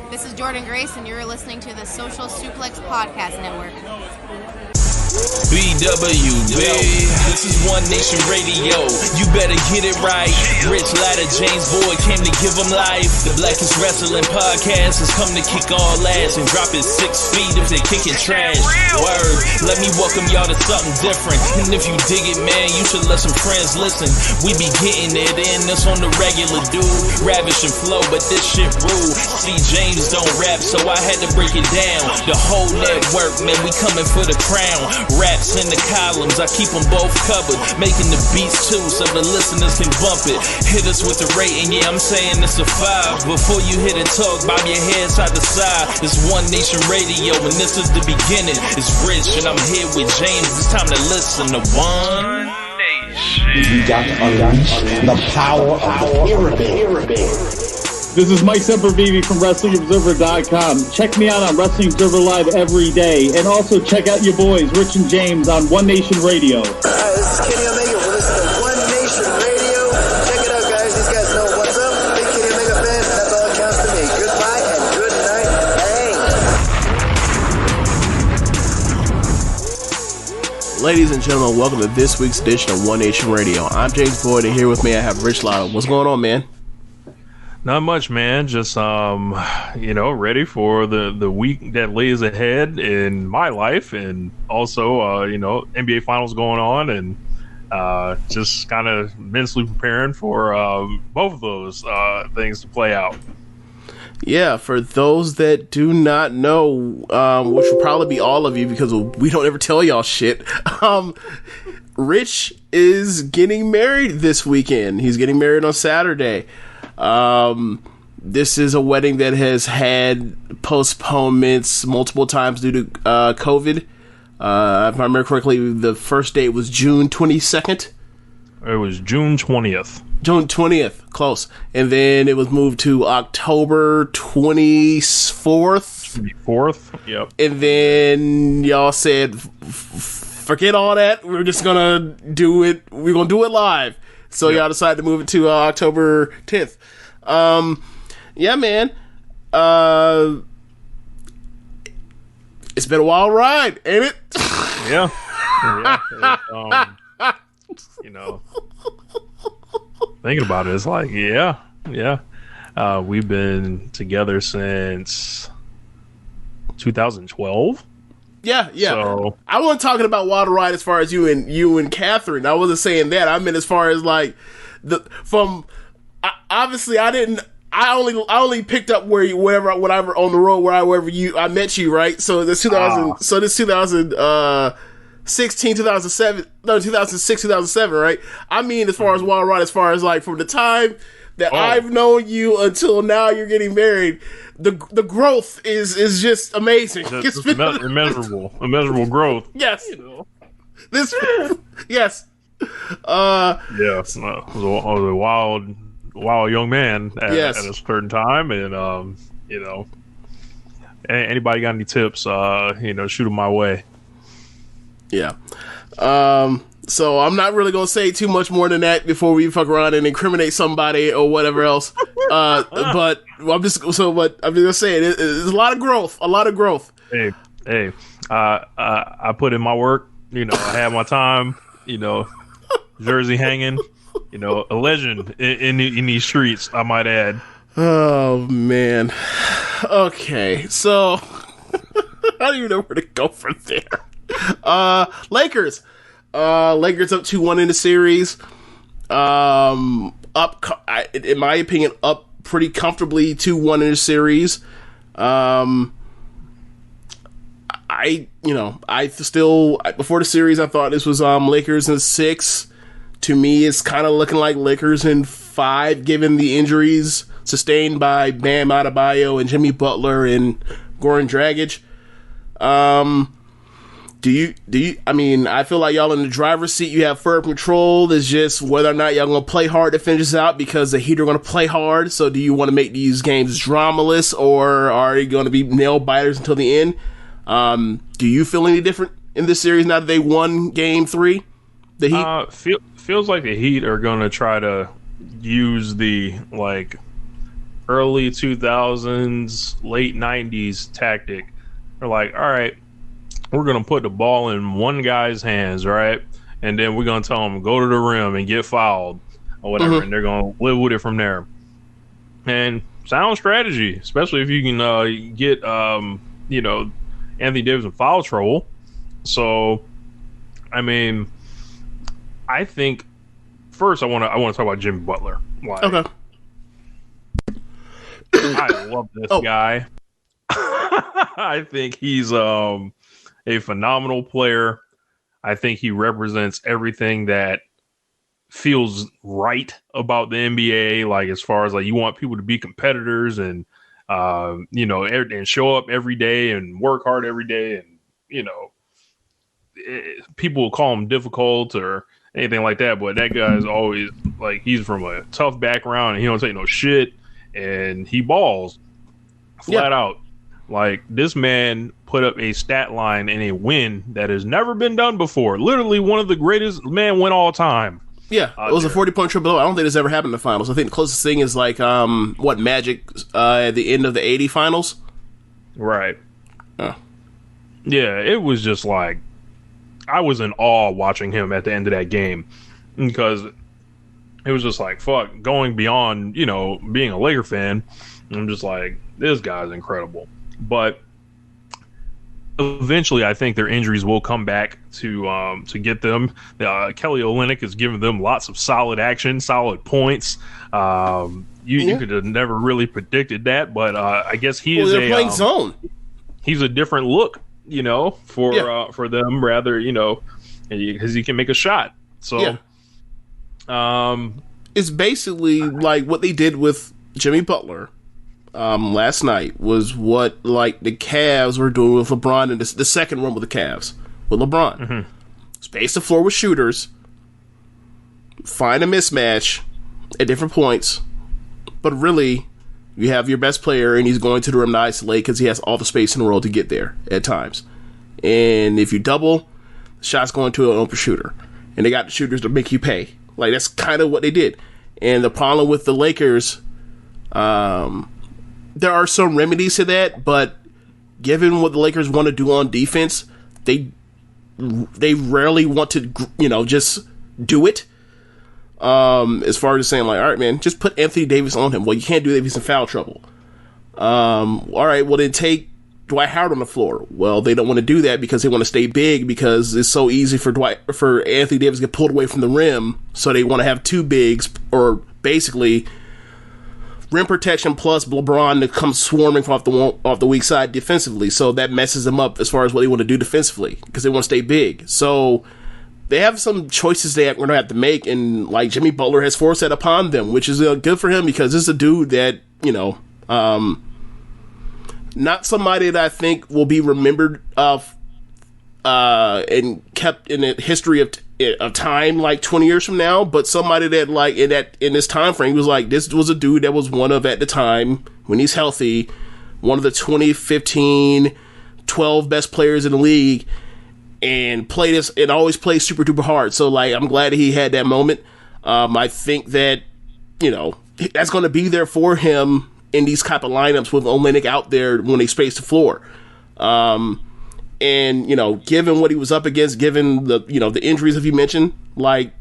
This is Jordan Grace, and you're listening to the Social Suplex Podcast Network. BWB, this is One Nation Radio. You better get it right. Rich Latta, James Boyd came to give them life. The Blackest Wrestling Podcast has come to kick all ass and drop it 6 feet if they kicking trash. Word, let me welcome y'all to something different. And if you dig it, man, you should let some friends listen. We be getting it in, this on the regular dude. Ravish and flow, but this shit rude. See, James don't rap, so I had to break it down. The whole network, man, we coming for the crown. Raps in the columns, I keep them both covered. Making the beats too, so the listeners can bump it. Hit us with the rating, yeah, I'm saying it's a 5. Before you hit it, talk, bob your head side to side. It's One Nation Radio, and this is the beginning. It's Rich, and I'm here with James. It's time to listen to One Nation. We got to unleash the power of the pyramid. This is Mike Sempervive from WrestlingObserver.com. Check me out on Wrestling Observer Live every day. And also check out your boys, Rich and James, on One Nation Radio. This is Kenny Omega. We're listening to One Nation Radio. Check it out, guys. These guys know what's up. Big Kenny Omega fan. That's all that counts to me. Goodbye and good night. Bang. Ladies and gentlemen, welcome to this week's edition of One Nation Radio. I'm James Boyd, and here with me I have Rich Latta. What's going on, man? Not much, man. Just ready for the week that lays ahead in my life, and also NBA Finals going on, and just kind of mentally preparing for both of those things to play out. Yeah, for those that do not know, which will probably be all of you because we don't ever tell y'all shit, Rich is getting married this weekend. He's getting married on Saturday. This is a wedding that has had postponements multiple times due to COVID. If I remember correctly, the first date was June 22nd. It was June 20th. June 20th, close. And then it was moved to October 24th. 24th, yep. And then y'all said, forget all that. We're just gonna do it. We're gonna do it live. So y'all decided to move it to October 10th. Yeah, man. It's been a wild ride, ain't it? Yeah. Thinking about it, it's like, yeah. We've been together since 2012. Yeah. So, I wasn't talking about wild ride as far as you and Catherine. I wasn't saying that. I meant as far as like obviously I only picked up whatever on the road wherever I met you, right? So this 2016, 2007, no 2006, 2007, right? I mean as far as wild ride, as far as like from the time that I've known you until now you're getting married. The growth is just amazing. It's immeasurable growth. Yes. Yes. I was a wild young man at a certain time, and anybody got any tips? Shoot them my way. Yeah. So I'm not really gonna say too much more than that before we fuck around and incriminate somebody or whatever else. But I'm just gonna say there's a lot of growth. Hey, I put in my work. I had my time. Jersey hanging. A legend in these streets, I might add. Oh man. Okay, so I don't even know where to go from there. Lakers up 2-1 in the series. Up, in my opinion, up pretty comfortably 2-1 in the series. I still before the series I thought this was Lakers in 6. To me, it's kind of looking like Lakers in 5, given the injuries sustained by Bam Adebayo and Jimmy Butler and Goran Dragic. Do you? I mean, I feel like y'all in the driver's seat. You have firm control. It's just whether or not y'all gonna play hard to finish this out because the Heat are gonna play hard. So, do you want to make these games dramaless, or are you going to be nail biters until the end? Do you feel any different in this series now that they won Game 3? The Heat feels like the Heat are going to try to use the early 2000s, late 90s tactic. They're like, all right, we're going to put the ball in one guy's hands, right? And then we're going to tell him, go to the rim and get fouled or whatever. And they're going to live with it from there. And sound strategy, especially if you can get, Anthony Davis in foul trouble. So, I mean, I think first I want to talk about Jimmy Butler. Like, Okay. I love this guy. I think he's a phenomenal player. I think he represents everything that feels right about the NBA. Like, as far as like, you want people to be competitors and and show up every day and work hard every day. And, people will call him difficult or anything like that. But that guy is always like, he's from a tough background and he don't take no shit and he balls flat out. Like, this man put up a stat line in a win that has never been done before. Literally one of the greatest win all time. Yeah, it was a 40-point triple. I don't think it's ever happened in the finals. I think the closest thing is like Magic at the end of the 80 finals. Right. Oh. Yeah, it was just like, I was in awe watching him at the end of that game because it was just like, fuck, going beyond, being a Laker fan. I'm just like, this guy's incredible. But eventually, I think their injuries will come back to get them. Kelly Olynyk has given them lots of solid action, solid points. You could have never really predicted that, but I guess they're playing zone. He's a different look, for them, rather, because he can make a shot. So, it's basically like what they did with Jimmy Butler. Last night was what like the Cavs were doing with LeBron in the second room with the Cavs with LeBron. Space the floor with shooters, find a mismatch at different points, but really you have your best player and he's going to the rim to isolate because he has all the space in the world to get there at times. And if you double, the shot's going to an open shooter, and they got the shooters to make you pay. Like, that's kind of what they did. And the problem with the Lakers, there are some remedies to that, but given what the Lakers want to do on defense, they rarely want to, just do it. As far as saying, like, all right, man, just put Anthony Davis on him. Well, you can't do that if he's in foul trouble. All right, well, then take Dwight Howard on the floor. Well, they don't want to do that because they want to stay big because it's so easy for Anthony Davis to get pulled away from the rim. So they want to have two bigs, or basically rim protection plus LeBron to come swarming off the weak side defensively. So that messes them up as far as what they want to do defensively because they want to stay big. So they have some choices that we're going to have to make, and like Jimmy Butler has forced that upon them, which is good for him because this is a dude that, not somebody that I think will be remembered of and kept in the history of time like 20 years from now, but somebody that like in this time frame was like, this was a dude that was one of, at the time when he's healthy, one of the 2015 12 best players in the league, and always plays super duper hard. So like, I'm glad that he had that moment. I think that that's going to be there for him in these type of lineups with Olynyk out there when they space the floor. And, given what he was up against, given the injuries that you mentioned, like,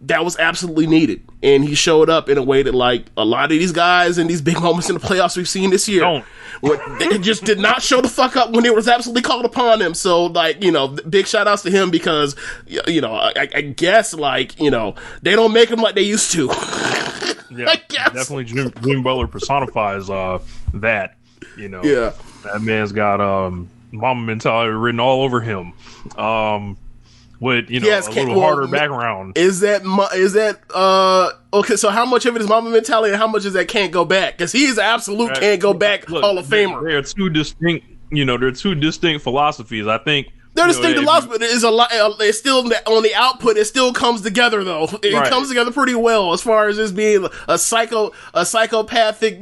that was absolutely needed. And he showed up in a way that, like, a lot of these guys in these big moments in the playoffs we've seen this year, they just did not show the fuck up when it was absolutely called upon them. So, like, big shout outs to him because, I guess, like, they don't make him like they used to. Yeah, definitely Jimmy Butler personifies that, Yeah. That man's got mama mentality written all over him. With a little harder background. Is that okay? So how much of it is mama mentality, and how much is that can't go back? Because he's absolute can't go back Hall of Famer. There are two distinct, there are two distinct philosophies. I think they're distinct philosophies, but it's a lot. It's still on the output. It still comes together though. It comes together pretty well as far as this being a psychopathic,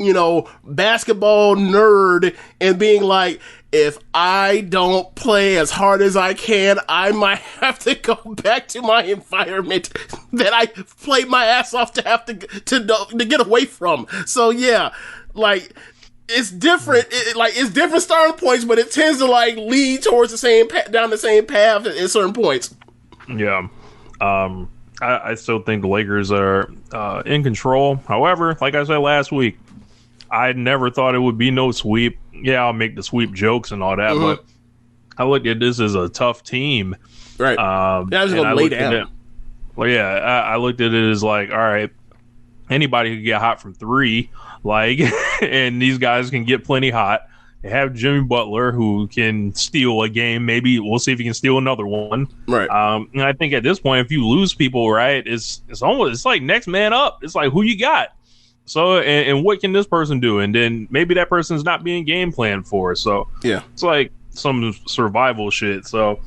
basketball nerd, and being like, if I don't play as hard as I can, I might have to go back to my environment that I played my ass off to have to get away from. So yeah, like it's different. It's different starting points, but it tends to like lead towards the same down the same path at certain points. Yeah. I still think the Lakers are in control. However, like I said last week, I never thought it would be no sweep. Yeah, I'll make the sweep jokes and all that, but I look at this as a tough team. Right. I was going to lay down. I looked at it as like, all right, anybody can get hot from three, like, and these guys can get plenty hot. They have Jimmy Butler, who can steal a game. Maybe we'll see if he can steal another one. Right. And I think at this point, if you lose people, right, it's like next man up. It's like, who you got? So, and what can this person do? And then maybe that person's not being game planned for. So, yeah, it's like some survival shit. So,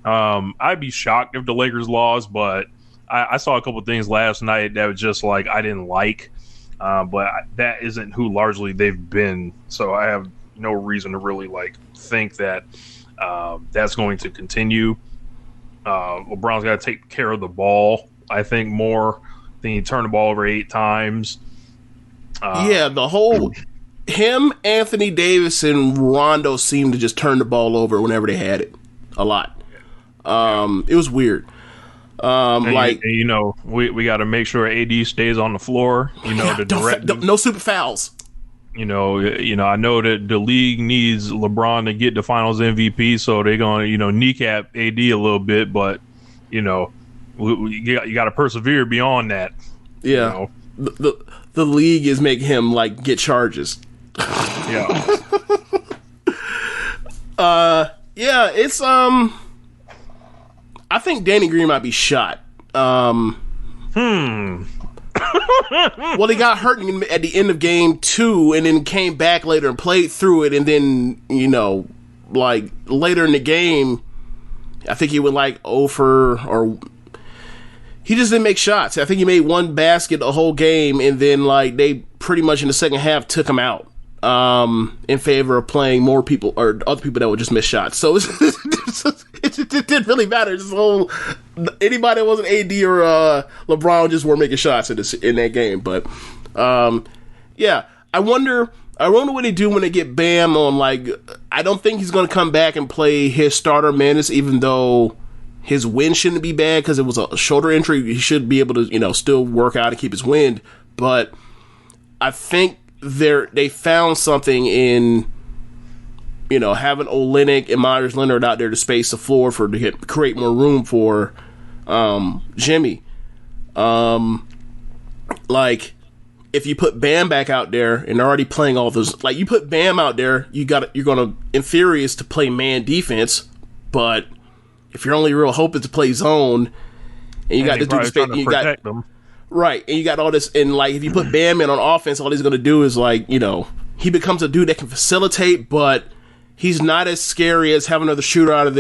I'd be shocked if the Lakers lost, but I saw a couple things last night that was just like I didn't like. But that isn't who largely they've been. So I have no reason to really like think that that's going to continue. LeBron's got to take care of the ball, I think, more. I think he turned the ball over 8 times. The whole him, Anthony Davis, and Rondo seemed to just turn the ball over whenever they had it a lot. It was weird. We got to make sure AD stays on the floor. No super fouls. I know that the league needs LeBron to get the Finals MVP, so they're going to kneecap AD a little bit, but you got to persevere beyond that. Yeah, the league is making him like get charges. Yeah. It's I think Danny Green might be shot. Well, he got hurt at the end of game 2 and then came back later and played through it. And then, like later in the game, I think he went like or he just didn't make shots. I think he made one basket the whole game. And then like they pretty much in the second half took him out in favor of playing more people or other people that would just miss shots. So it didn't really matter. Just anybody that wasn't AD or LeBron just weren't making shots in that game. But I wonder what they do when they get Bam on. Like, I don't think he's going to come back and play his starter minutes, even though his wind shouldn't be bad because it was a shoulder injury. He should be able to still work out and keep his wind. But I think they found something in having Olynyk and Myers Leonard out there to space the floor to create more room for Jimmy. Like if you put Bam back out there and they're already playing all those, like you put Bam out there, you're gonna in theory is to play man defense, but if your only real hope is to play zone, and you got to do the space, you got them. Right, and you got all this, and like if you put Bam in on offense, all he's gonna do is like he becomes a dude that can facilitate, but he's not as scary as having another shooter out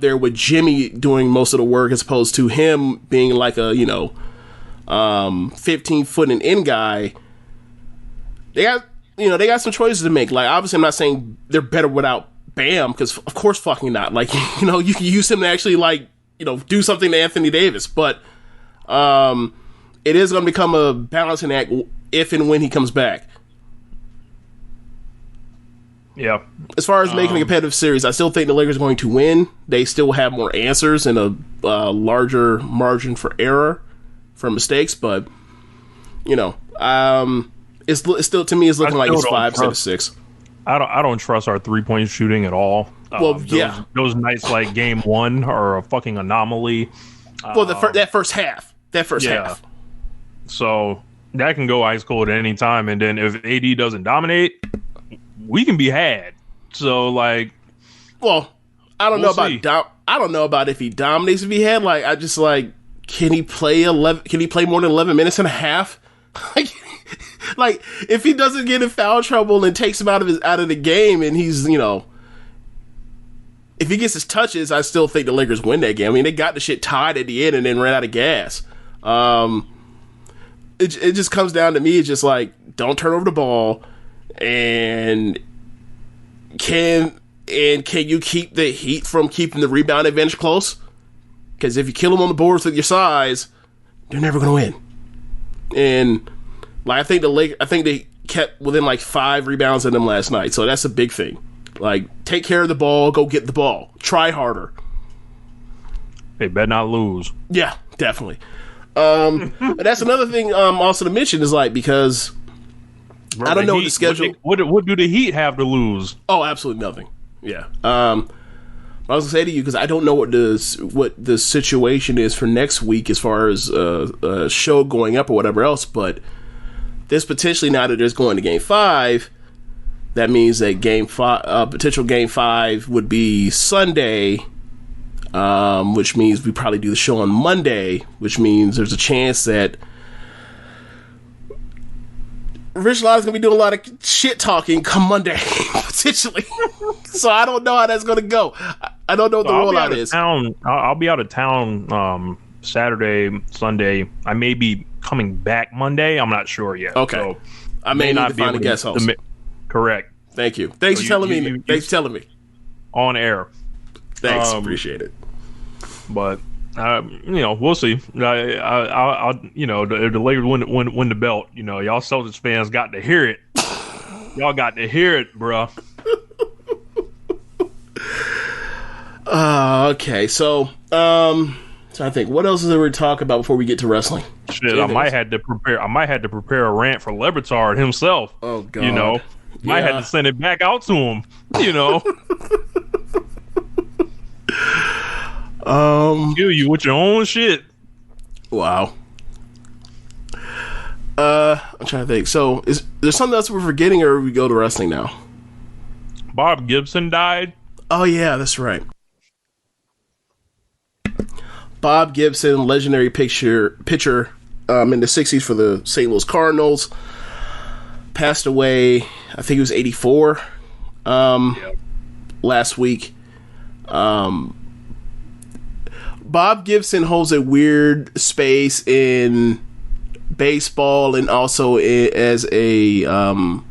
there with Jimmy doing most of the work, as opposed to him being like a 15-foot and in guy. They got some choices to make. Like obviously, I'm not saying they're better without Bam, because of course fucking not. Like you can use him to actually like do something to Anthony Davis, but it is going to become a balancing act if and when he comes back. Yeah. As far as making a competitive series, I still think the Lakers are going to win. They still have more answers and a larger margin for error for mistakes, but it's still, to me, it's looking like it's 5 instead of 6. I don't trust our 3-point shooting at all. Those nights like game 1 are a fucking anomaly. Well, that first half. So that can go ice cold at any time, and then if AD doesn't dominate, we can be had. So like, well, I don't know about if he dominates. If he had like, I just like, can he play 11? Can he play more than 11 minutes and a half? Like if he doesn't get in foul trouble and takes him out of the game, and he's if he gets his touches, I still think the Lakers win that game. I mean, they got the shit tied at the end and then ran out of gas. It just comes down to me. It's just like, don't turn over the ball, and can you keep the Heat from keeping the rebound advantage close? Because if you kill them on the boards with your size, they're never going to win. And like I think kept within like 5 rebounds in them last night. So that's a big thing. Like, take care of the ball, go get the ball. Try harder. They better not lose. Yeah, definitely. And that's another thing also to mention is like, because Remember I don't know Heat, the schedule. What do the Heat have to lose? Oh, absolutely nothing. Yeah. I was gonna say to you, because I don't know what the situation is for next week as far as a show going up or whatever else, but there's potentially, now that there's going to Game 5, that means that potential Game 5 would be Sunday, which means we probably do the show on Monday, which means there's a chance that Rich Lotta's gonna be doing a lot of shit talking come Monday, potentially. So I don't know how that's gonna go. I don't know what the rollout is. I'll be out of town Saturday, Sunday. I may be coming back Monday. I'm not sure yet. Okay. So I may not find a guest host. Correct. Thank you. Thanks for telling me. Thanks for telling me. On air. Thanks. Appreciate it. But we'll see. I'll if the Lakers win the belt, y'all Celtics fans got to hear it. Y'all got to hear it, bro. Okay, so I think, what else is there to talk about before we get to wrestling? Shit, I might have to prepare a rant for Lebertard himself. Oh God, might have to send it back out to him. Kill you with your own shit. Wow. I'm trying to think. So, is there something else we're forgetting, or we go to wrestling now? Bob Gibson died. Oh yeah, that's right. Bob Gibson, legendary pitcher in the 60s for the St. Louis Cardinals, passed away. I think he was 84 last week. Bob Gibson holds a weird space in baseball and also as a Hall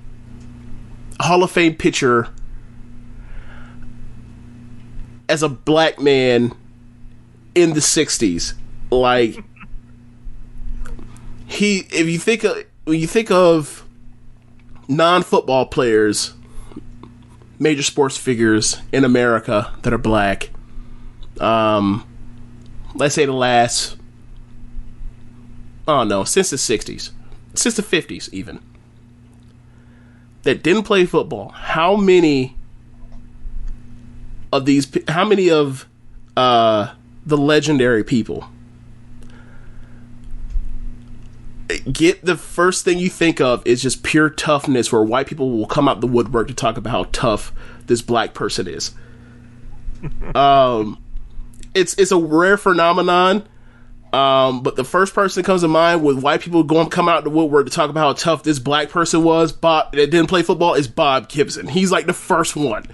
of Fame pitcher, as a black man in the 60s. Like, when you think of non-football players, major sports figures in America that are black, let's say the last, since the 60s, since the 50s even, that didn't play football, how many of the legendary people get the first thing you think of is just pure toughness, where white people will come out the woodwork to talk about how tough this black person is. It's a rare phenomenon, but the first person that comes to mind with white people come out the woodwork to talk about how tough this black person was, that didn't play football, is Bob Gibson. He's like the first one.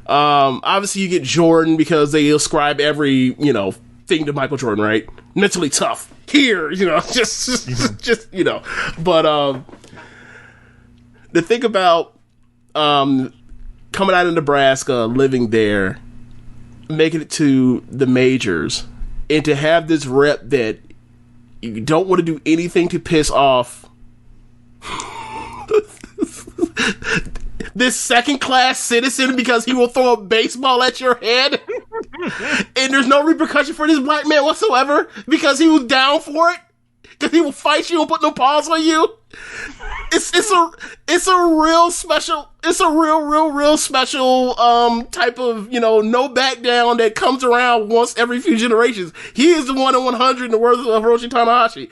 Obviously you get Jordan, because they ascribe every thing to Michael Jordan, right? Mentally tough here, just but the thing about coming out of Nebraska, living there, making it to the majors, and to have this rep that you don't want to do anything to piss off this second-class citizen, because he will throw a baseball at your head, and there's no repercussion for this black man whatsoever, because he was down for it, because he will fight you and put no paws on you. It's a real special type of no back down that comes around once every few generations. He is the 1 in 100 in the words of Hiroshi Tanahashi.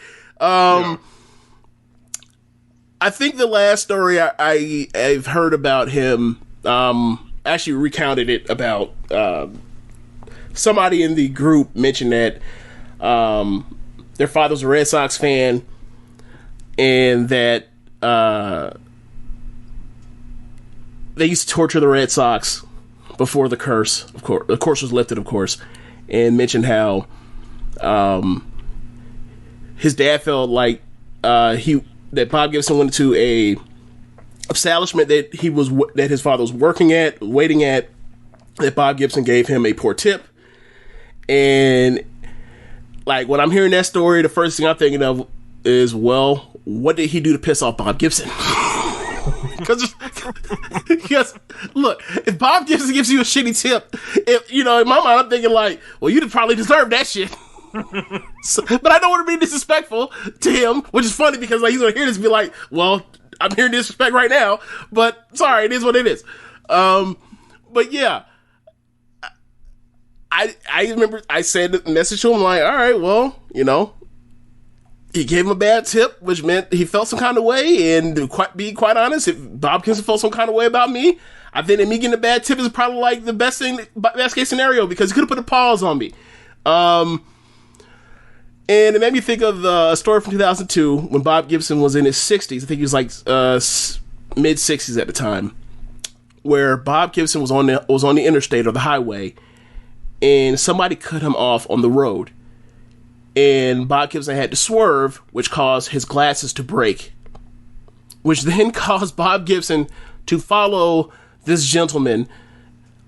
I think the last story I've heard about him, actually recounted it about somebody in the group mentioned that their father was a Red Sox fan, and that they used to torture the Red Sox before the curse, of course. The curse was lifted, of course, and mentioned how his dad felt like that Bob Gibson went to a establishment that his father was waiting at, that Bob Gibson gave him a poor tip. And like, when I'm hearing that story, the first thing I'm thinking of is, well, what did he do to piss off Bob Gibson? Because look, if Bob Gibson gives you a shitty tip, in my mind I'm thinking like, well, you'd probably deserve that shit. But I don't want to be disrespectful to him, which is funny because like he's gonna hear this and be like, well, I'm hearing disrespect right now, but sorry, it is what it is. But yeah, I remember I said the message to him like, all right, well, he gave him a bad tip, which meant he felt some kind of way. And to be quite honest, if Bob Gibson felt some kind of way about me, I think that me getting a bad tip is probably like the best case scenario, because he could have put a pause on me. And it made me think of a story from 2002 when Bob Gibson was in his 60s. I think he was like mid 60s at the time, where Bob Gibson was on the interstate or the highway, and somebody cut him off on the road. And Bob Gibson had to swerve, which caused his glasses to break, which then caused Bob Gibson to follow this gentleman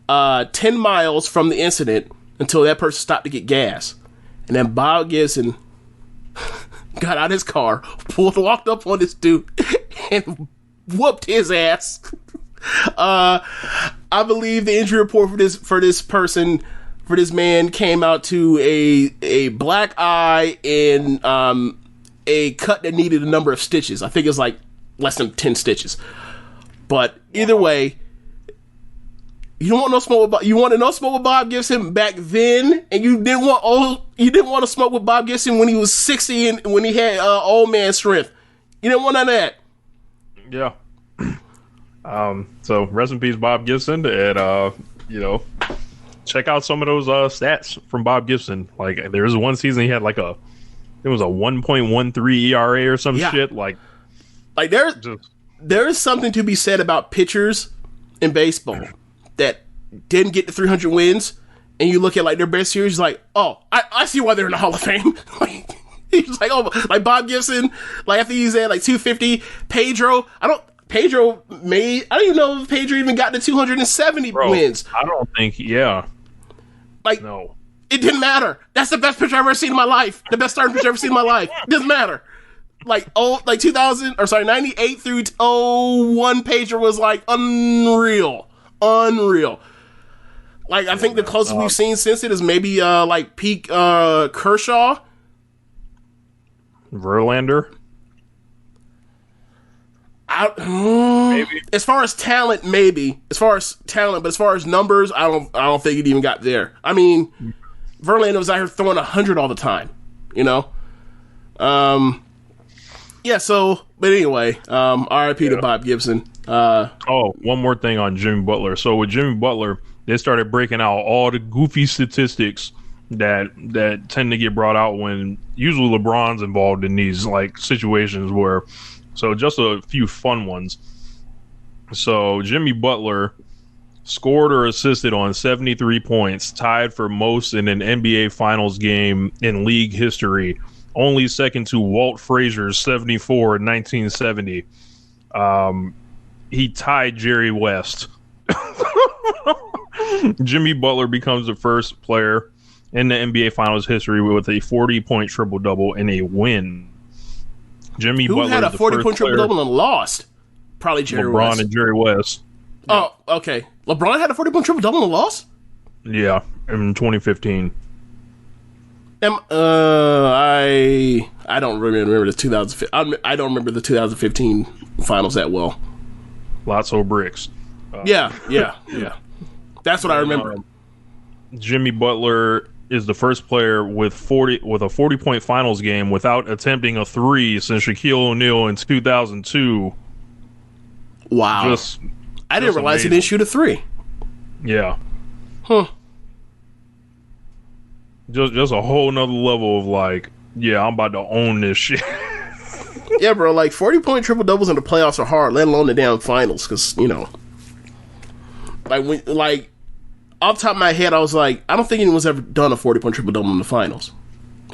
10 miles from the incident until that person stopped to get gas. And then Bob Gibson got out of his car, walked up on this dude, and whooped his ass. I believe the injury report for this man came out to a black eye and a cut that needed a number of stitches. I think it's like less than 10 stitches. But either way, you wanted no smoke with Bob Gibson back then, and you didn't want to smoke with Bob Gibson when he was 60 and when he had old man strength. You didn't want none of that. Yeah. So rest in peace, Bob Gibson, and check out some of those stats from Bob Gibson. Like there was one season he had like a 1.13 ERA or some shit. Like there is something to be said about pitchers in baseball that didn't get to 300 wins, and you look at like their best series, like, oh, I see why they're in the Hall of Fame. Like, he's like, oh, like Bob Gibson, like after he's at like 250, Pedro, I don't even know if Pedro even got to 270 wins. I don't think, like, no, it didn't matter. That's the best pitcher I've ever seen in my life. The best starting pitcher I've ever seen in my life. It doesn't matter. Like 98 through 01, Pedro was like unreal. Like I think the closest we've seen since it is maybe like peak Kershaw, Verlander. Maybe. As far as talent, maybe. But as far as numbers, I don't think it even got there. I mean, Verlander was out here throwing 100 all the time. Yeah. So, but anyway, R.I.P. to Bob Gibson. One more thing on Jimmy Butler. So with Jimmy Butler, they started breaking out all the goofy statistics that tend to get brought out when usually LeBron's involved in these like situations where. So just a few fun ones. So Jimmy Butler scored or assisted on 73 points, tied for most in an NBA Finals game in league history, only second to Walt Frazier's 74 in 1970. He tied Jerry West. Jimmy Butler becomes the first player in the NBA Finals history with a 40-point triple-double and a win. Jimmy Butler had a 40-point triple-double and lost? Probably Jerry LeBron West. and Jerry West. Oh, okay. LeBron had a 40-point triple-double and lost? Yeah, in 2015. I don't remember the 2015. I don't remember the 2015 finals that well. Lots of bricks. Yeah. That's what I remember. Jimmy Butler is the first player with a 40-point finals game without attempting a three since Shaquille O'Neal in 2002. Wow. I didn't realize he didn't shoot a three. Yeah. Huh. Just a whole nother level of like, yeah, I'm about to own this shit. Yeah, bro, like 40-point triple-doubles in the playoffs are hard, let alone the damn finals, because, like, off the top of my head, I was like, I don't think anyone's ever done a 40-point triple-double in the finals.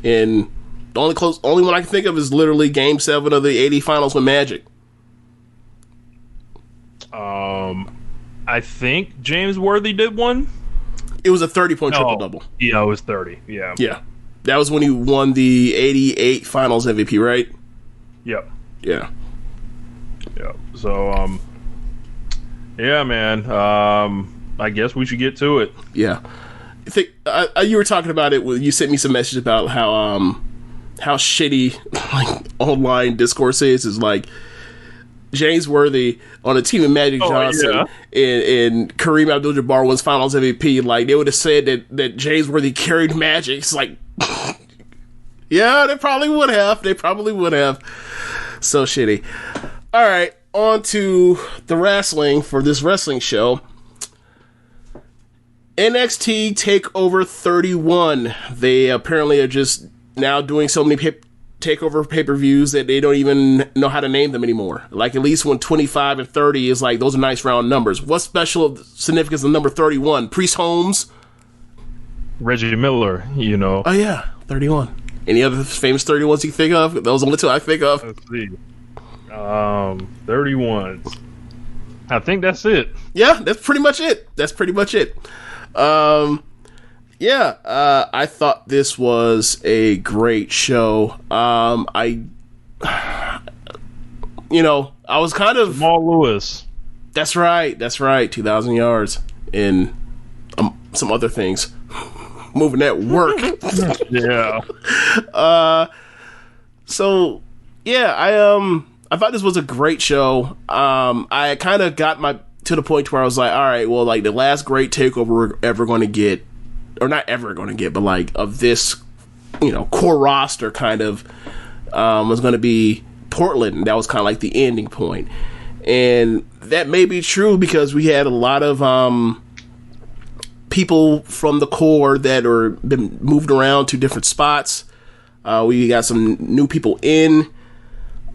And the only one I can think of is literally Game 7 of the 80 finals with Magic. I think James Worthy did one. It was a 30-point triple-double. Yeah, it was 30, yeah. Yeah. That was when he won the 88 finals MVP, right? Yep. Yeah. Yeah. So, Yeah, man. I guess we should get to it. Yeah. I think you were talking about it when you sent me some message about how shitty like online discourse is like James Worthy on a team of Magic Johnson and Kareem Abdul-Jabbar was Finals MVP. Like they would have said that James Worthy carried Magic. It's like, yeah, they probably would have. So shitty. All right, on to the wrestling for this wrestling show. NXT Takeover 31. They apparently are just now doing so many Takeover pay-per-views that they don't even know how to name them anymore. Like, at least when 25 and 30 is like, those are nice round numbers. What's special significance of number 31? Priest Holmes? Reggie Miller, you know. Oh, yeah, 31. Any other famous 31s you think of? Those are the two I think of. Let's see. 31. I think that's it. Yeah, that's pretty much it. I thought this was a great show. I was kind of Jamal Lewis. That's right. 2,000 yards and some other things. Moving that work. Yeah. I thought this was a great show. I kind of got to the point where I was like, all right, well, like the last great takeover we're ever going to get, or not ever going to get, but like of this, core roster kind of was going to be Portland. That was kind of like the ending point. And that may be true because we had a lot of people from the core that are been moved around to different spots. We got some new people in.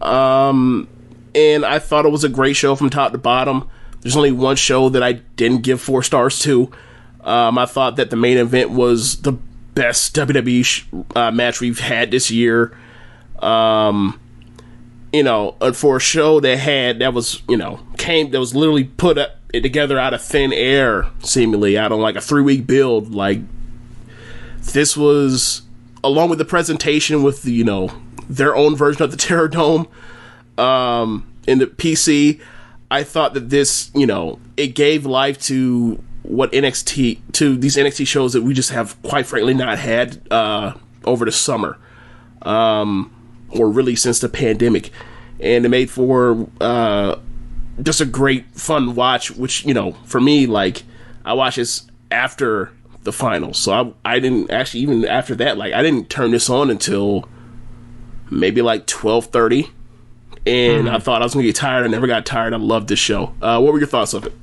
And I thought it was a great show from top to bottom. There's only one show that I didn't give 4 stars to. I thought that the main event was the best WWE match we've had this year. For a show that was literally put together out of thin air, seemingly out on like a 3-week build. Like this was, along with the presentation with the, their own version of the Terror Dome in the PC. I thought that this, it gave life to these NXT shows that we just have, quite frankly, not had over the summer, or really since the pandemic, and it made for just a great, fun watch. Which for me, like I watched this after the finals, so I didn't actually, even after that, like I didn't turn this on until maybe like 12:30. And I thought I was going to get tired. I never got tired. I loved this show. What were your thoughts of it?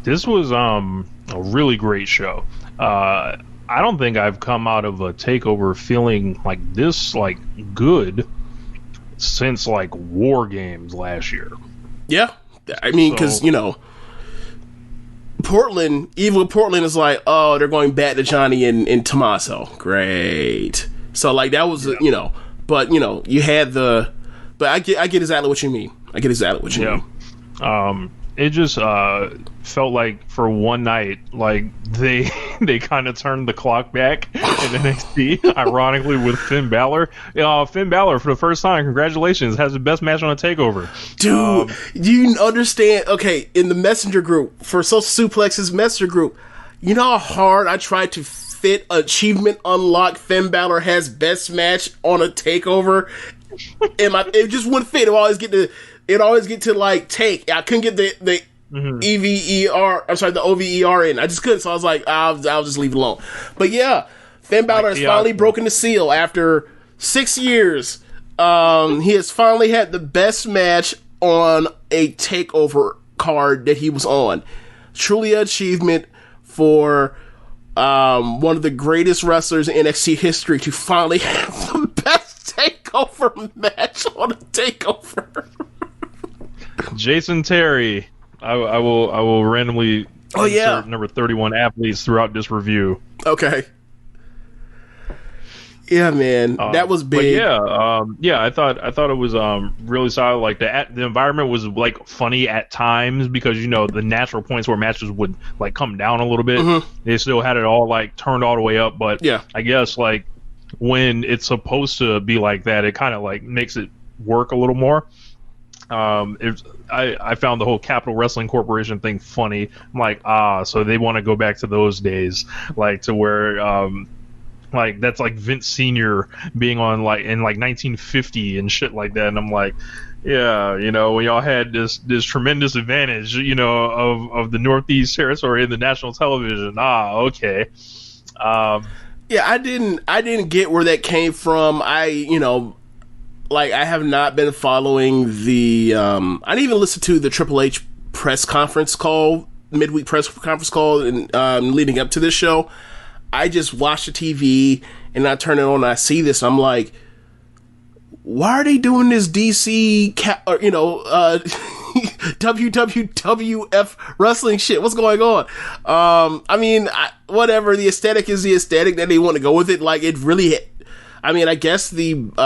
This was a really great show. I don't think I've come out of a takeover feeling like this, like good, since like War Games last year. Yeah, I mean, because Portland, even with Portland, is like, oh, they're going back to Johnny and Tommaso. Great. So like that was but you had the. But I get exactly what you mean. It just felt like for one night, like they kind of turned the clock back in NXT, ironically, with Finn Balor. Finn Balor, for the first time, congratulations, has the best match on a takeover. Dude, do you understand? Okay, in the messenger group, for Social Suplex's messenger group, you know how hard I tried to fit achievement unlock Finn Balor has best match on a takeover? And it just wouldn't fit. It always get to like take. I couldn't get the EVER. I'm sorry, the OVER in. I just couldn't. So I was like, I'll just leave it alone. But yeah, Finn Balor has finally broken the seal after 6 years. He has finally had the best match on a takeover card that he was on. Truly an achievement for one of the greatest wrestlers in NXT history to finally have the best takeover match on a takeover. Jason Terry. I will randomly insert number 31 athletes throughout this review. Okay. Yeah, man, that was big. I thought it was really solid. Like the environment was like funny at times because the natural points where matches would like come down a little bit. They still had it all like turned all the way up, but I guess like when it's supposed to be like that, it kind of like makes it work a little more. I found the whole Capital Wrestling Corporation thing funny. I'm like, so they want to go back to those days, like to where like that's like Vince Sr. being on like in like 1950 and shit like that. And I'm like, yeah, you know, when y'all had this tremendous advantage, you know, of the Northeast territory in the national television. Okay. Yeah, I didn't get where that came from. Like, I have not been following the, I didn't even listen to the Triple H press conference call, midweek press conference call, and leading up to this show. I just watched the TV, and I turn it on, and I see this, and I'm like, why are they doing this DC, WWF wrestling shit? What's going on? I mean, whatever, the aesthetic is the aesthetic that they want to go with it. Like, it really... I mean, I guess they went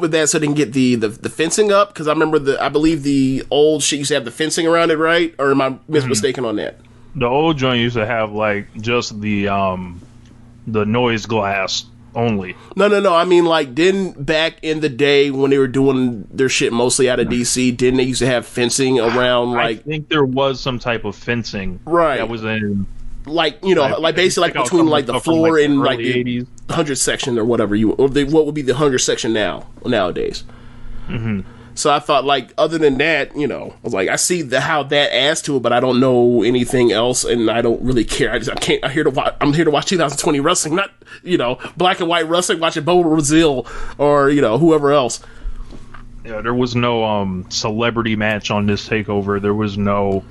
with that so they can get the fencing up, because I believe the old shit used to have the fencing around it, right? Or am I mistaken on that? The old joint used to have like just the noise glass only. No. I mean, like, didn't back in the day when they were doing their shit mostly out of DC, didn't they used to have fencing around? Like, I think there was some type of fencing, right? That was in. Like, you know, like basically like between like the floor and like the 80s. 100 section or whatever what would be the 100 section nowadays. Mm-hmm. So I thought, like, other than that, you know, I was like, I see how that adds to it, but I don't know anything else, and I don't really care. I'm here to watch 2020 wrestling, not, you know, black and white wrestling, watching Bo Brazil or, you know, whoever else. Yeah, there was no celebrity match on this takeover. There was no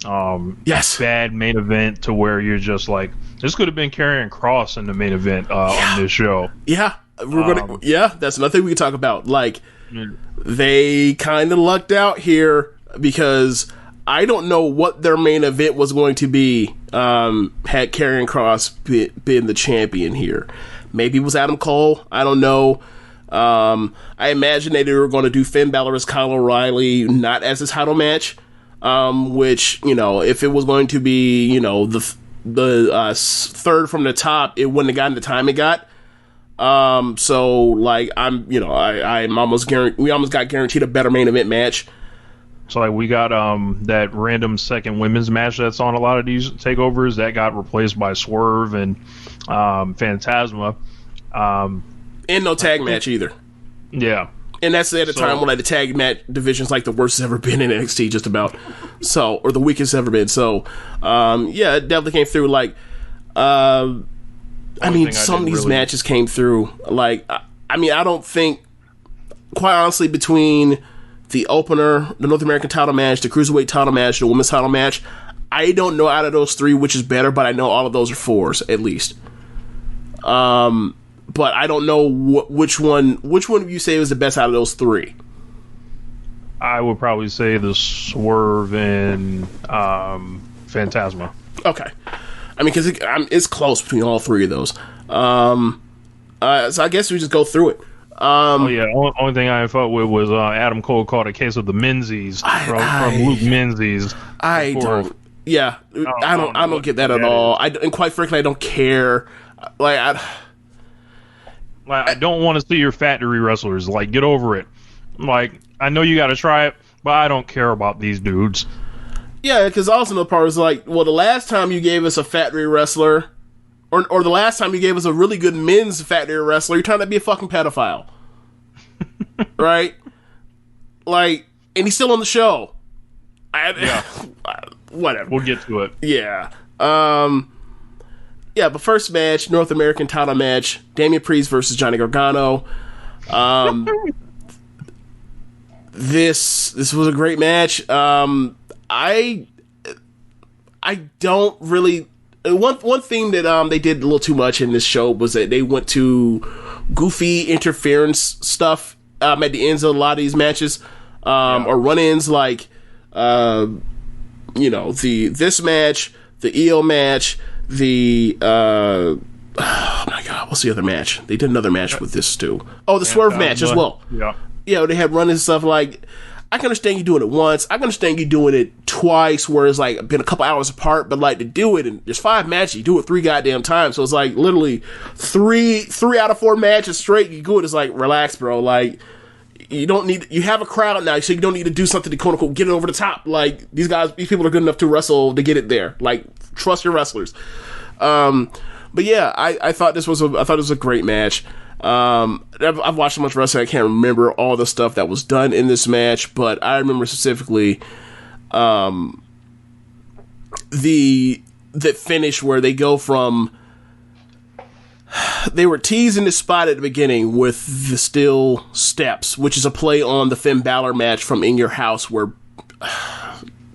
bad main event to where you're just like, this could have been Karrion Kross in the main event on this show. Yeah, that's another thing we can talk about. Like, they kind of lucked out here because I don't know what their main event was going to be had Karrion Kross been the champion here. Maybe it was Adam Cole. I don't know. I imagine they were going to do Finn Balor as Kyle O'Reilly, not as a title match. Which, you know, if it was going to be, you know, the third from the top, it wouldn't have gotten the time it got. So like I'm almost we almost got guaranteed a better main event match. So like we got that random second women's match that's on a lot of these takeovers that got replaced by Swerve and Phantasma. And no tag match either. Yeah. And that's at a time when like the tag match division's like the worst it's ever been in NXT, just about. So, or the weakest it's ever been. So, yeah, it definitely came through. Like, I mean, some of these matches came through. Like, I mean, I don't think, quite honestly, between the opener, the North American title match, the Cruiserweight title match, the Women's title match, I don't know out of those three which is better, but I know all of those are fours, at least. But I don't know which one would you say was the best out of those three? I would probably say the Swerve and Phantasma. Okay. I mean, because it's close between all three of those. So I guess we just go through it. Only thing I felt with was Adam Cole caught a case of the Menzies from Luke Menzies. I don't get that at all. And quite frankly, I don't care. I don't want to see your factory wrestlers. Like, get over it. Like, I know you got to try it, but I don't care about these dudes. Yeah, because also the part was like, well, the last time you gave us a factory wrestler, or the last time you gave us a really good men's factory wrestler, you're trying to be a fucking pedophile. Right? Like, and he's still on the show. Whatever. We'll get to it. Yeah. Yeah, but first match, North American title match, Damian Priest versus Johnny Gargano. This was a great match. I don't really... One thing that they did a little too much in this show was that they went to goofy interference stuff at the ends of a lot of these matches, or run-ins, like this match, the EO match, the oh my god, what's the other match? They did another match with this too. Oh, the Swerve match as well. Yeah, they had run-ins stuff. Like, I can understand you doing it once. I can understand you doing it twice, where it's like been a couple hours apart. But like, to do it, and there's 5 matches, you do it 3 goddamn times. So it's like literally three out of 4 matches straight. You do it. It's like, relax, bro. Like, you don't need, you have a crowd now, so you don't need to do something to quote unquote get it over the top. Like these people are good enough to wrestle to get it there. Like trust your wrestlers. But yeah, I thought this was a great match. I've watched so much wrestling I can't remember all the stuff that was done in this match, but I remember specifically the finish where they go from, they were teasing this spot at the beginning with the steel steps, which is a play on the Finn Balor match from In Your House where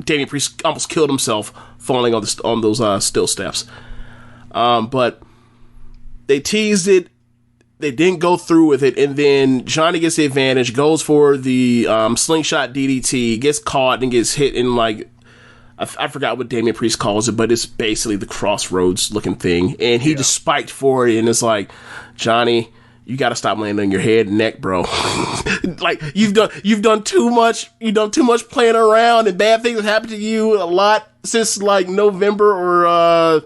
Damian Priest almost killed himself falling on those steel steps. But they teased it, they didn't go through with it, and then Johnny gets the advantage, goes for the slingshot DDT, gets caught and gets hit in like, I forgot what Damian Priest calls it, but it's basically the crossroads looking thing, and he just spiked for it, and it's like, Johnny, you got to stop landing on your head and neck, bro. Like you've done too much playing around, and bad things have happened to you a lot since like November or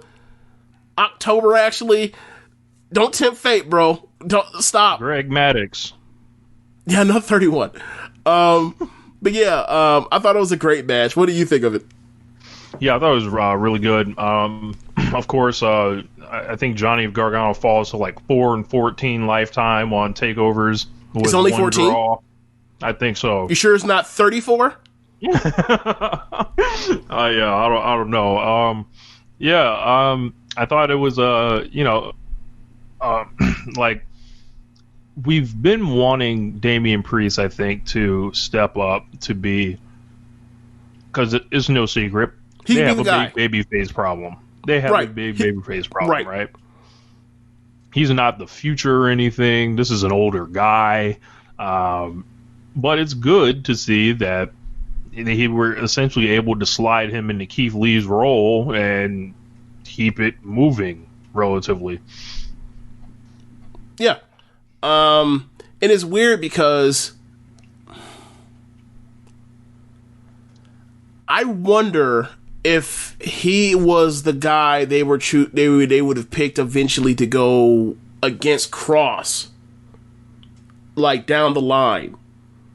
October actually. Don't tempt fate, bro. Don't stop. Greg Maddox. Yeah, not 31. But yeah, I thought it was a great match. What do you think of it? Yeah, I thought it was really good. Of course, I think Johnny Gargano falls to like 4-14 lifetime on takeovers. It's only 14? Draw. I think so. You sure it's not 34? Yeah, I don't know. I thought it was like we've been wanting Damian Priest, I think, to step up to be, because it's no secret. They have a big babyface problem. They have a big babyface problem, right? He's not the future or anything. This is an older guy. But it's good to see that he were essentially able to slide him into Keith Lee's role and keep it moving relatively. Yeah. And it's weird because I wonder if he was the guy they would have picked eventually to go against Cross, like down the line,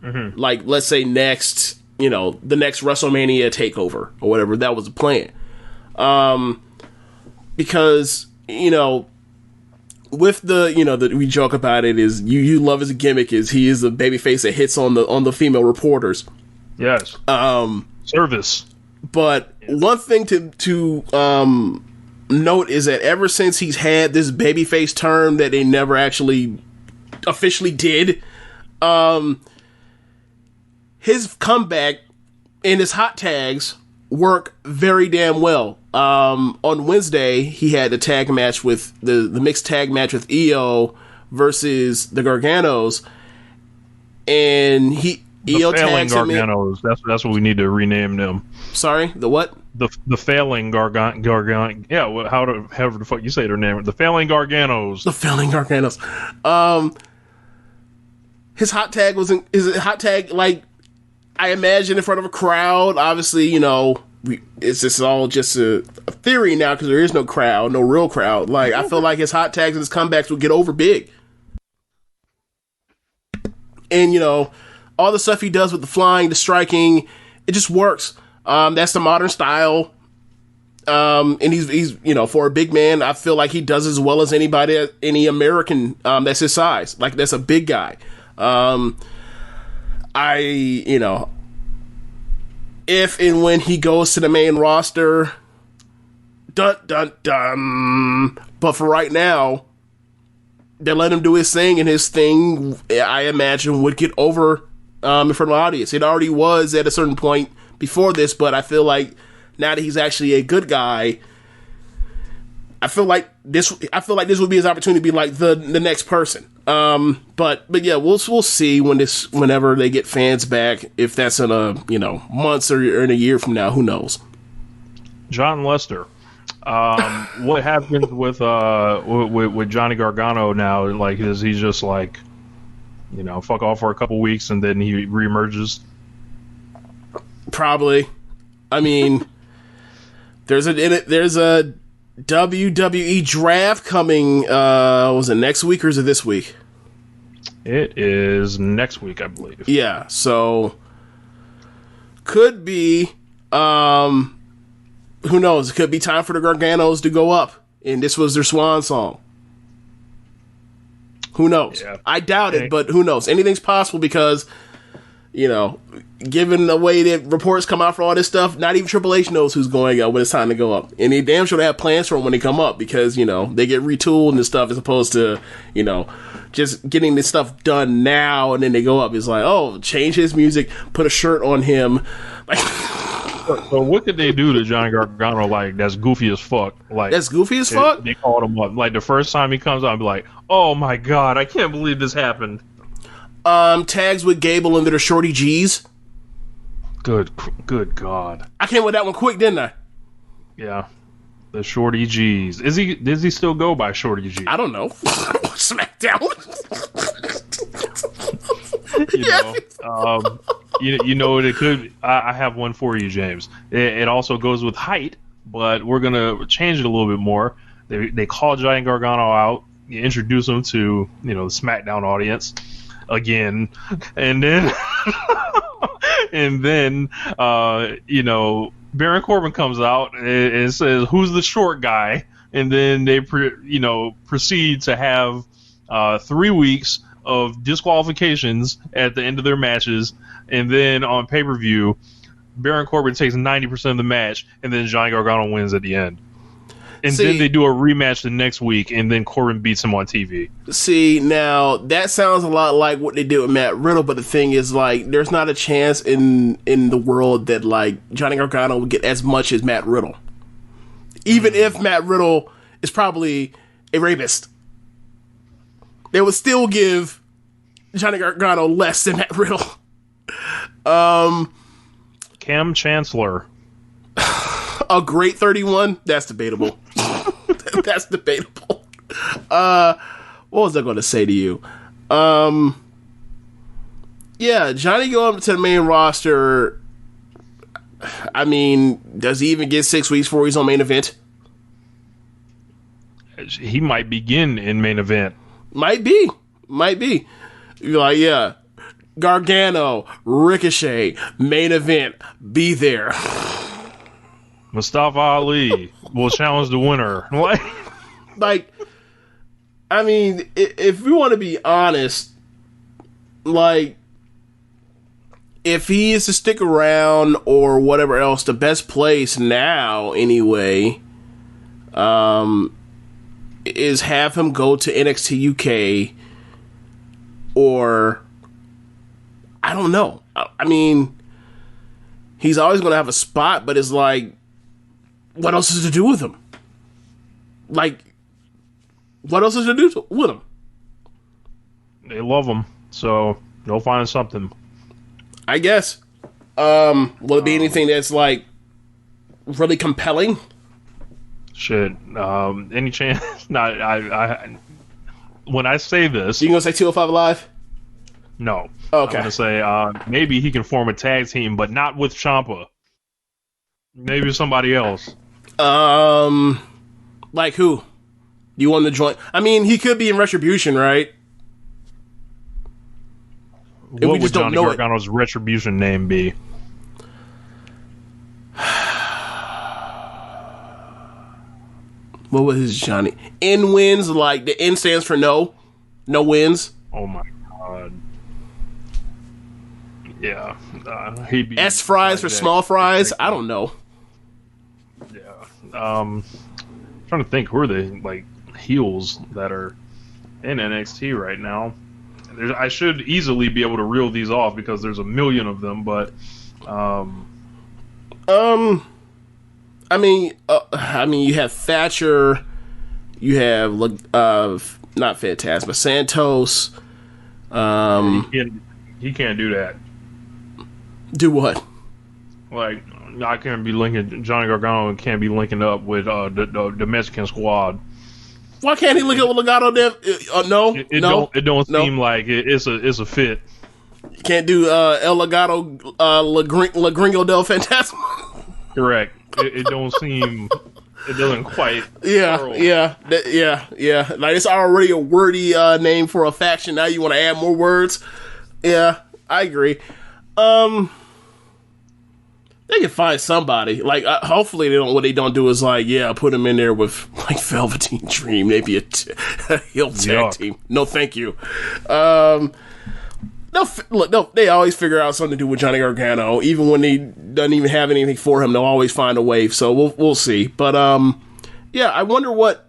like let's say next, the next WrestleMania takeover or whatever. That was the plan, because with the we joke about it is you love his gimmick is he is a babyface that hits on the female reporters. Yes. Service. But one thing to note is that ever since he's had this babyface term that they never actually officially did, his comeback and his hot tags work very damn well. On Wednesday, he had a tag match with the mixed tag match with EO versus the Garganos, and EO tags him Garganos. That's what we need to rename them. Sorry, the what? The failing Gargan. Yeah, however the fuck you say their name. The failing Garganos. The failing Garganos. His hot tag like I imagine in front of a crowd. Obviously, it's just all just a theory now because there is no crowd, no real crowd. Like I feel like his hot tags and his comebacks would get over big, and all the stuff he does with the flying, the striking, it just works. That's the modern style. And he's for a big man, I feel like he does as well as any American that's his size. Like that's a big guy. If and when he goes to the main roster, dun dun dun. But for right now, they let him do his thing, and his thing, I imagine, would get over in front of the audience. It already was at a certain point before this, but I feel like now that he's actually a good guy, I feel like this would be his opportunity to be like the next person. But yeah, we'll see whenever they get fans back, if that's in months or in a year from now, who knows. John Lester. What happens with Johnny Gargano now? Like, is he just like, fuck off for a couple weeks and then he reemerges? Probably. I mean, there's a WWE draft coming. Was it next week or is it this week? It is next week, I believe. Yeah, so could be, who knows? It could be time for the Garganos to go up, and this was their swan song. Who knows? Yeah. I doubt it, but who knows? Anything's possible because, given the way that reports come out for all this stuff, not even Triple H knows who's going up when it's time to go up. And they damn sure they have plans for them when they come up because, they get retooled and stuff as opposed to, just getting this stuff done now and then they go up. It's like, oh, change his music, put a shirt on him. Like, so what could they do to Johnny Gargano that's goofy as fuck? That's goofy as fuck? They called him up. The first time he comes out, I'd be like, oh my God, I can't believe this happened. Tags with Gable under the Shorty G's. Good God. I came with that one quick, didn't I? Yeah. The Shorty G's. Does he still go by Shorty G? I don't know. SmackDown. It could. I have one for you, James. It also goes with height, but we're gonna change it a little bit more. They call Johnny Gargano out, you introduce him to the SmackDown audience again, and then Baron Corbin comes out and says, "Who's the short guy?" And then they proceed to have 3 weeks of disqualifications at the end of their matches, and then on pay-per-view, Baron Corbin takes 90% of the match, and then Johnny Gargano wins at the end. And then they do a rematch the next week, and then Corbin beats him on TV. See, now, that sounds a lot like what they did with Matt Riddle, but the thing is, there's not a chance in the world that, Johnny Gargano would get as much as Matt Riddle. Even if Matt Riddle is probably a rapist. They would still give Johnny Gargano less than Matt Riddle. Cam Chancellor. A great 31? That's debatable. That's debatable. What was I going to say to you? Yeah, Johnny go up to the main roster. I mean, does he even get 6 weeks before he's on main event? He might begin in main event. Might be. You're like, yeah, Gargano, Ricochet, main event, be there. Mustafa Ali will challenge the winner. What? I mean, if we want to be honest, if he is to stick around or whatever else, the best place now, anyway, is have him go to NXT UK or I don't know. I mean, he's always going to have a spot, but it's what else is to do with him? What else is to do with him? They love him, so they'll find something. I guess. Will it be anything that's really compelling? Shit. Any chance? No, I when I say this, you gonna say 205 Live? No. Okay. I'm gonna say maybe he can form a tag team, but not with Ciampa. Maybe somebody else. Like who? You want to join? I mean, he could be in Retribution, right? What would Johnny Gargano's Retribution name be? What was his Johnny? N wins, the N stands for no. No wins. Oh my God. Yeah. He'd be S fries for small fries? I don't know. Yeah. Trying to think who are the heels that are in NXT right now. I should easily be able to reel these off because there's a million of them, but I mean, you have Thatcher, you have not Fantasma, but Santos. He can't do that. Do what? I can't be linking Johnny Gargano and can't be linking up with the Mexican Squad. Why can't he link up with Legado? No, it don't seem like it's a fit. You can't do El Legado, La Gringo del Fantasma. Correct. It don't seem It doesn't quite. Yeah. Like, it's already a wordy name for a faction. Now you want to add more words? Yeah, I agree. They can find somebody. Like, hopefully what they don't do is like, put them in there with like Velveteen Dream. Maybe a heel tag team. No, thank you. They always figure out something to do with Johnny Gargano. Even when they doesn't even have anything for him, they'll always find a way. So we'll see. But I wonder what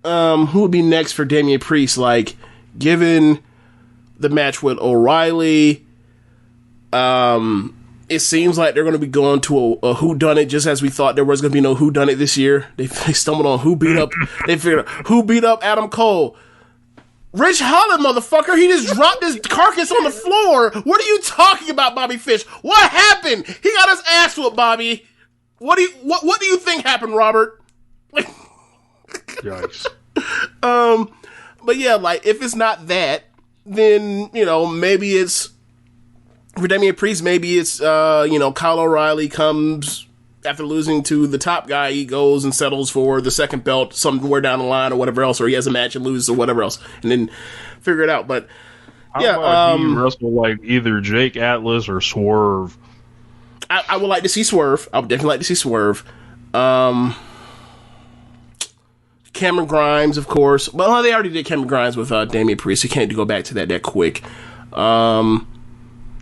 who would be next for Damian Priest. Like, given the match with O'Reilly, it seems like they're going to be going to a whodunit, just as we thought there was going to be no whodunit this year. They stumbled on who beat up. They figured out who beat up Adam Cole. Rich Holland, motherfucker! He just dropped his carcass on the floor. What are you talking about, Bobby Fish? What happened? He got his ass whooped, Bobby. What do you think happened, Robert? Yikes. But yeah, like, if it's not that, then maybe it's for Damian Priest. Maybe it's Kyle O'Reilly comes after losing to the top guy, he goes and settles for the second belt somewhere down the line or whatever else, or he has a match and loses or whatever else, and then figure it out. But how about he wrestle like either Jake Atlas or Swerve? I would like to see Swerve. I would definitely like to see Swerve. Cameron Grimes, of course. Well, they already did Cameron Grimes with Damian Priest. You can't go back to that quick.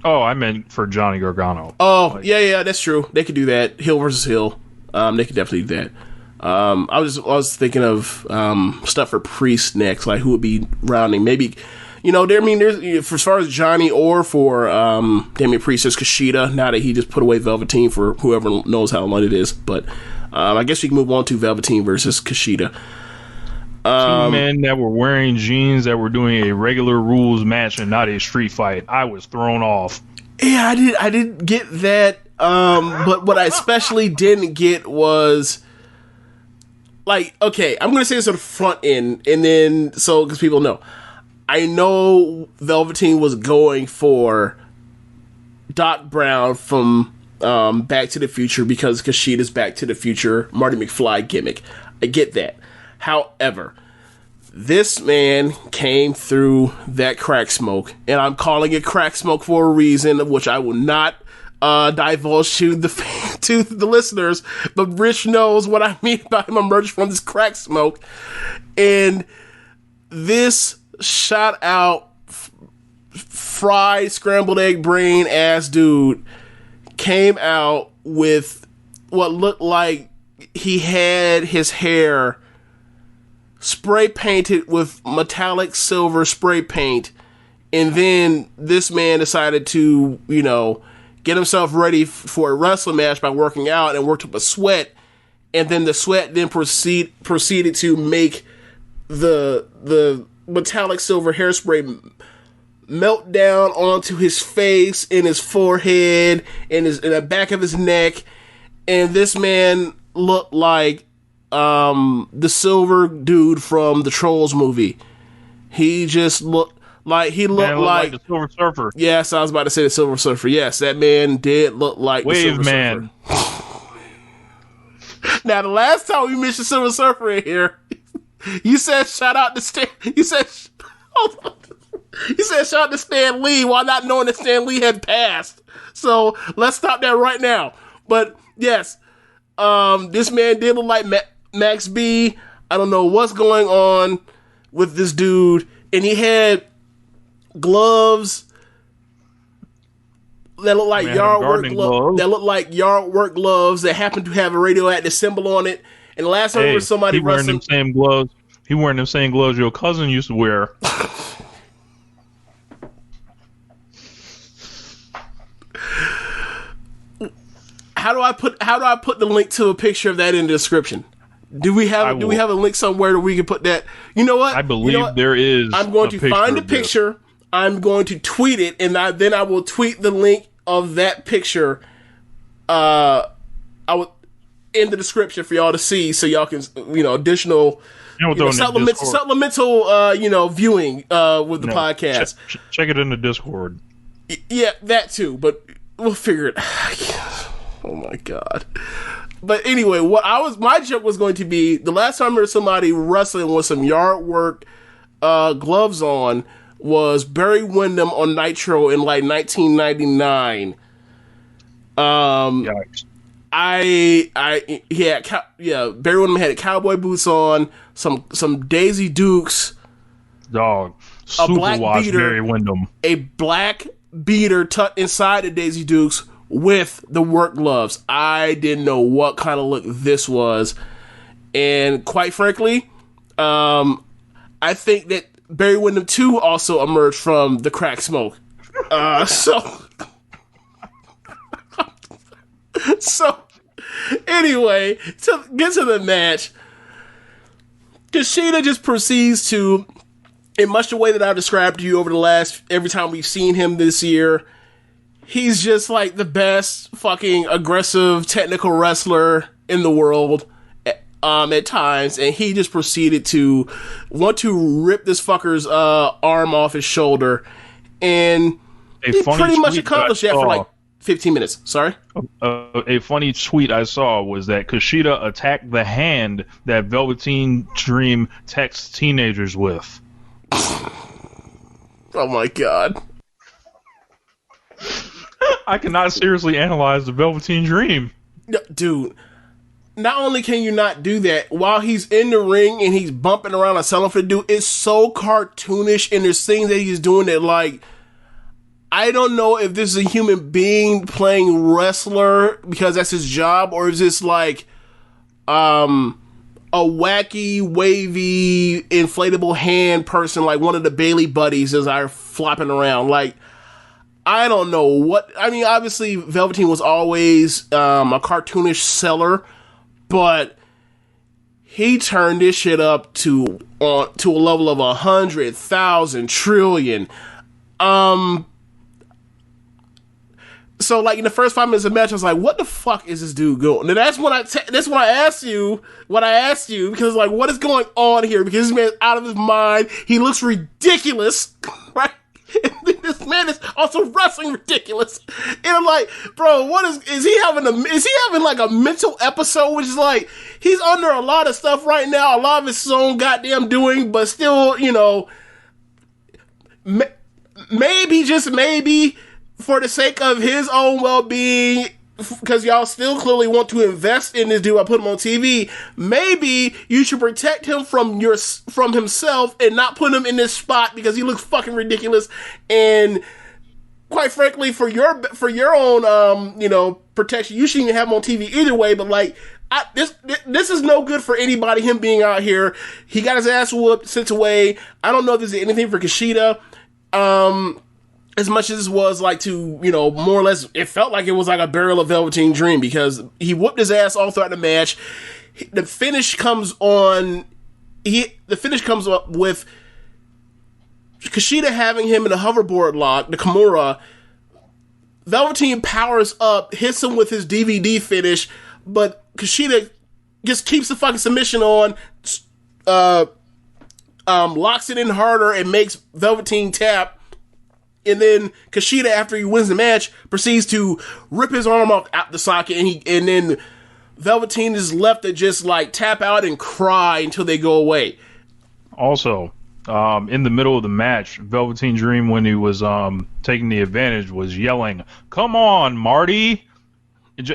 Oh, I meant for Johnny Gargano. Oh, yeah, that's true. They could do that. Heel versus heel. They could definitely do that. I was thinking of stuff for Priest next, like who would be rounding. Maybe, there's as far as Johnny or for Damian Priest, there's Kushida. Now that he just put away Velveteen for whoever knows how long it is, but I guess we can move on to Velveteen versus Kushida. Two men that were wearing jeans that were doing a regular rules match and not a street fight. I was thrown off. Yeah, I didn't get that. But what I especially didn't get was, like, okay, I'm gonna say this on the front end, and then because people know, I know Velveteen was going for Doc Brown from Back to the Future because Kushida's Back to the Future Marty McFly gimmick. I get that. However, this man came through that crack smoke, and I'm calling it crack smoke for a reason, which I will not divulge to the listeners, but Rich knows what I mean by him emerging from this crack smoke. And this shot out, fried, scrambled egg brain ass dude came out with what looked like he had his hair spray painted with metallic silver spray paint, and then this man decided to, get himself ready for a wrestling match by working out and worked up a sweat, and then the sweat then proceeded to make the metallic silver hairspray melt down onto his face and his forehead and the back of his neck, and this man looked like the silver dude from the Trolls movie. He just looked like the Silver Surfer. Yes, I was about to say the Silver Surfer. Yes, that man did look like Wave the Silver Man. Surfer. Now, the last time we mentioned Silver Surfer in here, you said shout out to Stan. You said shout out to Stan Lee while not knowing that Stan Lee had passed. So let's stop that right now. But yes, this man did look like Max B. I don't know what's going on with this dude, and he had gloves that look like yard work gloves. That look like yard work gloves that happen to have a radioactive symbol on it. And the last time was somebody wearing them same gloves. He wearing them same gloves your cousin used to wear. How do I put the link to a picture of that in the description? Do we have a link somewhere that we can put that? You know what? I believe there is. I'm going to find the picture. I'm going to tweet it, and then I will tweet the link of that picture. I will in the description for y'all to see, so y'all can additional supplemental viewing with the podcast. Check it in the Discord. Yeah, that too. But we'll figure it. Oh my god. But anyway, my joke was going to be the last time I heard somebody wrestling with some yard work gloves on was Barry Windham on Nitro in like 1999. Yikes. Barry Windham had cowboy boots on, some Daisy Dukes, dog, a super black wash beater, Barry Windham, a black beater tucked inside the Daisy Dukes with the work gloves. I didn't know what kind of look this was, and quite frankly, I think that Barry Windham 2 also emerged from the crack smoke. So anyway, to get to the match, Kushida just proceeds to, in much the way that I've described to you over the last, every time we've seen him this year, he's just like the best fucking aggressive technical wrestler in the world at times, and he just proceeded to want to rip this fucker's arm off his shoulder, and he pretty much accomplished that for like 15 minutes. Sorry? A funny tweet I saw was that Kushida attacked the hand that Velveteen Dream texts teenagers with. Oh my god. I cannot seriously analyze the Velveteen Dream. Dude, not only can you not do that, while he's in the ring and he's bumping around and selling for the dude, it's so cartoonish, and there's things that he's doing that, like, I don't know if this is a human being playing wrestler because that's his job, or is this like a wacky, wavy, inflatable hand person, like one of the Bailey buddies as are flopping around. Like, I don't know what. I mean, obviously, Velveteen was always a cartoonish seller, but he turned this shit up to a level of 100,000 trillion. So, like, in the first 5 minutes of the match, I was like, "What the fuck is this dude going?" And that's when I asked you, because, like, what is going on here? Because this man's out of his mind. He looks ridiculous, right? And this man is also wrestling ridiculous. And I'm like, bro, is he having like a mental episode? Which is like, he's under a lot of stuff right now, a lot of his own goddamn doing, but still, you know, maybe, just maybe, for the sake of his own well-being, because y'all still clearly want to invest in this dude, I put him on TV, maybe you should protect him from himself and not put him in this spot because he looks fucking ridiculous. And quite frankly, for your own protection, you shouldn't even have him on TV either way. But like, this is no good for anybody, him being out here. He got his ass whooped, sent away. I don't know if this is anything for Kushida. As much as this was like to, more or less, it felt like it was like a burial of Velveteen Dream because he whooped his ass all throughout the match. The finish comes up with Kushida having him in a hoverboard lock, the Kimura. Velveteen powers up, hits him with his DVD finish, but Kushida just keeps the fucking submission on, locks it in harder and makes Velveteen tap. And then Kushida, after he wins the match, proceeds to rip his arm off out the socket, and then Velveteen is left to just like tap out and cry until they go away. Also, in the middle of the match, Velveteen Dream, when he was taking the advantage, was yelling, "Come on, Marty!"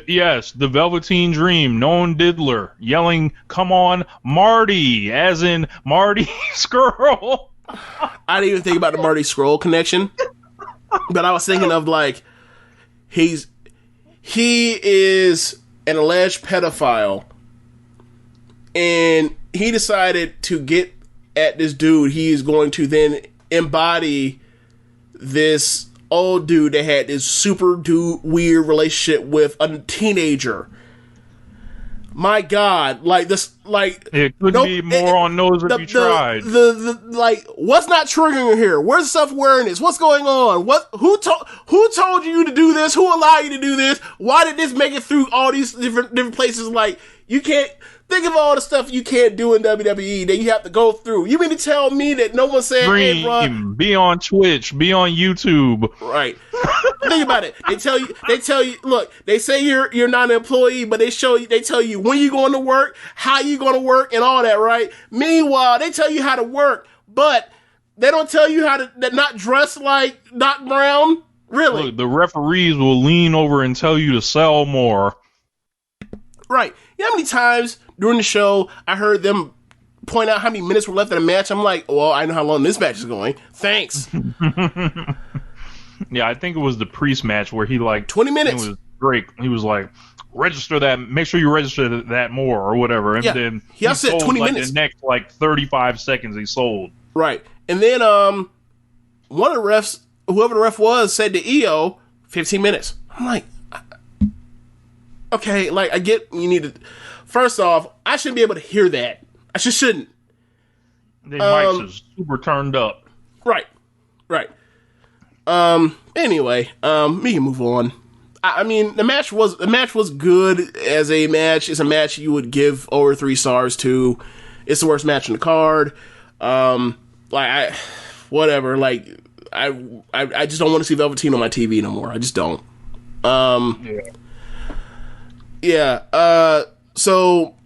Yes, the Velveteen Dream, known diddler, yelling, "Come on, Marty!" as in Marty Scurll. I didn't even think about the Marty Scurll connection. But I was thinking of like, he is an alleged pedophile, and he decided to get at this dude. He is going to then embody this old dude that had this super weird relationship with a teenager. My God, like this, like it could be more on nose if you tried. Like, what's not triggering here? Where's self-awareness? What's going on? Who told you to do this? Who allowed you to do this? Why did this make it through all these different places? Like, you can't think of all the stuff you can't do in WWE that you have to go through. You mean to tell me that no one said, "Hey, bro, be on Twitch, be on YouTube," right? Think about it. They tell you, look, they say you're not an employee, but they tell you when you're going to work, how you going to work, and all that, right? Meanwhile, they tell you how to work, but they don't tell you how to not dress like Doc Brown. Really? Look, the referees will lean over and tell you to sell more. Right. You know how many times during the show I heard them point out how many minutes were left in a match? I'm like, well, I know how long this match is going. Thanks. Yeah, I think it was the Priest match where he 20 minutes. It was great. He was like, register that. Make sure you register that more or whatever. And then he said sold 20 minutes. The next 35 seconds he sold. Right. And then one of the refs, whoever the ref was, said to EO 15 minutes. I'm like, okay, I get you need to. First off, I shouldn't be able to hear that. I just shouldn't. The mics is super turned up. Right. Anyway, we can move on. I mean, the match was good as a match. It's a match you would give over 3 stars to. It's the worst match on the card. Whatever. I just don't want to see Velveteen on my TV no more. I just don't. Yeah. So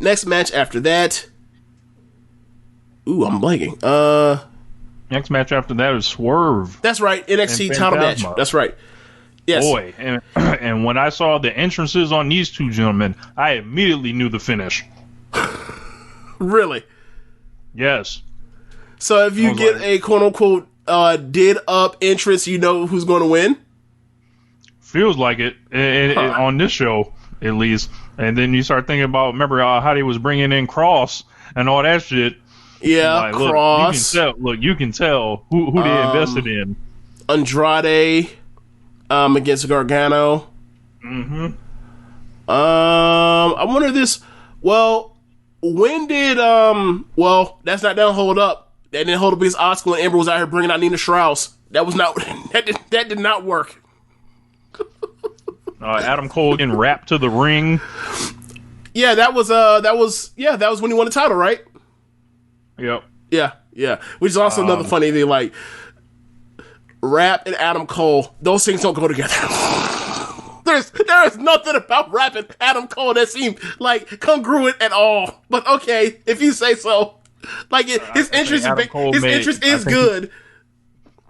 next match after that. Ooh, I'm blanking. Next match after that is Swerve. That's right. NXT title match. That's right. Yes. Boy, and when I saw the entrances on these two gentlemen, I immediately knew the finish. Really? Yes. So if you get a quote-unquote did up entrance, you know who's going to win? Feels like it, on this show, at least. And then you start thinking about, remember how they was bringing in Cross and all that shit. Yeah, Cross. You can tell who they invested in. Andrade against Gargano. Mm-hmm. I wonder this. Well, when did that's not that hold up. That didn't hold up because Asuka and Ember was out here bringing out Nina Strauss. That was not that did not work. Adam Cole getting wrapped to the ring. Yeah, that was when he won the title, right? Yep. Yeah. Which is also another funny thing, Rap and Adam Cole, those things don't go together. There is nothing about Rap and Adam Cole that seemed congruent at all. But okay, if you say so. His interest is good.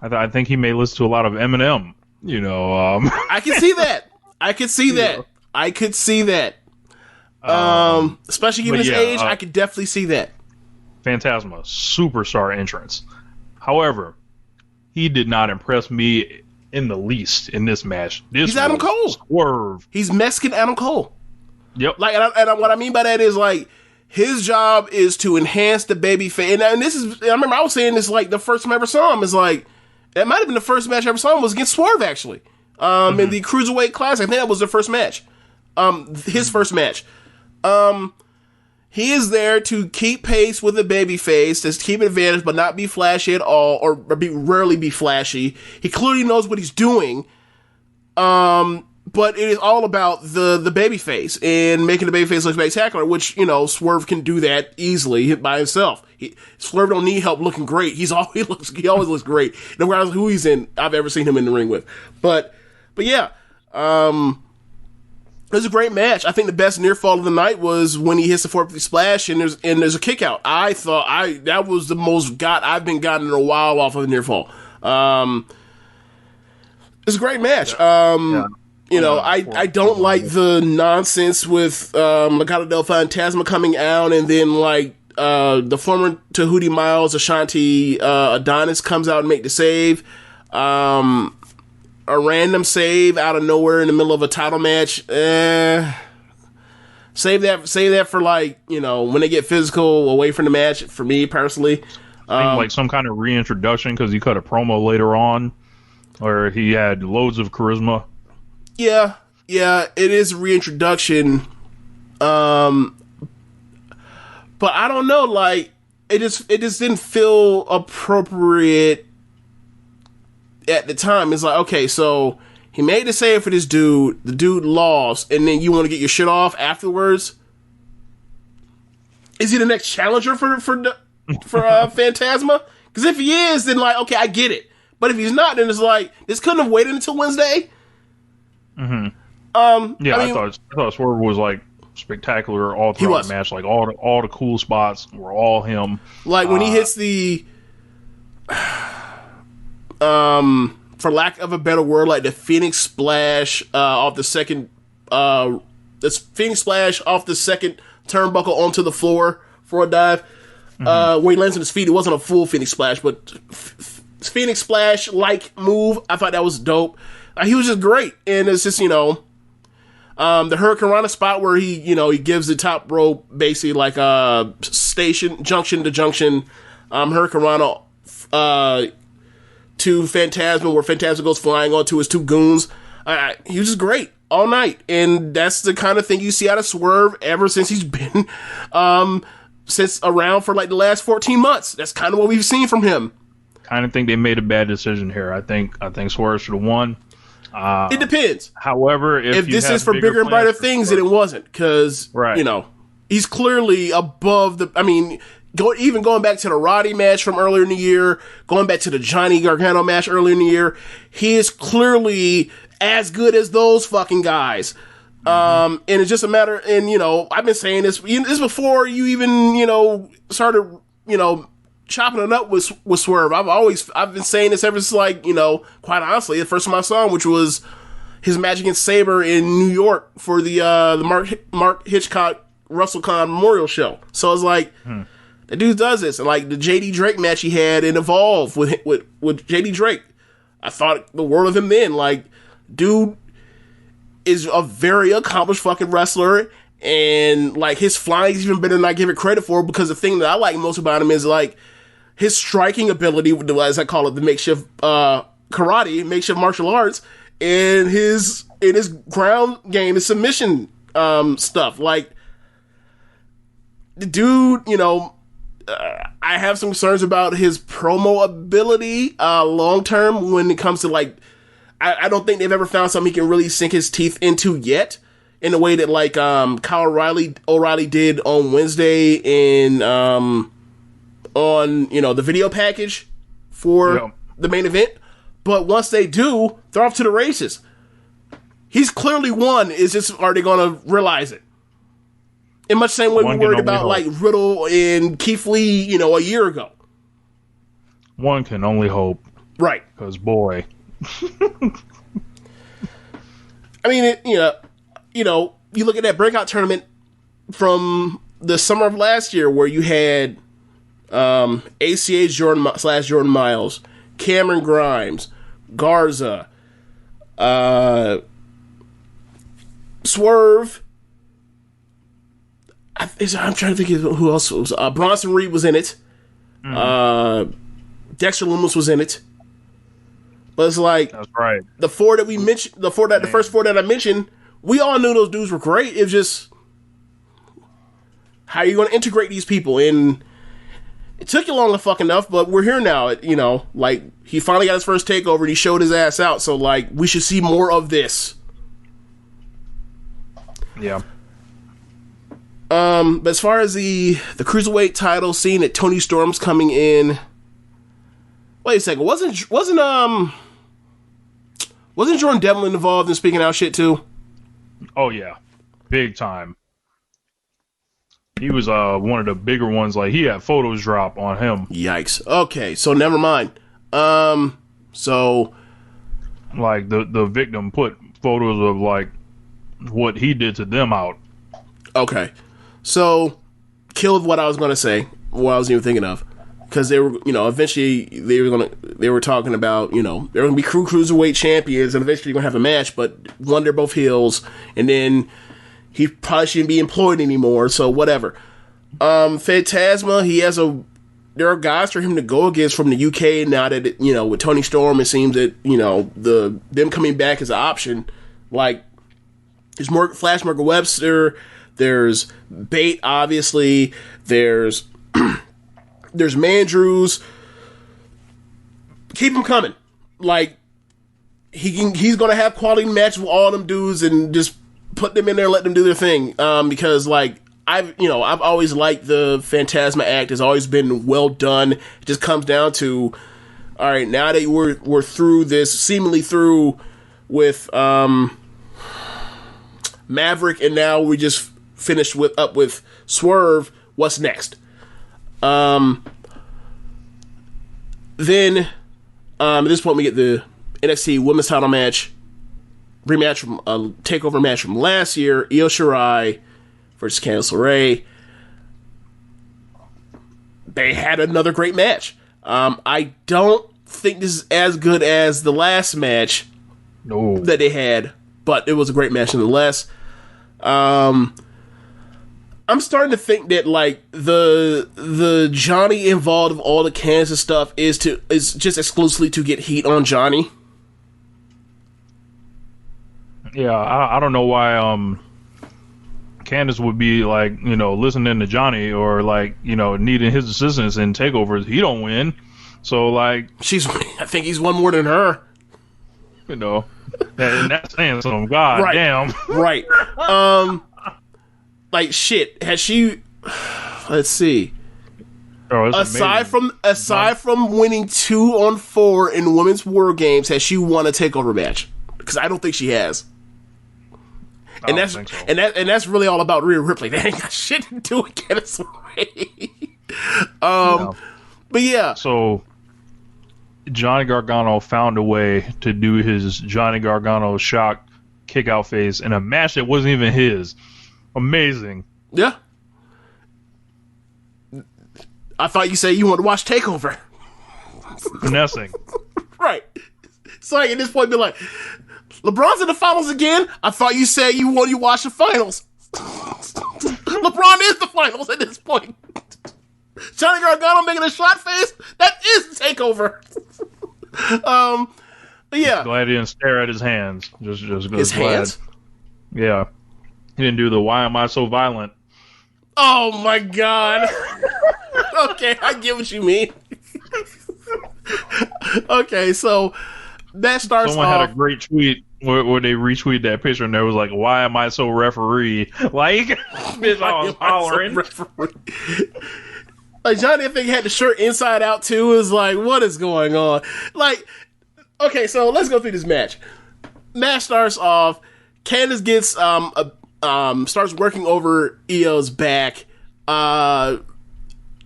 I think he may listen to a lot of Eminem. I can see that. I could see that. Especially given his age, I could definitely see that. Phantasma, superstar entrance. However, he did not impress me in the least in this match. He's Adam Cole. Swerve. He's Mexican Adam Cole. Yep. And what I mean by that is his job is to enhance the baby face. And this is, I remember I was saying this the first time I ever saw him is it might have been the first match I ever saw him was against Swerve actually. In the Cruiserweight Classic. I think that was the first match. His first match. He is there to keep pace with the babyface, to keep advantage, but not be flashy at all, or rarely be flashy. He clearly knows what he's doing, but it is all about the babyface and making the babyface look spectacular, which, Swerve can do that easily by himself. Swerve don't need help looking great. He always looks great, no matter who he's in. I've ever seen him in the ring with, but yeah. It was a great match. I think the best near fall of the night was when he hits the 450 splash and there's a kick out. I thought that was the most I've been gotten in a while off of a near fall. It's a great match. I don't like the nonsense with Legado del Fantasma coming out and then the former Tahuti Miles, Ashanti, Adonis comes out and make the save. A random save out of nowhere in the middle of a title match. Save that for when they get physical away from the match. For me personally, some kind of reintroduction because he cut a promo later on, where he had loads of charisma. Yeah, it is a reintroduction. But I don't know. It just didn't feel appropriate. At the time, it's okay, so he made the save for this dude, the dude lost, and then you want to get your shit off afterwards? Is he the next challenger for Phantasma? Because if he is, then okay, I get it. But if he's not, then it's like, this couldn't have waited until Wednesday. Mm-hmm. Yeah, I thought Swerve was like spectacular all throughout the match. Like all the cool spots were all him. Like when he hits the, for lack of a better word, like the Phoenix Splash off the second, turnbuckle onto the floor for a dive. Where he lands on his feet. It wasn't a full Phoenix Splash, but Phoenix Splash like move. I thought that was dope. He was just great, and it's just the Hurricane Rana spot where he gives the top rope basically like junction to junction, Hurricane Rana to Phantasma, where Phantasma goes flying onto his two goons. He was just great all night, and that's the kind of thing you see out of Swerve ever since he's been around for like the last 14 months. That's kind of what we've seen from him. Kind of think they made a bad decision here. I think Swerve should have won. It depends. However, if this is for bigger and brighter things, then it wasn't, because he's clearly above the. I mean, going back to the Roddy match from earlier in the year, going back to the Johnny Gargano match earlier in the year, he is clearly as good as those fucking guys. And it's just a matter. And I've been saying this before you even started chopping it up with Swerve. I've been saying this ever since, quite honestly, the first time I saw him, which was his match against Sabre in New York for the Mark Hitchcock WrestleCon Memorial Show. So it's like, the dude does this, and like the JD Drake match he had in Evolve with JD Drake, I thought the world of him then. Like, dude is a very accomplished fucking wrestler, and like his flying is even better than I give it credit for, because the thing that I like most about him is like his striking ability, as I call it, the makeshift karate, makeshift martial arts, and his ground game, his submission stuff. Like, the dude, I have some concerns about his promo ability long term when it comes to like, I don't think they've ever found something he can really sink his teeth into yet, in the way that like Kyle O'Reilly did on Wednesday in on the video package for the main event. But once they do, they're off to the races. He's clearly won. Is just, are they going to realize it? In much the same way we worried about like Riddle and Keith Lee, a year ago. One can only hope. Right. Because boy. I mean, you look at that breakout tournament from the summer of last year where you had ACH Jordan Miles, Cameron Grimes, Garza, Swerve. I'm trying to think of who else was. Bronson Reed was in it. Dexter Lumis was in it. But it's like, that's right. The four that we mentioned, the first four that I mentioned, we all knew those dudes were great. It was just, how are you going to integrate these people? And it took you long enough, but we're here now. Like, he finally got his first takeover and he showed his ass out. So, like, we should see more of this. Yeah. But as far as the cruiserweight title, seeing that Tony Storm's coming in. Wait a second, wasn't Jordan Devlin involved in speaking out shit too? Oh yeah, big time. He was one of the bigger ones. Like, he had photos drop on him. Yikes. Okay, so never mind. So like the victim put photos of like what he did to them out. Okay, so killed what I was gonna say, what I was even thinking of. Because they were, eventually they were talking about, they're going to be cruiserweight champions, and eventually you're going to have a match, but one, they're both heels, and then he probably shouldn't be employed anymore, so whatever. Phantasma, there are guys for him to go against from the UK now that, with Tony Storm, it seems that, them coming back is an option. Like, there's Flash Morgan Webster, there's Bate, obviously, there's Mandrews. Keep him coming. Like, he's gonna have quality matches with all them dudes, and just put them in there and let them do their thing. Because like I've always liked the Phantasma act. It's always been well done. It just comes down to all right, now that we're through this, seemingly through with Maverick, and now we just finished up with Swerve, what's next? Then at this point we get the NXT Women's Title match, rematch from a takeover match from last year, Io Shirai versus Candice LeRae. They had another great match. I don't think this is as good as the last match that they had, but it was a great match nonetheless. I'm starting to think that like the Johnny involved of all the Kansas stuff is just exclusively to get heat on Johnny. Yeah, I don't know why Candice would be like, listening to Johnny or like, needing his assistance in takeovers. He don't win. So like I think he's won more than her. And that's saying something. God right. Damn. Right. Like shit, has she let's see. Aside from winning 2-on-4 in Women's War Games, has she won a takeover match? Because I don't think she has. And that's really all about Rhea Ripley. They ain't got shit to do with Candice LeRae. But yeah. So Johnny Gargano found a way to do his Johnny Gargano shock kick out phase in a match that wasn't even his. Amazing. Yeah. I thought you said you wanted to watch TakeOver. Finessing. Right. So like, at this point, be like, LeBron's in the finals again? I thought you said you wanted to watch the finals. LeBron is the finals at this point. Johnny Gargano making a shot face? That is TakeOver. But yeah. Glad he didn't stare at his hands. Just his hands? Yeah. He didn't do the "Why am I so violent?" Oh my god. Okay, I get what you mean. Okay, so that starts Someone off... had a great tweet where they retweeted that picture and there was like, "Why am I so referee?" Like, bitch, I was hollering. Like, Johnny, I think, had the shirt inside out too. Is like, what is going on? Like, okay, so let's go through this match. Match starts off. Candice gets starts working over Io's back.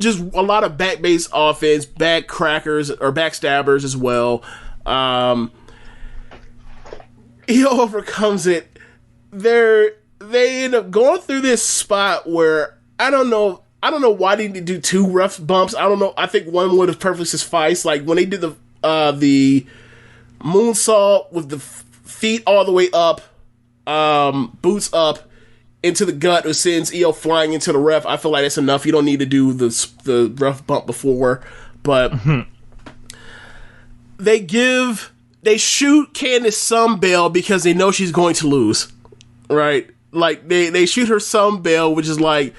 Just a lot of back-based offense, back crackers or backstabbers as well. Io overcomes it. They end up going through this spot where I don't know why they didn't do two rough bumps. I don't know. I think one would have perfectly sufficed. Like when they did the moonsault with the feet all the way up, boots up into the gut, which sends Io flying into the ref. I feel like that's enough. You don't need to do the rough bump before, but they shoot Candice some bail because they know she's going to lose, right? Like they shoot her some bail, which is like,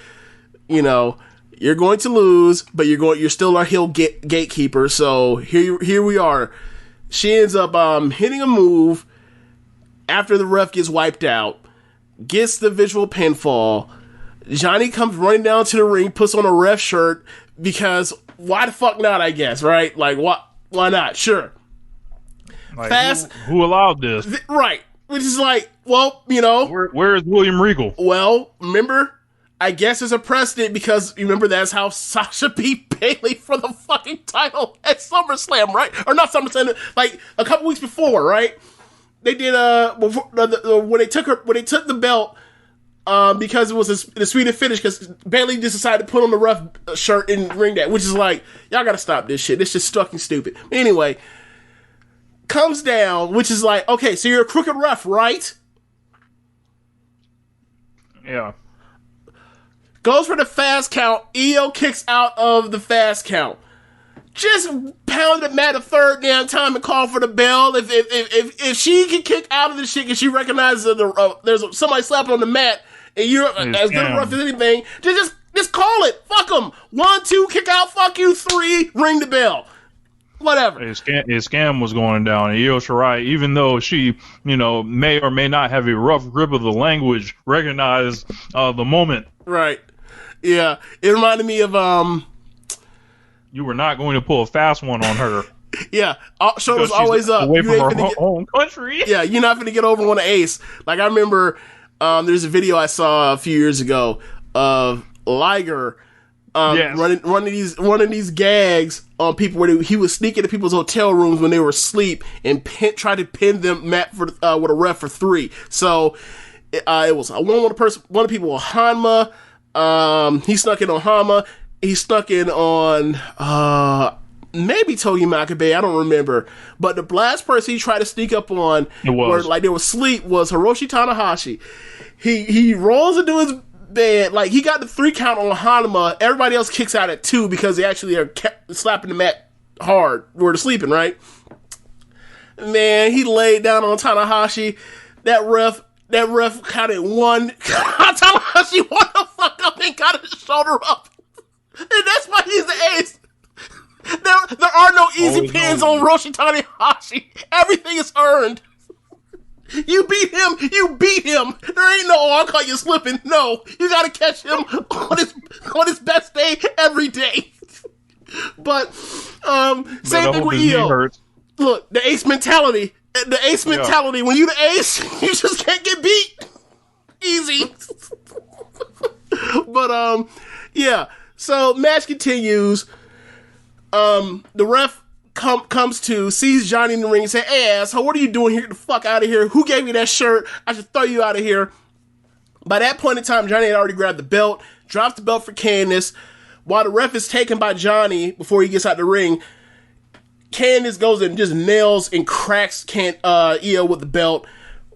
you're going to lose, but you're still our heel gatekeeper. So here we are. She ends up hitting a move after the ref gets wiped out, gets the visual pinfall. Johnny comes running down to the ring, puts on a ref shirt because why the fuck not? I guess, right? Like why not? Sure. Like, fast. Who allowed this? Right. Which is like, well, where is William Regal? Well, remember, I guess there's a precedent because remember that's how Sasha beat Bayley for the fucking title at SummerSlam, right? Or not SummerSlam, like a couple weeks before, right? They did when they took the belt because it was the sweetest finish because Bayley just decided to put on the rough shirt and ring that, which is like, y'all gotta stop this shit. This just fucking stupid. Anyway, comes down, which is like, okay, so you're a crooked ref, right? Yeah. Goes for the fast count. Io kicks out of the fast count. Just pounded Matt a third damn time and call for the bell. If she can kick out of this shit because she recognizes that there's somebody slapping on the mat and you're as good a ref as anything, just call it. Fuck them. 1, 2, kick out. Fuck you. 3, ring the bell. Whatever. A scam was going down. And Io Shirai, even though she, may or may not have a rough grip of the language, recognized the moment. Right. Yeah. It reminded me of You were not going to pull a fast one on her. Yeah, shoulders Because she's always up. away You from ain't her finna get- home country. Yeah, you're not gonna get over on an ace. Like I remember, there's a video I saw a few years ago of Liger Yes. running these gags on people where he was sneaking into people's hotel rooms when they were asleep and try to pin them with a ref for 3. So it was one of the people was Hanma. He snuck in on Hanma. He snuck in on maybe Togi Makabe, I don't remember. But the last person he tried to sneak up on, where like they were asleep, was Hiroshi Tanahashi. He rolls into his bed, like he got the 3 count on Hanma. Everybody else kicks out at 2 because they actually are slapping the mat hard where they're sleeping, right? Man, he laid down on Tanahashi. That ref counted 1. Tanahashi won the fuck up and got his shoulder up. And that's why he's the ace. There are no easy pins on Hiroshi Tanahashi. Everything is earned. You beat him. There ain't no, I'll call you slipping. No, you gotta catch him on his best day every day. But same thing with Io. Look, the ace mentality. When you the ace, you just can't get beat. Easy. But yeah. So match continues. The ref comes to, sees Johnny in the ring and say, "Hey asshole, what are you doing here? Get the fuck out of here. Who gave you that shirt? I should throw you out of here." By that point in time, Johnny had already grabbed the belt, drops the belt for Candice. While the ref is taken by Johnny before he gets out the ring, Candice goes and just nails and cracks Io with the belt.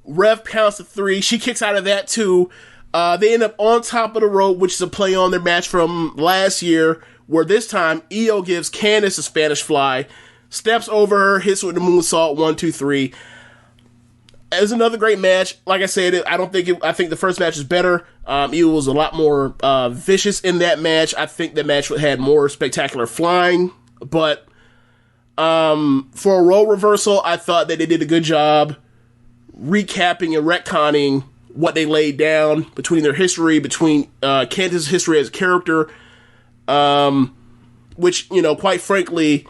Ref counts to 3. She kicks out of that too. They end up on top of the rope, which is a play on their match from last year, where this time Io gives Candice a Spanish fly, steps over her, hits with the moonsault, 1, 2, 3. It was another great match. Like I said, I think the first match is better. Io was a lot more vicious in that match. I think the match had more spectacular flying, but for a role reversal, I thought that they did a good job recapping and retconning what they laid down between their history, between Candice's history as a character, which, quite frankly,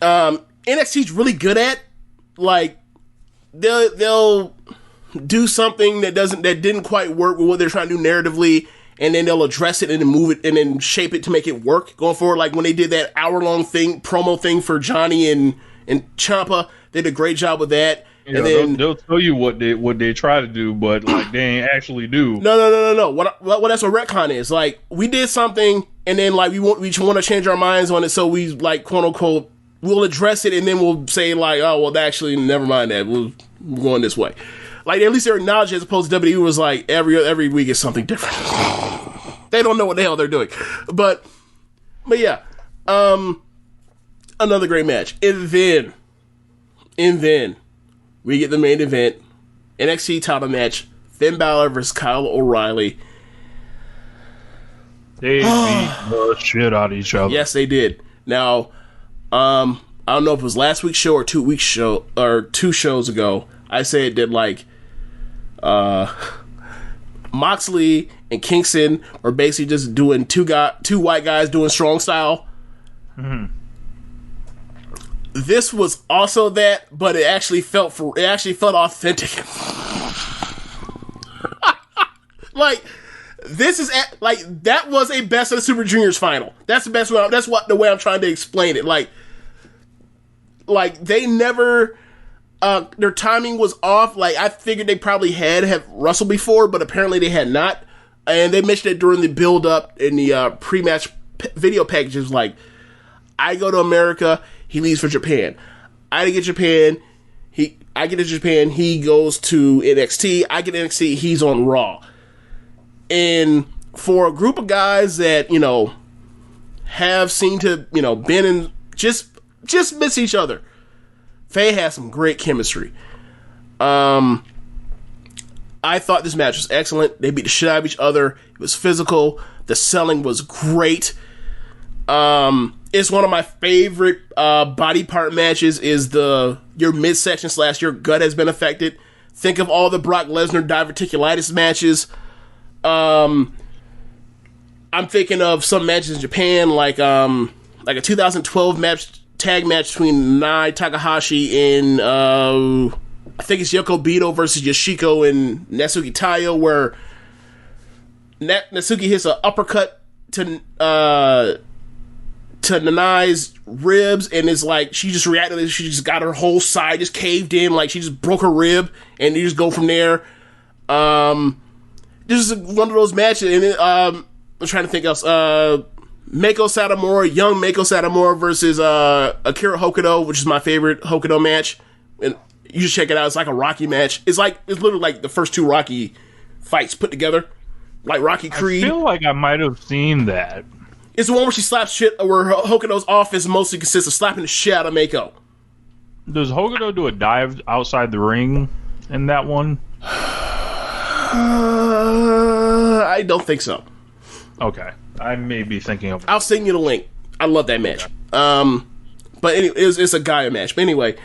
NXT's really good at. Like, they'll do something that didn't quite work with what they're trying to do narratively, and then they'll address it and then move it and then shape it to make it work going forward. Like when they did that hour-long promo thing for Johnny and Ciampa, they did a great job with that. Yeah, and then they'll tell you what they try to do, but like they ain't actually do. No. What that's what retcon is. Like, we did something, and then like we want to change our minds on it, so we, like, quote unquote, we'll address it, and then we'll say like, oh well, actually, never mind that. We're going this way. Like, at least they're acknowledged, as opposed to WWE was like every week is something different. They don't know what the hell they're doing, but yeah, another great match, and then we get the main event, NXT title match, Finn Balor versus Kyle O'Reilly. They beat the shit out of each other. Yes, they did. Now, I don't know if it was last week's show or 2 weeks show or 2 shows ago. I said that like Moxley and Kingston were basically just doing two white guys doing strong style. Mm-hmm. This was also that, but it actually felt authentic. Like, this is like, that was a Best of the Super Juniors final. That's the best way. That's the way I'm trying to explain it. Like they never, their timing was off. Like, I figured they probably have wrestled before, but apparently they had not. And they mentioned it during the build up in the pre-match video packages. Like, I go to America, he leaves for Japan. I get Japan, I get to Japan, he goes to NXT. I get NXT, he's on Raw. And for a group of guys that, have seemed to, been in, just miss each other, they had some great chemistry. I thought this match was excellent. They beat the shit out of each other. It was physical. The selling was great. It's one of my favorite body part matches is your midsection / your gut has been affected. Think of all the Brock Lesnar diverticulitis matches. I'm thinking of some matches in Japan, like like a 2012 tag match between Nai Takahashi and I think it's Yoko Bito versus Yoshiko and Natsuki Tayo, where Natsuki hits an uppercut to Nanai's ribs, and it's like she just reacted. She just got her whole side just caved in, like she just broke her rib, and you just go from there. This is one of those matches, and I'm trying to think else. Meiko Satomura, young Meiko Satomura versus Akira Hokuto, which is my favorite Hokuto match, and you should check it out. It's like a Rocky match. It's literally like the first two Rocky fights put together, like Rocky Creed. I feel like I might have seen that. It's the one where she slaps shit, where Hokuto's offense mostly consists of slapping the shit out of Meiko. Does Hokuto do a dive outside the ring in that one? I don't think so. Okay. I may be thinking of it. I'll send you the link. I love that match. Okay. But anyway, it's a Gaia match. But anyway,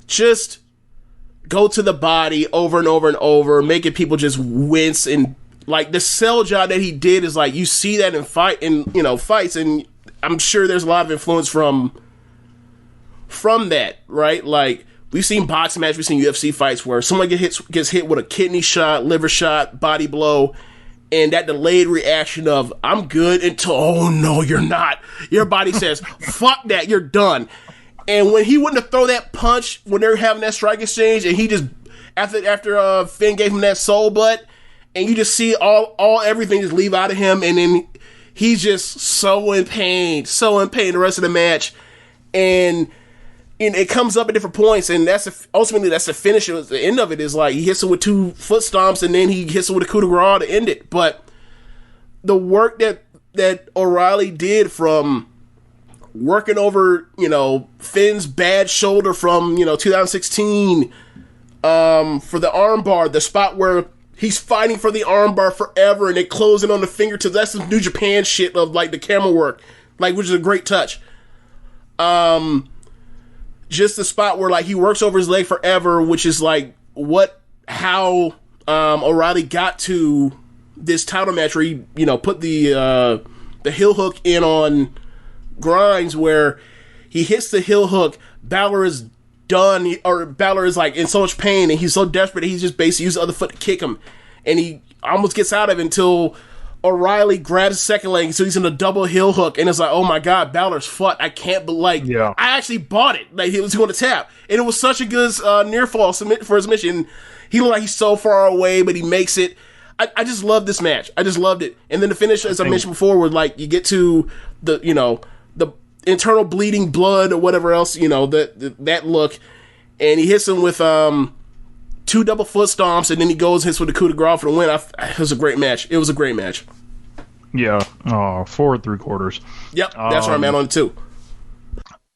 just go to the body over and over and over, making people just wince, and like the sell job that he did is like you see that in fights, and I'm sure there's a lot of influence from that, right? Like we've seen boxing matches, we've seen UFC fights where someone gets hit with a kidney shot, liver shot, body blow, and that delayed reaction of I'm good until oh no you're not. Your body says fuck that, you're done. And when he wouldn't have thrown that punch when they're having that strike exchange, and he just after Finn gave him that soul butt, and you just see everything just leave out of him, and then he's just so in pain the rest of the match, and it comes up at different points, and ultimately that's the finish. The end of it is like he hits it with 2 foot stomps, and then he hits it with a coup de grace to end it. But the work that O'Reilly did from working over, Finn's bad shoulder from, 2016, for the armbar, the spot where he's fighting for the armbar forever and they closing on the fingertips. That's some New Japan shit of like the camera work, like, which is a great touch. Just the spot where like he works over his leg forever, which is like how O'Reilly got to this title match where he, put the heel hook in on Grimes, where he hits the heel hook. Balor is done, or Balor is like in so much pain, and he's so desperate that he's just basically used the other foot to kick him, and he almost gets out of it until O'Reilly grabs his second leg, so he's in a double heel hook, and it's like, oh my god, Balor's fucked. I can't believe, I actually bought it. Like, he was going to tap, and it was such a good near fall for his mission. He looked like he's so far away, but he makes it. I just love this match. I just loved it. And then the finish, as I mentioned before, where like you get to the the internal bleeding blood or whatever else, that look, and he hits him with 2 double foot stomps, and then he goes and hits with a coup de grace for the win. It was a great match. It was a great match. Yeah, 4 3/4. Yep, that's where I'm at on it too.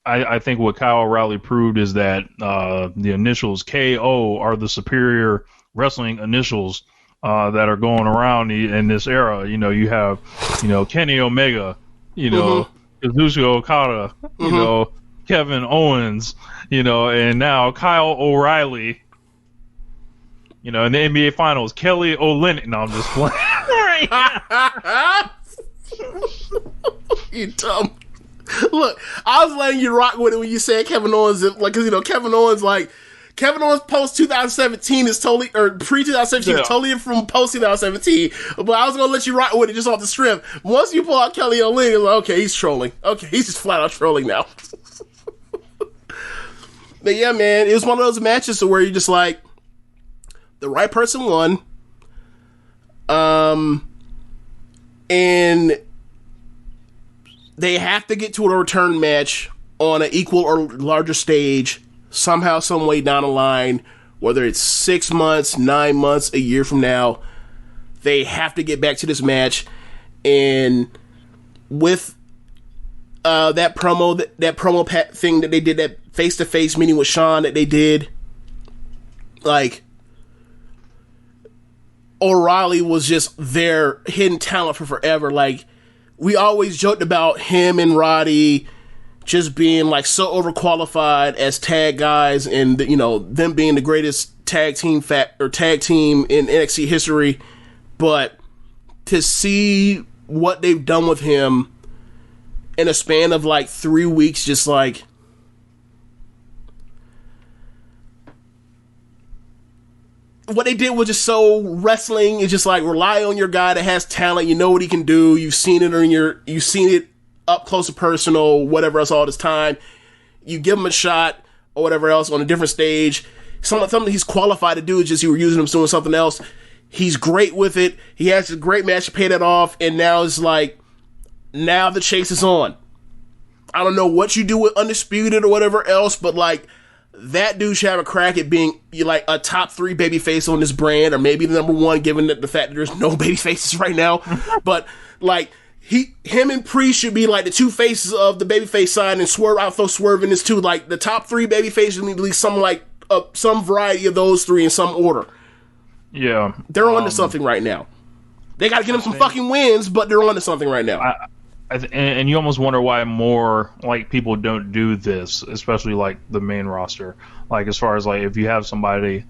I think what Kyle O'Reilly proved is that the initials KO are the superior wrestling initials that are going around in this era. You have, Kenny Omega, Kazuchika Okada, Kevin Owens, and now Kyle O'Reilly, in the NBA Finals, Kelly Olynyk. No, I'm just playing. You dumb. Look, I was letting you rock with it when you said Kevin Owens, like, because Kevin Owens post 2017 is totally, or pre 2017 is totally from post 2017. But I was gonna let you rock with it just off the strip. Once you pull out Kelly Olynyk, it's like, okay, he's trolling. Okay, he's just flat out trolling now. But yeah, man, it was one of those matches where you just like, the right person won, and they have to get to a return match on an equal or larger stage somehow, some way down the line, whether it's 6 months, 9 months, a year from now. They have to get back to this match, and with that promo thing that they did, that face-to-face meeting with Sean that they did, like, O'Reilly was just their hidden talent for forever. Like, we always joked about him and Roddy just being like so overqualified as tag guys, and them being the greatest tag team in NXT history. But to see what they've done with him in a span of like 3 weeks, just like what they did was just so wrestling. It's just like rely on your guy that has talent. You know what he can do. You've seen it you've seen it up close and personal, whatever else all this time. You give him a shot or whatever else on a different stage. Something he's qualified to do. Is just you were using him doing something else. He's great with it. He has a great match to pay that off, and now it's like, now the chase is on. I don't know what you do with Undisputed or whatever else, but like, that dude should have a crack at being like a top 3 babyface on this brand, or maybe the number 1, given the fact that there's no baby faces right now. But like, him and Priest should be like the 2 faces of the babyface side, and Swerve, I'll throw Swerve in this too. Like, the top 3 baby faces need at least some variety of those 3 in some order. Yeah, they're on to something right now. They got to get them some fucking wins, but they're on to something right now. And you almost wonder why more like people don't do this, especially like the main roster. Like, as far as like, if you have somebody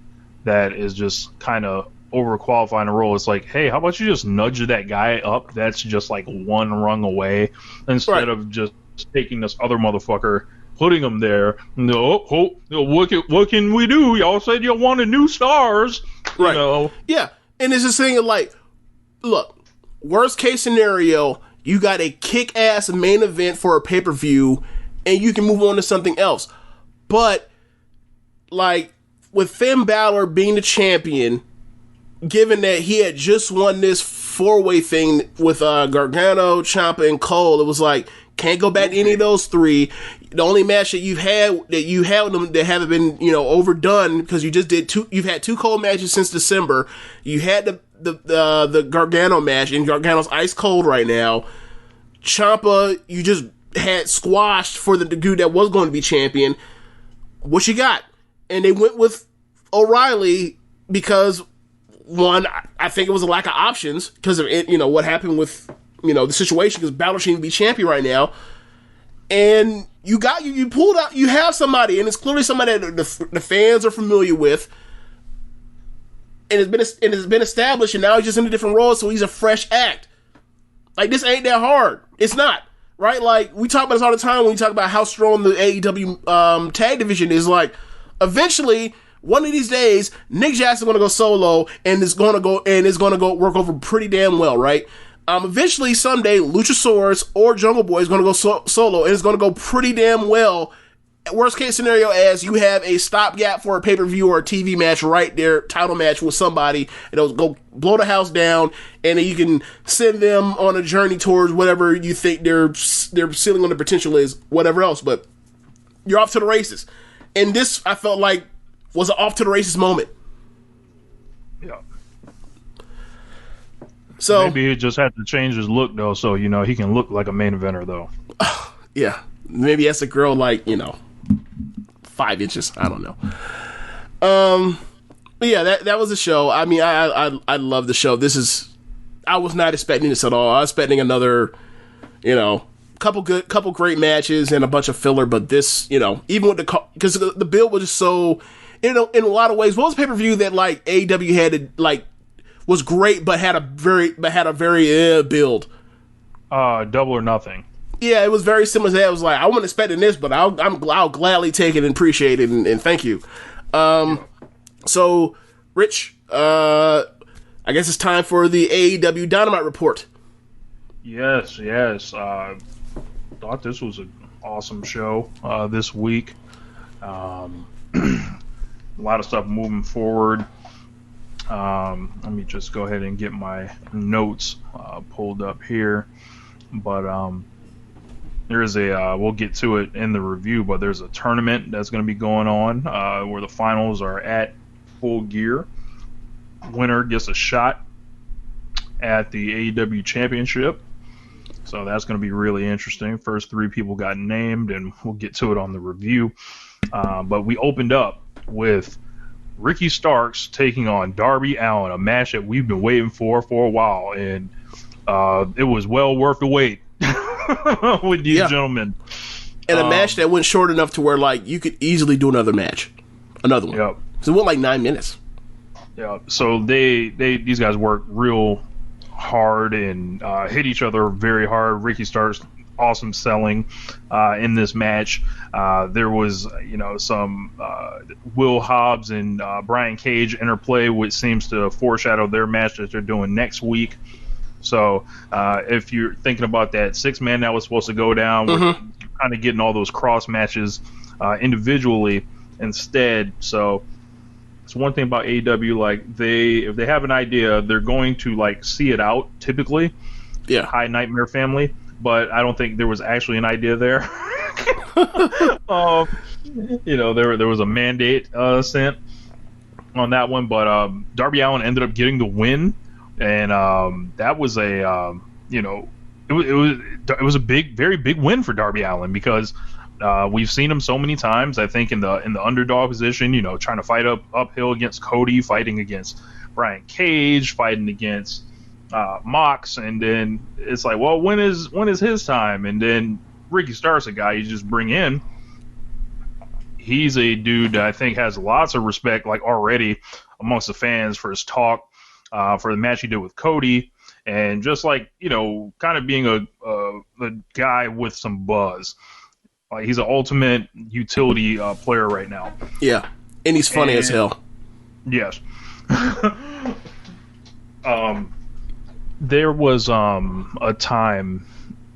that is just kind of overqualifying a role, it's like, hey, how about you just nudge that guy up that's just like 1 rung away, instead of just taking this other motherfucker, putting him there. What can we do? Y'all said you wanted new stars, right? You know? Yeah, and it's this thing of like, look, worst case scenario, you got a kick-ass main event for a pay-per-view, and you can move on to something else. But, like, with Finn Balor being the champion, given that he had just won this 4-way thing with Gargano, Ciampa, and Cole, it was like, can't go back to any of those 3. The only match that you've had with them that haven't been, overdone, because you've had 2 Cole matches since December. You had the Gargano match, and Gargano's ice cold right now. Ciampa, you just had squashed for the dude that was going to be champion. What you got? And they went with O'Reilly because, one, I think it was a lack of options because of it, what happened with the situation, because Balor shouldn't be champion right now. And you pulled out, you have somebody, and it's clearly somebody that the fans are familiar with. And it's been established, and now he's just in a different role, so he's a fresh act. Like, this ain't that hard. It's not, right? Like, we talk about this all the time when we talk about how strong the AEW tag division is. Like, eventually, one of these days, Nick Jackson's going to go solo, and it's going to go work over pretty damn well, right? Eventually, someday, Luchasaurus or Jungle Boy is going to go solo, and it's going to go pretty damn well. Worst case scenario, as you have a stopgap for a pay-per-view or a TV match right there, title match with somebody, and it'll go blow the house down, and then you can send them on a journey towards whatever you think their ceiling on the potential is, whatever else. But you're off to the races, and this, I felt like, was an off to the races moment. Yeah. So maybe he just had to change his look though, so he can look like a main eventer though. Yeah, maybe that's a girl like 5 inches. I don't know. But yeah, that was the show. I mean, I love the show. I was not expecting this at all. I was expecting another, couple great matches and a bunch of filler. But this, even with because the build was just so, in a lot of ways, what was a pay-per-view that like AEW had was great, but had a very build. Double or Nothing. Yeah, it was very similar to that. It was like, I wasn't expecting this, but I'll gladly take it and appreciate it, and thank you. So, Rich, I guess it's time for the AEW Dynamite report. Yes. Thought this was an awesome show this week. A lot of stuff moving forward. Let me just go ahead and get my notes pulled up here. But there is we'll get to it in the review, but there's a tournament that's going to be going on where the finals are at Full Gear. Winner gets a shot at the AEW Championship. So that's going to be really interesting. First 3 people got named, and we'll get to it on the review. But we opened up with Ricky Starks taking on Darby Allin, a match that we've been waiting for a while, and it was well worth the wait with these gentlemen. And a match that went short enough to where you could easily do another one. Yep. So it went 9 minutes. Yeah. So these guys worked real hard and hit each other very hard. Ricky Starks awesome selling in this match. There was, some Will Hobbs and Brian Cage interplay, which seems to foreshadow their match that they're doing next week. So if you're thinking about that 6-man that was supposed to go down, we're kind of getting all those cross matches individually instead. So it's one thing about AEW, like if they have an idea, they're going to like see it out typically. Yeah. High Nightmare Family, but I don't think there was actually an idea there. There was a mandate sent on that one, but Darby Allin ended up getting the win, and that was it was a very big win for Darby Allin, because we've seen him so many times, I think, in the underdog position, trying to fight uphill against Cody, fighting against Brian Cage, fighting against Mox, and then it's like, well, when is his time? And then Ricky Stark's a guy you just bring in. He's a dude that I think has lots of respect, like, already amongst the fans for his talk, for the match he did with Cody, and just like, kind of being a guy with some buzz. Like, he's an ultimate utility player right now. Yeah, and he's funny as hell. Yes. There was a time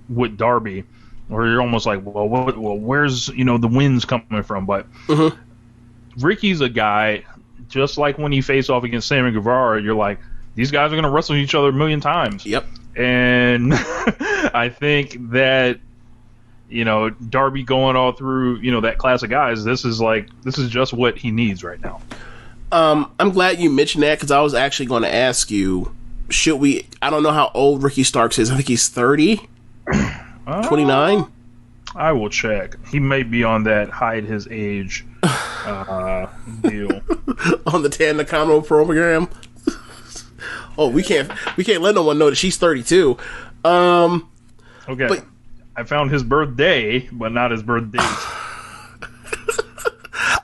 with Darby where you're almost like, well, where's the wins coming from? But Ricky's a guy, just like when he faced off against Sammy Guevara, you're like, these guys are going to wrestle each other a million times. Yep. And I think that Darby going all through that class of guys, this is just what he needs right now. I'm glad you mentioned that, because I was actually going to ask you, I don't know how old Ricky Starks is. I think he's 30, 29. I will check. He may be on that hide his age deal on the Tan Nakano program. Oh, we can't let no one know that she's 32. Okay, but I found his birthday, but not his birth date.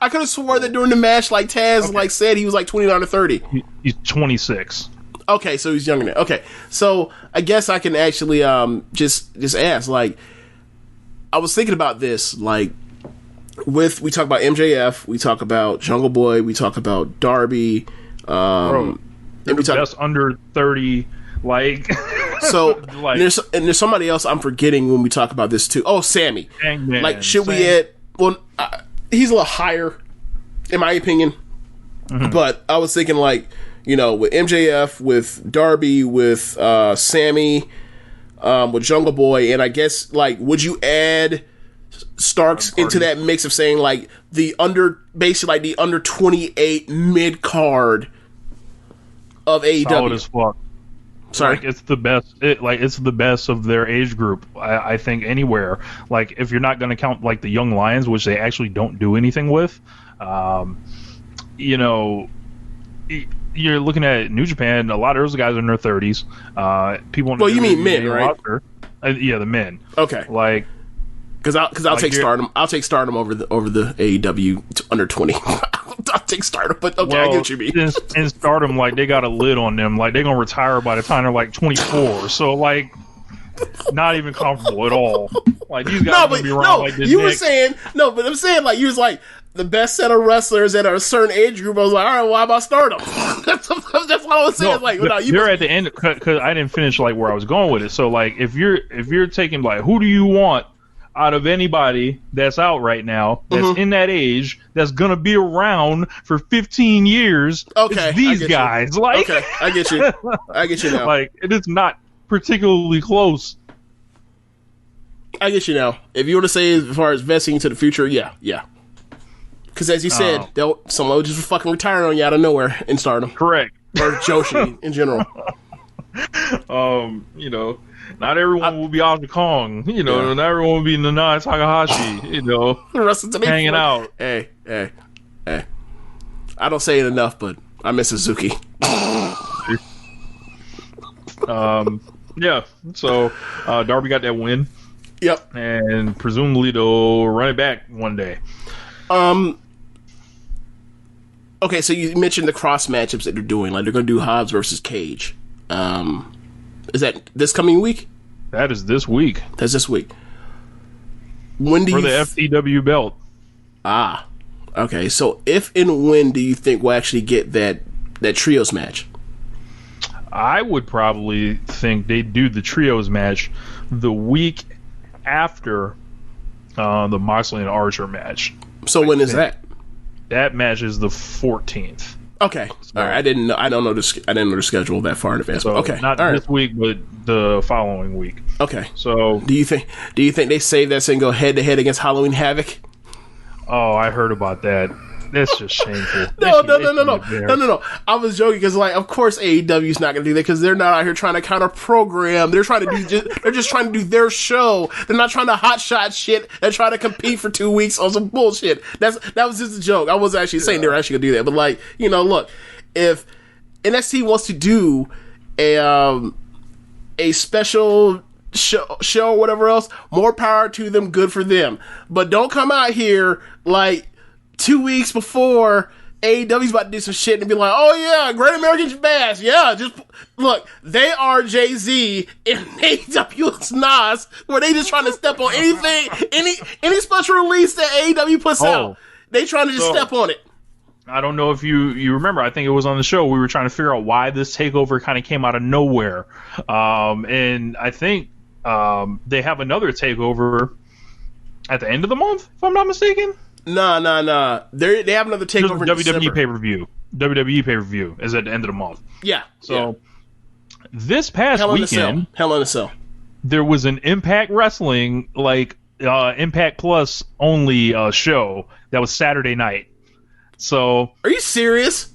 I could have swore that during the match, like Taz said, he was like 29 or 30. He's 26. Okay, so he's younger than. Okay, so I guess I can actually just ask. Like, I was thinking about this. Like, we talk about MJF, we talk about Jungle Boy, we talk about Darby. Bro, and we talk best under 30. Like, so like, there's somebody else I'm forgetting when we talk about this too. Oh, Sammy. Hangman, like, should we add? Well, he's a little higher, in my opinion. But I was thinking, like, with MJF, with Darby, with Sammy, with Jungle Boy, and I guess, like, would you add Starks into that mix of saying, like, the under 28 mid card of AEW? Solid as fuck. Sorry, like, it's the best. It's the best of their age group. I think anywhere. Like, if you're not going to count like the Young Lions, which they actually don't do anything with, you're looking at New Japan. A lot of those guys are in their 30s. People. Well, you mean men, right? Yeah, the men. Okay. Like, because I'll take Stardom. I'll take Stardom over the AEW under 20. I'll take Stardom, but okay, I get what you mean. In Stardom, like, they got a lid on them. Like, they're gonna retire by the time they're like 24. So, like, not even comfortable at all. Like, these guys are gonna be around like this. You were saying but I'm saying, like, you was like the best set of wrestlers at a certain age group. I was like, all right, well, how about Stardom? that's what I was saying. You're at the end, because I didn't finish like where I was going with it. So, like, if you're taking, like, who do you want out of anybody that's out right now that's in that age that's gonna be around for 15 years? Okay, it's these guys. You. Like, okay, I get you. I get you now. Like, it is not particularly close. I get you now. If you were to say as far as vesting into the future, yeah. Because as you said, someone will just fucking retire on you out of nowhere in Stardom. Correct. Or Joshi in general. Not everyone will be Aja Kong. Not everyone will be Nanae Takahashi. The rest of the hanging out. Hey. I don't say it enough, but I miss Suzuki. Yeah. So Darby got that win. Yep. And presumably they'll run it back one day. Okay, so you mentioned the cross matchups that they're doing. Like, they're going to do Hobbs versus Cage. Is that this coming week? That is this week. That's this week. When do for you the FTW belt? Okay. So if and when do you think we'll actually get that trios match? I would probably think they'd do the trios match the week after the Moxley and Archer match. So when is that? That match is the 14th. Okay. All right. I didn't know the schedule that far in advance. So okay. Not all this right. week, but the following week. Okay. So do you think they save that and go head to head against Halloween Havoc? Oh, I heard about that. That's just shameful. No. I was joking because, like, of course AEW's not going to do that because they're not out here trying to counter program. They're trying to they're just trying to do their show. They're not trying to hot shot shit and try to compete for 2 weeks on some bullshit. That was just a joke. I wasn't actually saying they were actually going to do that. But, like, you know, look, if NXT wants to do a special show or whatever else, more power to them, good for them. But don't come out here like 2 weeks before AEW's about to do some shit and be like, oh yeah, Great American Bash, yeah, just look, they are Jay-Z and AEW is Nas, where they just trying to step on anything, any special release that AEW puts out, they trying to just step on it. I don't know if you remember, I think it was on the show, we were trying to figure out why this takeover kind of came out of nowhere. And I think they have another takeover at the end of the month, if I'm not mistaken. Nah. They have another takeover in WWE pay-per-view. WWE pay-per-view is at the end of the month. Yeah. So this past weekend, Hell in a Cell, there was an Impact Wrestling, like Impact Plus only show that was Saturday night. So are you serious?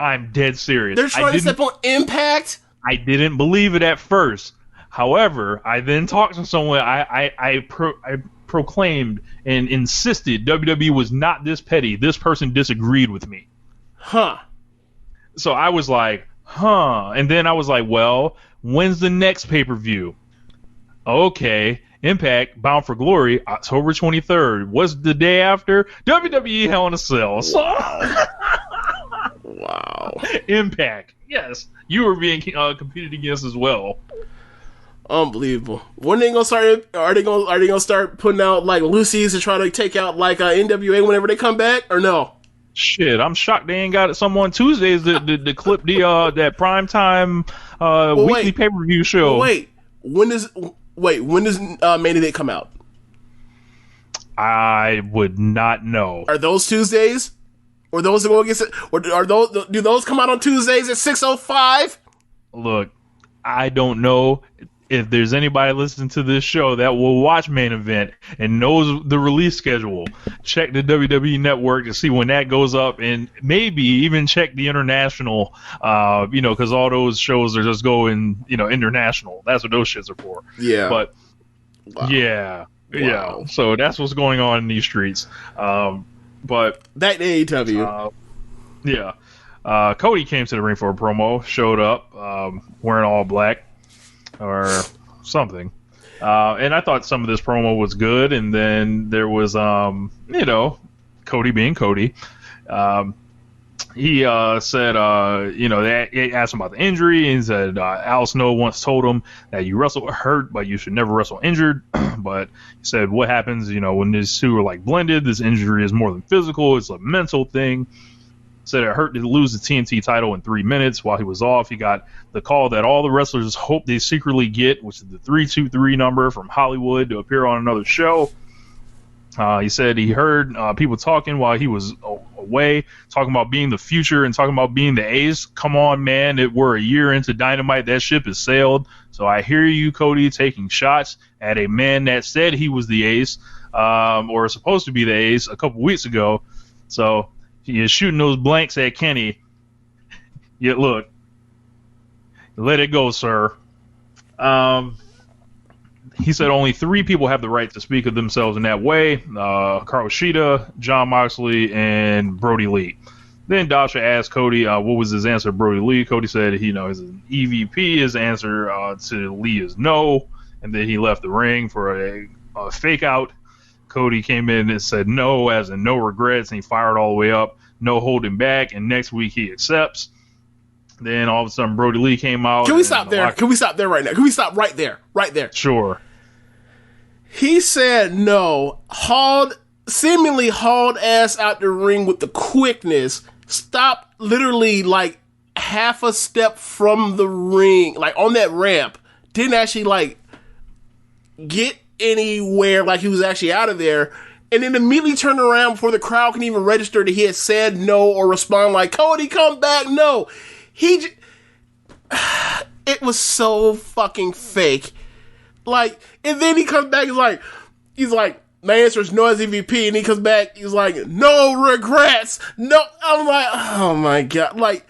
I'm dead serious. They're trying to step on Impact? I didn't believe it at first. However, I then talked to someone. I proclaimed and insisted WWE was not this petty. This person disagreed with me. Huh. So I was like, huh. And then I was like, well, when's the next pay-per-view? Okay. Impact, Bound for Glory, October 23rd. What's the day after? WWE Hell in a Cell. So wow. Impact. Yes. You were being competed against as well. Unbelievable. When they gonna start? Are they gonna start putting out like Lucy's to try to take out like NWA whenever they come back, or no? Shit, I'm shocked they ain't got some on Tuesdays to clip the that primetime weekly pay per view show. When does Main Event come out? I would not know. Are those Tuesdays, or those that go against it, or do those come out on Tuesdays at 6:05? Look, I don't know. If there's anybody listening to this show that will watch Main Event and knows the release schedule, check the WWE Network to see when that goes up, and maybe even check the international, because all those shows are just going, international. That's what those shits are for. Yeah. But, wow. Yeah. Wow. Yeah. So that's what's going on in these streets. But that AEW. Yeah. Cody came to the ring for a promo, showed up wearing all black. Or something. And I thought some of this promo was good, and then there was, Cody being Cody. He said, they asked him about the injury, and he said Al Snow once told him that you wrestle hurt, but you should never wrestle injured. But he said, what happens, when these two are like blended, this injury is more than physical, it's a mental thing. Said it hurt to lose the TNT title in 3 minutes. While he was off, he got the call that all the wrestlers hope they secretly get, which is the 323 number from Hollywood to appear on another show. He said he heard people talking while he was away, talking about being the future and talking about being the ace. Come on, man. We're a year into Dynamite. That ship has sailed. So I hear you, Cody, taking shots at a man that said he was the ace or supposed to be the ace a couple weeks ago. So he is shooting those blanks at Kenny. Yet look, let it go, sir. He said only 3 people have the right to speak of themselves in that way. Carl Shida, John Moxley, and Brody Lee. Then Dasha asked Cody what was his answer to Brody Lee. Cody said he's an EVP. His answer to Lee is no. And then he left the ring for a fake out. Cody came in and said no, as in no regrets, and he fired all the way up, no holding back, and next week he accepts. Then all of a sudden Brody Lee came out. Can we stop there? Can we stop there right now? Can we stop right there? Right there. Sure. He said no, seemingly hauled ass out the ring with the quickness, stopped literally like half a step from the ring, like on that ramp, didn't actually like get anywhere, like he was actually out of there, and then immediately turned around before the crowd can even register that he had said no or respond like, Cody, come back, no. It was so fucking fake. Like, and then he comes back, he's like, my answer is no as EVP, and he comes back, he's like, no regrets, no. I'm like, oh my God. Like,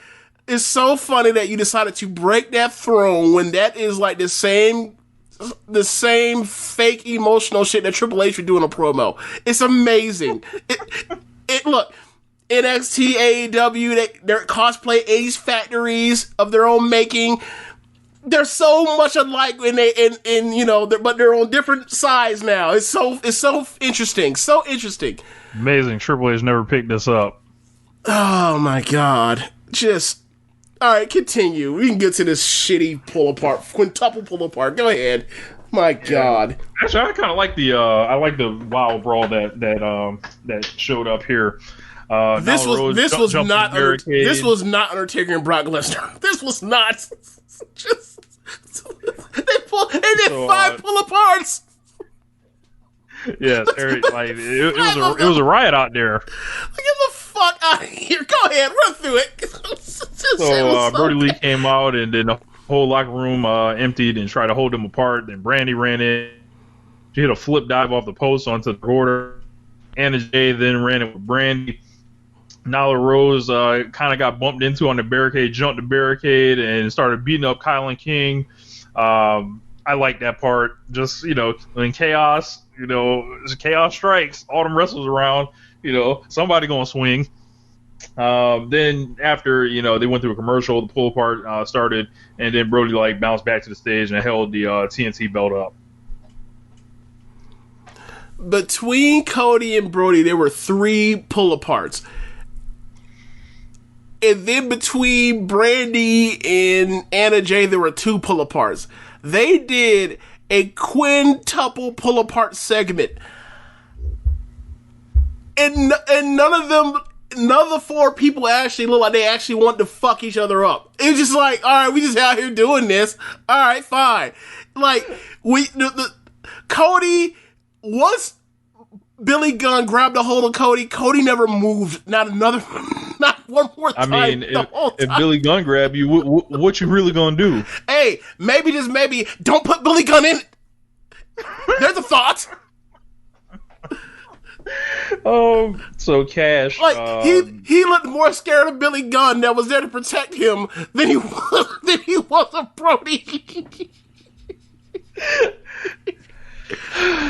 it's so funny that you decided to break that throne when that is like the same fake emotional shit that Triple H would do in a promo. It's amazing. Look, NXT, AEW, they're cosplay ace factories of their own making. They're so much alike, but they're on different sides now. It's so interesting, so interesting. Amazing. Triple H never picked this up. Oh my God! All right, continue. We can get to this shitty quintuple pull apart. Go ahead. My God. Actually, I kind of like the wild brawl that showed up here. This was not Undertaker and Brock Lesnar. This was not. They did 5 pull aparts. Yeah, it was a riot out there. Get the fuck out of here! Go ahead, run through it. So Brody Lee came out, and then the whole locker room emptied and tried to hold them apart. Then Brandy ran in. She hit a flip dive off the post onto the border. Anna Jay then ran in with Brandy. Nyla Rose kind of got bumped into on the barricade, jumped the barricade, and started beating up Kylan King. I like that part. Just, in chaos, chaos strikes, all them wrestlers around, somebody gonna swing. Then after, they went through a commercial, the pull apart started, and then Brody bounced back to the stage and held the TNT belt up. Between Cody and Brody, there were 3 pull aparts. And then between Brandy and Anna Jay, there were 2 pull aparts. They did a quintuple pull apart segment. And none of the 4 people actually look like they actually want to fuck each other up. It was just like, all right, we just out here doing this. All right, fine. Like, Cody, once Billy Gunn grabbed a hold of Cody never moved. Not one more time. I mean, if Billy Gunn grabbed you, what you really gonna do? Hey, maybe, just maybe, don't put Billy Gunn in it. There's a thought. So Cash, he looked more scared of Billy Gunn that was there to protect him than he was of Brody.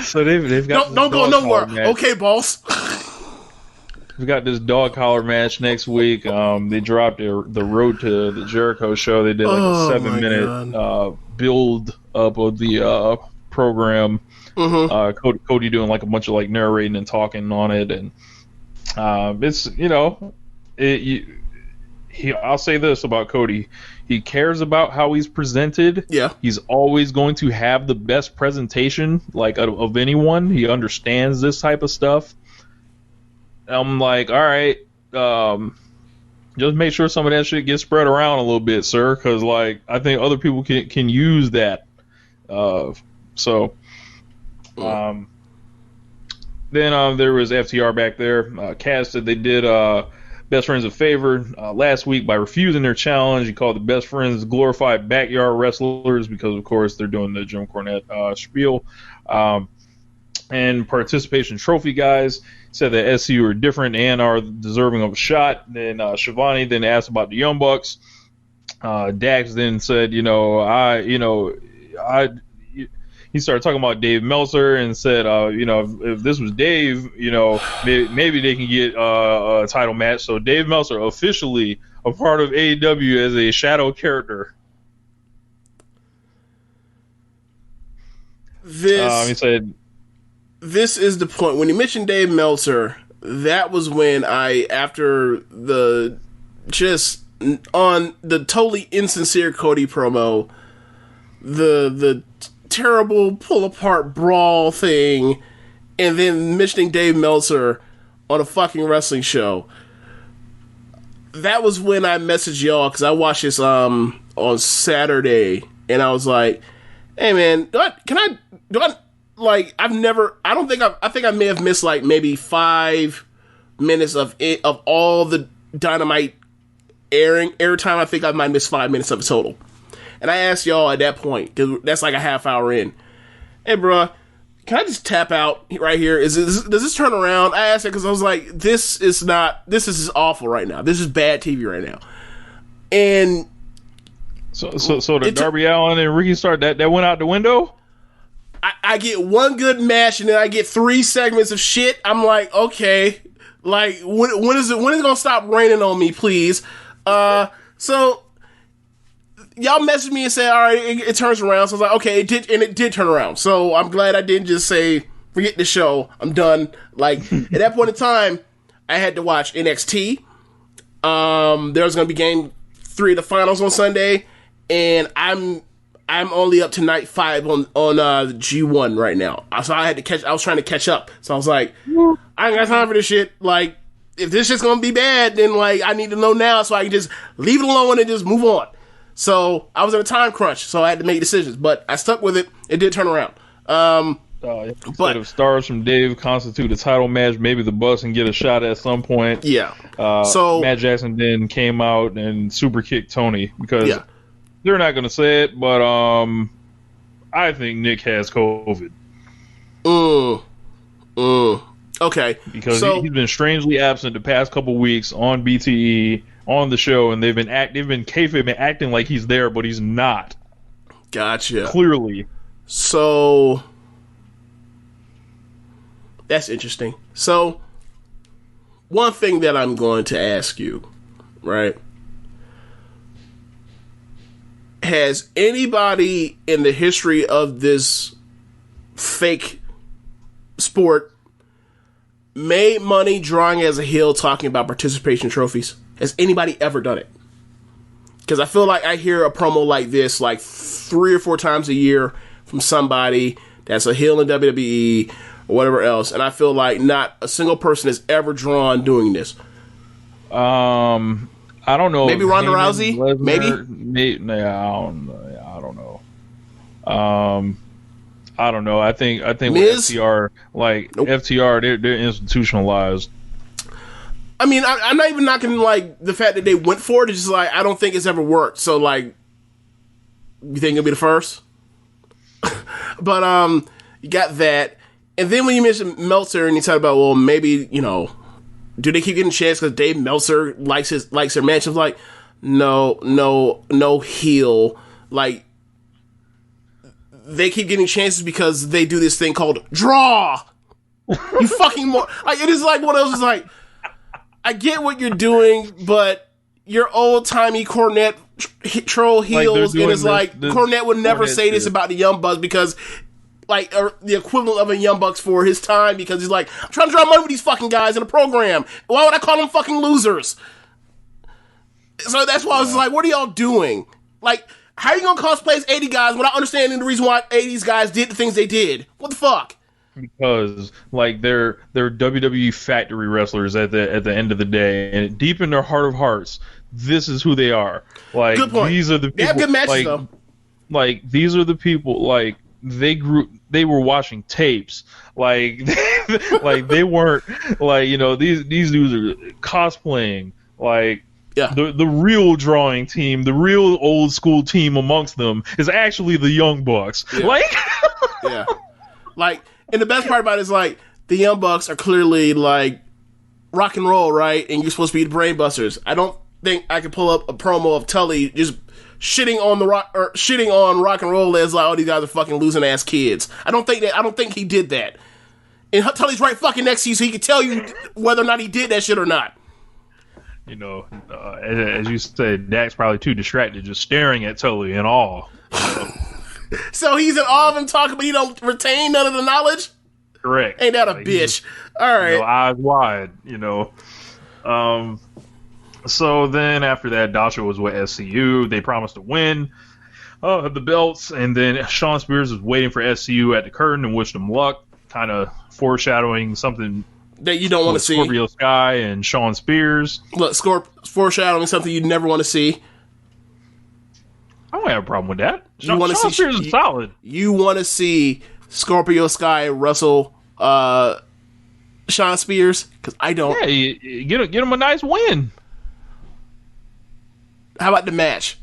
So they've got don't go nowhere. Okay, boss. We've got this dog collar match next week. They dropped the Road to the Jericho show. They did a 7-minute build up of the program. Mm-hmm. Cody doing a bunch of narrating and talking on it, and it's I'll say this about Cody: he cares about how he's presented. Yeah, he's always going to have the best presentation of anyone. He understands this type of stuff. I'm like, all right, just make sure some of that shit gets spread around a little bit, sir, because I think other people can use that. Then there was FTR back there. Cass said they did Best Friends a favor last week by refusing their challenge. He called the Best Friends glorified backyard wrestlers because, of course, they're doing the Jim Cornette spiel. And participation trophy guys said that SCU are different and are deserving of a shot. Then Shivani then asked about the Young Bucks. Dax then said, he started talking about Dave Meltzer and said, if this was Dave, maybe they can get a title match. So Dave Meltzer officially a part of AEW as a shadow character. He said, this is the point. When you mentioned Dave Meltzer, that was when after on the totally insincere Cody promo, the terrible pull apart brawl thing, and then mentioning Dave Meltzer on a fucking wrestling show. That was when I messaged y'all, because I watched this on Saturday, and I was like, hey man, I think I may have missed like maybe 5 minutes of all the Dynamite airtime. I think I might miss 5 minutes of it total. And I asked y'all at that point, because that's like a half hour in, hey bruh, can I just tap out right here? Does this turn around? I asked it because I was like, this is just awful right now. This is bad TV right now. And so the Darby Allin and Ricky Starr that went out the window. I get one good match and then I get 3 segments of shit. I'm like, okay, like when is it gonna stop raining on me, please? So y'all messaged me and said, all right, it turns around. So I was like, okay, it did turn around. So I'm glad I didn't just say, forget the show, I'm done. Like at that point in time, I had to watch NXT. There was gonna be game 3 of the finals on Sunday, and I'm only up to night 5 on G1 right now. So I was trying to catch up. So I was like, I ain't got time for this shit. Like, if this shit's gonna be bad, then like I need to know now so I can just leave it alone and just move on. So I was in a time crunch, so I had to make decisions, but I stuck with it. It did turn around. Instead of stars from Dave constitute a title match, maybe the Bucks can get a shot at some point. Yeah. So Matt Jackson then came out and super kicked Tony because they're not going to say it, but I think Nick has COVID. Okay. Because he's been strangely absent the past couple weeks on BTE, on the show, and they've been acting like he's there, but he's not. Gotcha. Clearly. So that's interesting. So one thing that I'm going to ask you, right? Has anybody in the history of this fake sport made money drawing as a heel talking about participation trophies? Has anybody ever done it? Because I feel like I hear a promo like this like 3 or 4 times a year from somebody that's a heel in WWE or whatever else, and I feel like not a single person has ever drawn doing this. I don't know. Maybe Ronda Rousey? Maybe? I don't know. I don't know. I think with FTR, FTR, they're institutionalized. I mean, I'm not even knocking like the fact that they went for it. It's just like I don't think it's ever worked. So like, you think it'll be the first? But you got that, and then when you mentioned Meltzer and you talk about, well, maybe do they keep getting a chance because Dave Meltzer likes their match? I was like, no heel. Like, they keep getting chances because they do this thing called draw. You fucking like it is like one of those. Is like, I get what you're doing, but you're old timey Cornette troll heels, and it's like Cornette would never say this about the Young Bucks because. Like, the equivalent of a Young Bucks for his time, because he's like, I'm trying to draw money with these fucking guys in a program. Why would I call them fucking losers? So that's why I was like, what are y'all doing? Like, how are you gonna cosplay as 80 guys without understanding the reason why 80s guys did the things they did? What the fuck? Because, like, they're WWE factory wrestlers at the end of the day, and deep in their heart of hearts, this is who they are. Like, good point. These are the people. They have good matches, though. Like, these are the people, like, they were watching tapes, like they weren't like these dudes are cosplaying, like the real drawing team, the real old school team amongst them is actually the Young Bucks. Like and the best part about it is like the Young Bucks are clearly like rock and roll, right? And you're supposed to be the brain busters. I don't think I could pull up a promo of Tully just shitting on rock and roll as like, oh, these guys are fucking losing ass kids. I don't think he did that. And Tully's right fucking next to you, so he can tell you whether or not he did that shit or not. As you said, Dak's probably too distracted, just staring at Tully in awe. So he's in awe of him talking, but he don't retain none of the knowledge. Correct. Ain't that a bitch? All right, eyes wide. So then after that, Dasha was with SCU. They promised to win. the belts, and then Shawn Spears is waiting for SCU at the curtain and wish them luck, kind of foreshadowing something that you don't want to see. Scorpio Sky and Shawn Spears. Look, foreshadowing something you never want to see. I don't have a problem with that. Shawn Spears is solid. You want to see Scorpio Sky wrestle Shawn Spears? Because I don't. Yeah, get him a nice win. How about the match?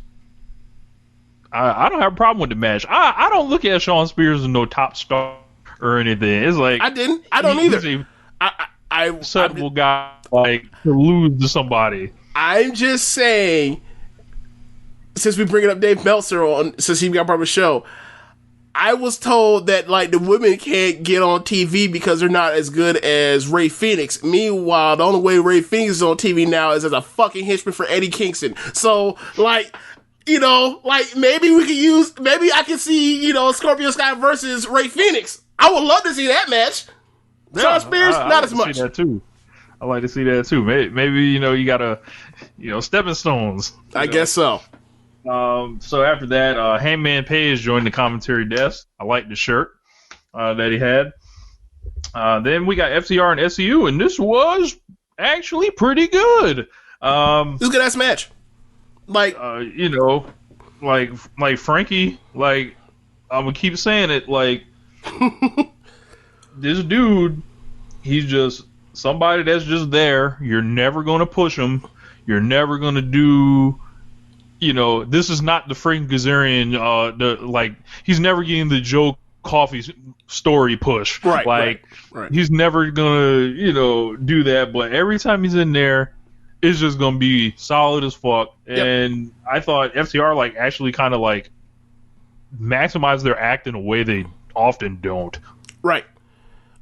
I don't have a problem with the match. I don't look at Shawn Spears as no top star or anything. It's like I don't either. He's a acceptable guy, like, to lose to somebody. I'm just saying, since we bring it up Dave Meltzer since he got part of the show, I was told that like the women can't get on TV because they're not as good as Ray Phoenix. Meanwhile, the only way Ray Phoenix is on TV now is as a fucking henchman for Eddie Kingston. So like, you know, like maybe I can see, you know, Scorpio Sky versus Ray Phoenix. I would love to see that match. Yeah, Shawn Spears, not as much. See that too. I like to see that too. Maybe you know, you gotta, you know, stepping stones. I guess so. So after that, Hangman Page joined the commentary desk. I like the shirt that he had. Then we got FTR and SCU, and this was actually pretty good. It was a good ass match. Like, you know, like Frankie, like I'm gonna keep saying it, like this dude, he's just somebody that's just there. You're never gonna push him. You're never gonna do. You know, this is not the Frank Kazarian, he's never getting the Joe Coffey story push. Right. He's never gonna, you know, do that, but every time he's in there, it's just gonna be solid as fuck. Yep. And I thought FTR, like, actually kind of, like, maximize their act in a way they often don't. Right.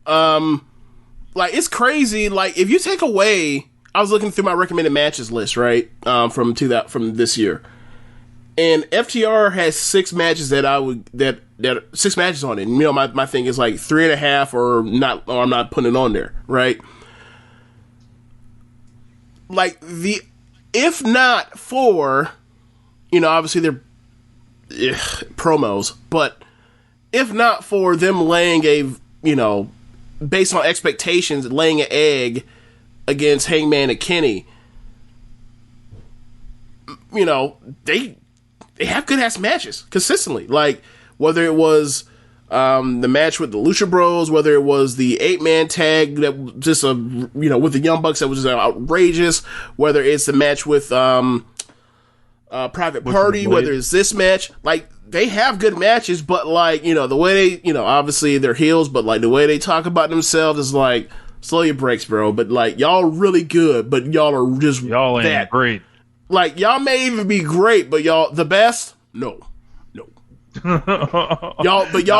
Like, it's crazy, like, if you take away... I was looking through my recommended matches list, right, from this year, and FTR has 6 matches that 6 matches on it. And, you know, my thing is like 3.5 or I'm not putting it on there, right? Like if not for, you know, obviously they're promos, but if not for them laying based on expectations, laying an egg against Hangman and Kenny, you know, they have good ass matches consistently. Like whether it was the match with the Lucha Bros, whether it was the 8-man tag that was just with the Young Bucks that was just outrageous, whether it's the match with Private Party, whether it's this match, like they have good matches, but like, you know, the way they, you know, obviously they're heels, but like the way they talk about themselves is like, slow your brakes, bro. But like, y'all are really good, but y'all are just y'all ain't great. Like, y'all may even be great, but y'all the best? No. y'all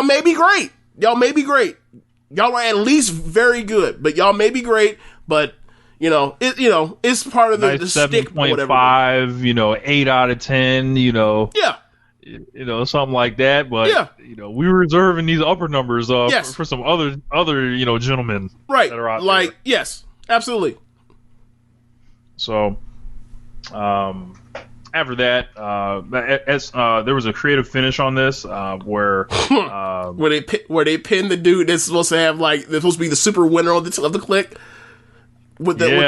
may be great. Y'all may be great. Y'all are at least very good, but y'all may be great. But it's part of the stick. 7.5, you know, 8 out of 10. You know, yeah. You know, something like that, but you know, we were reserving these upper numbers for some other you know, gentlemen, right? That are out like there. Yes, absolutely. So, after that, there was a creative finish on this where they pin the dude that's supposed to have like they're supposed to be the super winner of the click with the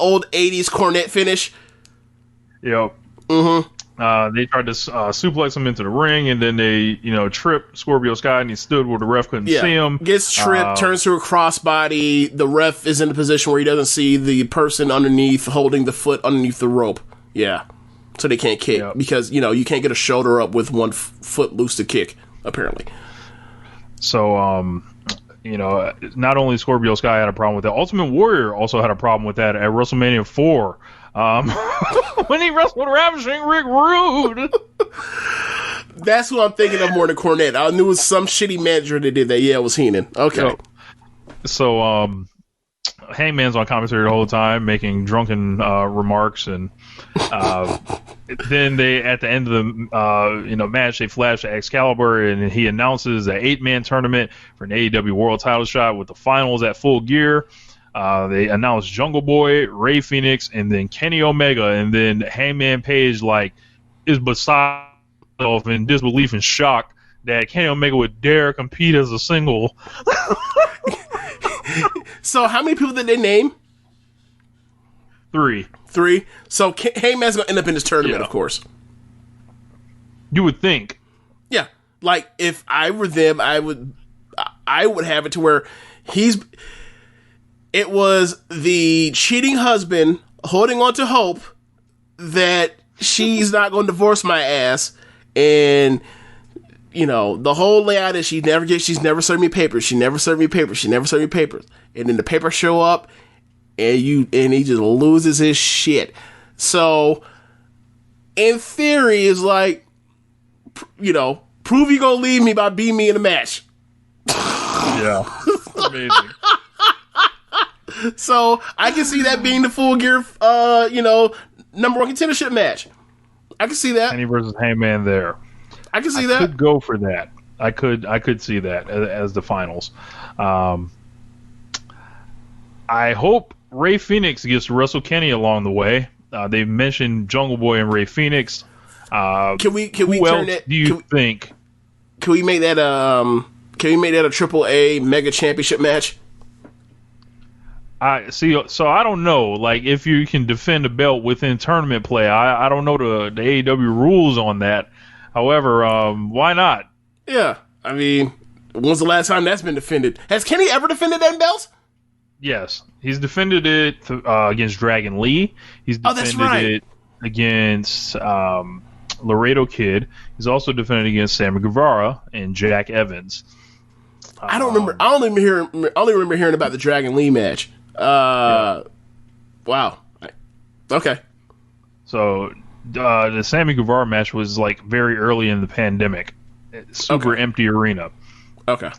old 80s cornet finish. Yep. Mm-hmm. They tried to suplex him into the ring, and then they, you know, tripped Scorpio Sky, and he stood where the ref couldn't see him. Gets tripped, turns to a crossbody. The ref is in a position where he doesn't see the person underneath holding the foot underneath the rope. Yeah. So they can't kick because, you know, you can't get a shoulder up with one foot loose to kick, apparently. So, you know, not only Scorpio Sky had a problem with that, Ultimate Warrior also had a problem with that at WrestleMania 4. When he wrestled Ravishing Rick Rude. That's who I'm thinking of more than Cornette. I knew it was some shitty manager that did that. Yeah, it was Heenan. Okay. So, Hangman's on commentary the whole time, making drunken remarks, and then they, at the end of the match, they flash to Excalibur, and he announces an 8-man tournament for an AEW World Title shot with the finals at Full Gear. They announced Jungle Boy, Ray Phoenix, and then Kenny Omega, and then Hangman Page, like, is beside himself in disbelief and shock that Kenny Omega would dare compete as a single. So how many people did they name? 3. So Heyman's gonna end up in this tournament, of course. You would think. Yeah, like if I were them, I would have it to where it was the cheating husband holding on to hope that she's not going to divorce my ass, and the whole layout is she's never served me papers, and then the papers show up, and he just loses his shit. So in theory, it's like, prove you gonna leave me by beating me in a match. Yeah, amazing. So I can see that being the Full Gear, number 1 contendership match. I can see that. Kenny versus Heyman there. I can see that. I could go for that. I could see that as the finals. I hope Rey Fenix gets to wrestle Kenny along the way. They've mentioned Jungle Boy and Rey Fenix. Can we who turn else that? Do you think? Can we make that a AAA Mega Championship match? I see. So I don't know. Like, if you can defend the belt within tournament play, I don't know the AEW rules on that. However, why not? Yeah, I mean, when's the last time that's been defended? Has Kenny ever defended that belt? Yes, he's defended it against Dragon Lee. He's defended it against Laredo Kid. He's also defended against Sammy Guevara and Jack Evans. I don't remember. I only remember hearing about the Dragon Lee match. Wow. Okay. So the Sammy Guevara match was like very early in the pandemic. Super empty arena. Okay.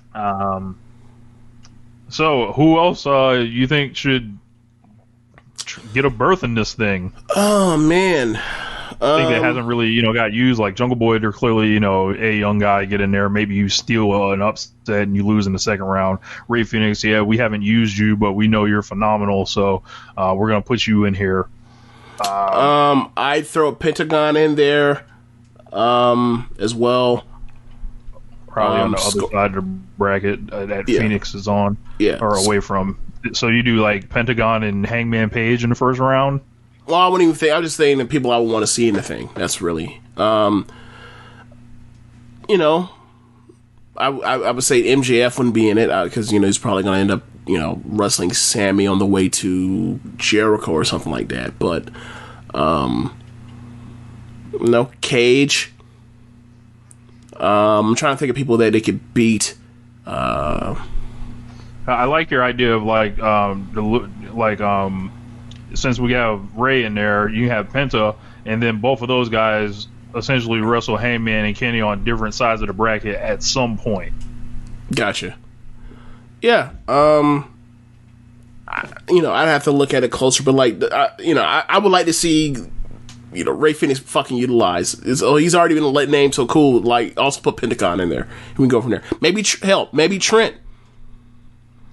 So who else you think should get a berth in this thing? Oh man. I think that hasn't really, got used. Like Jungle Boy, they're clearly, a young guy, get in there. Maybe you steal an upset and you lose in the second round. Rey Fenix, yeah, we haven't used you, but we know you're phenomenal, so we're gonna put you in here. I'd throw a Pentagon in there, as well. Probably on the other side of the bracket that Phoenix is on, or away from. So you do like Pentagon and Hangman Page in the first round. Well, I wouldn't even think. I'm just saying the people I would want to see in the thing. That's really, I would say MJF wouldn't be in it because he's probably going to end up wrestling Sammy on the way to Jericho or something like that. But Cage. I'm trying to think of people that they could beat. I like your idea of since we have Ray in there, you have Penta, and then both of those guys essentially wrestle Heyman and Kenny on different sides of the bracket at some point. Gotcha. Yeah. I'd have to look at it closer, but I would like to see, Rey Fenix fucking utilized. He's already been named, so cool. Like, also put Pentagon in there. We can go from there. Maybe Trent.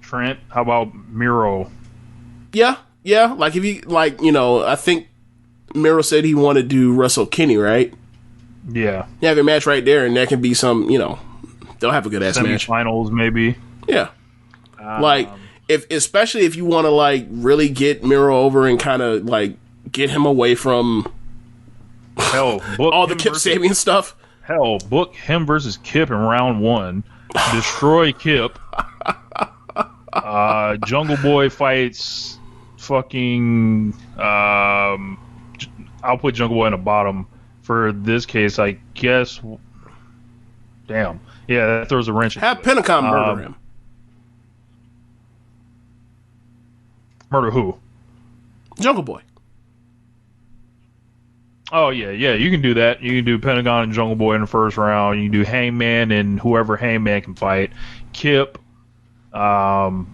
Trent. How about Miro? Yeah. Like if you I think Miro said he wanted to wrestle Kenny, right? Yeah. You have your match right there, and that can be some. They'll have a good ass match. Semifinals, maybe. Yeah. Especially if you want to really get Miro over and kind of get him away from. Hell, book all the Kip Sabian stuff. Hell, book him versus Kip in round 1. Destroy Kip. Jungle Boy fights fucking. I'll put Jungle Boy in the bottom for this case, I guess. Damn. Yeah, that throws a wrench. Have Pentagon murder him. Murder who? Jungle Boy. Oh, yeah, you can do that. You can do Pentagon and Jungle Boy in the first round. You can do Hangman and whoever Hangman can fight. Kip. Or,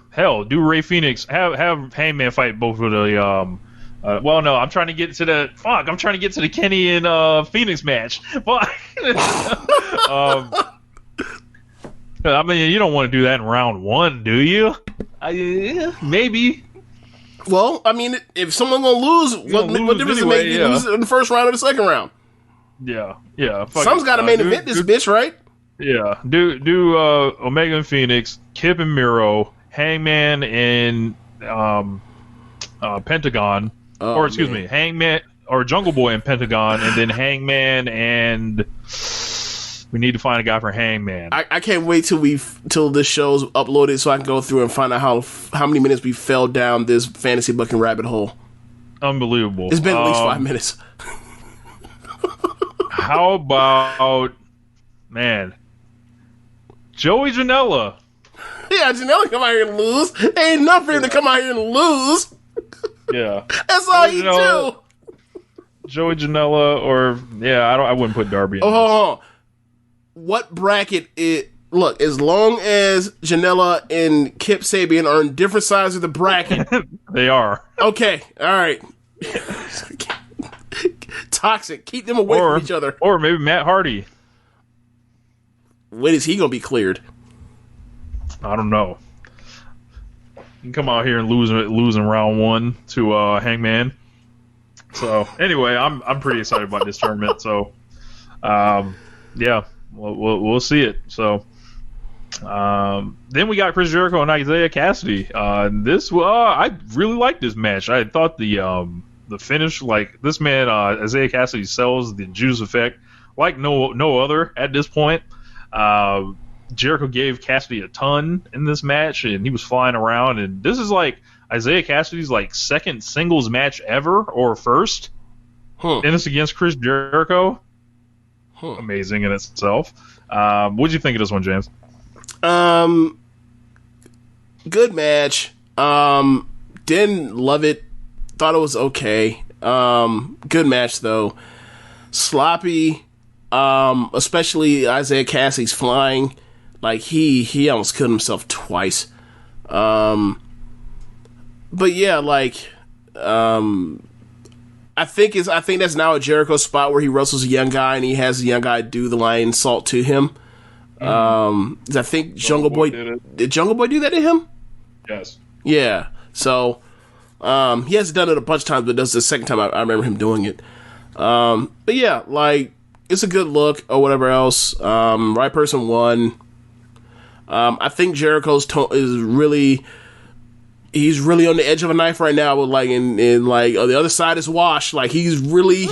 hell, do Rey Fenix. Have Hangman fight both of the... well, no, I'm trying to get to the... Fuck, I'm trying to get to the Kenny and Phoenix match. Fuck. I mean, you don't want to do that in round 1, do you? Maybe. Well, I mean, if someone's gonna lose, what difference does it make if you lose in the first round or the second round? Yeah. Someone's got to main event this bitch, right? Yeah. Do Omega and Phoenix, Kip and Miro, Hangman and Pentagon, Hangman or Jungle Boy and Pentagon, and then Hangman and we need to find a guy for Hangman. I can't wait till this show's uploaded so I can go through and find out how many minutes we fell down this fantasy booking rabbit hole. Unbelievable. It's been at least 5 minutes. How about Joey Janela? Yeah, Janela come out here and lose. Ain't enough for him to come out here and lose. Yeah, that's all he do. Joey Janela, or I wouldn't put Darby in. Oh, what bracket it? Look, as long as Janela and Kip Sabian are on different sides of the bracket, they are. Okay, all right. Toxic. Keep them away from each other. Or maybe Matt Hardy. When is he gonna be cleared? I don't know. You can come out here and lose in round 1 to Hangman. So anyway, I'm pretty excited about this tournament. So we'll see it. So then we got Chris Jericho and Isaiah Cassidy. I really like this match. I thought the finish, like this man Isaiah Cassidy sells the Judas effect like no other at this point. Jericho gave Cassidy a ton in this match, and he was flying around. And this is like Isaiah Cassidy's like second singles match ever, or first, and it's against Chris Jericho. Amazing in itself. What'd you think of this one, James? Good match. Didn't love it. Thought it was okay. Good match though. Sloppy. Especially Isaiah Cassidy's flying. Like he almost killed himself twice. But yeah, like I think that's now a Jericho spot where he wrestles a young guy and he has the young guy do the lion salt to him. I think Jungle Boy did Jungle Boy do that to him? Yes. Yeah. So he hasn't done it a bunch of times, but that's the second time I remember him doing it. But yeah, like it's a good look or whatever else. Right person won. I think Jericho's he's really on the edge of a knife right now, with like in like the other side is washed. Like he's really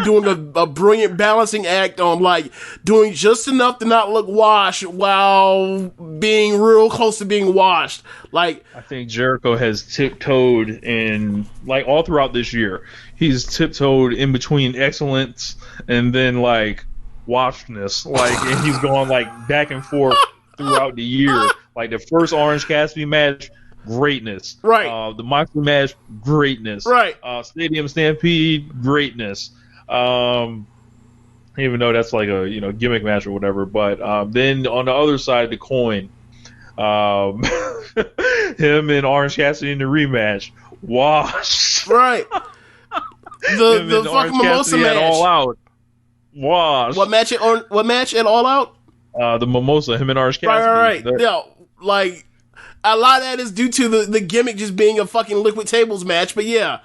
doing a brilliant balancing act on like doing just enough to not look washed while being real close to being washed. Like I think Jericho has tiptoed in like all throughout this year. He's tiptoed in between excellence and then like washedness. Like and he's gone like back and forth throughout the year. Like the first Orange Cassidy match, greatness. Right. The Moxley match, greatness. Right. Stadium Stampede, greatness. Even though that's like a gimmick match or whatever, but then on the other side of the coin, him and Orange Cassidy in the rematch, wash. Right. The fucking Mimosa match. All Out. Wash. What match at All Out? The Mimosa, him and Orange Right. Cassidy. Like a lot of that is due to the gimmick just being a fucking liquid tables match, but yeah.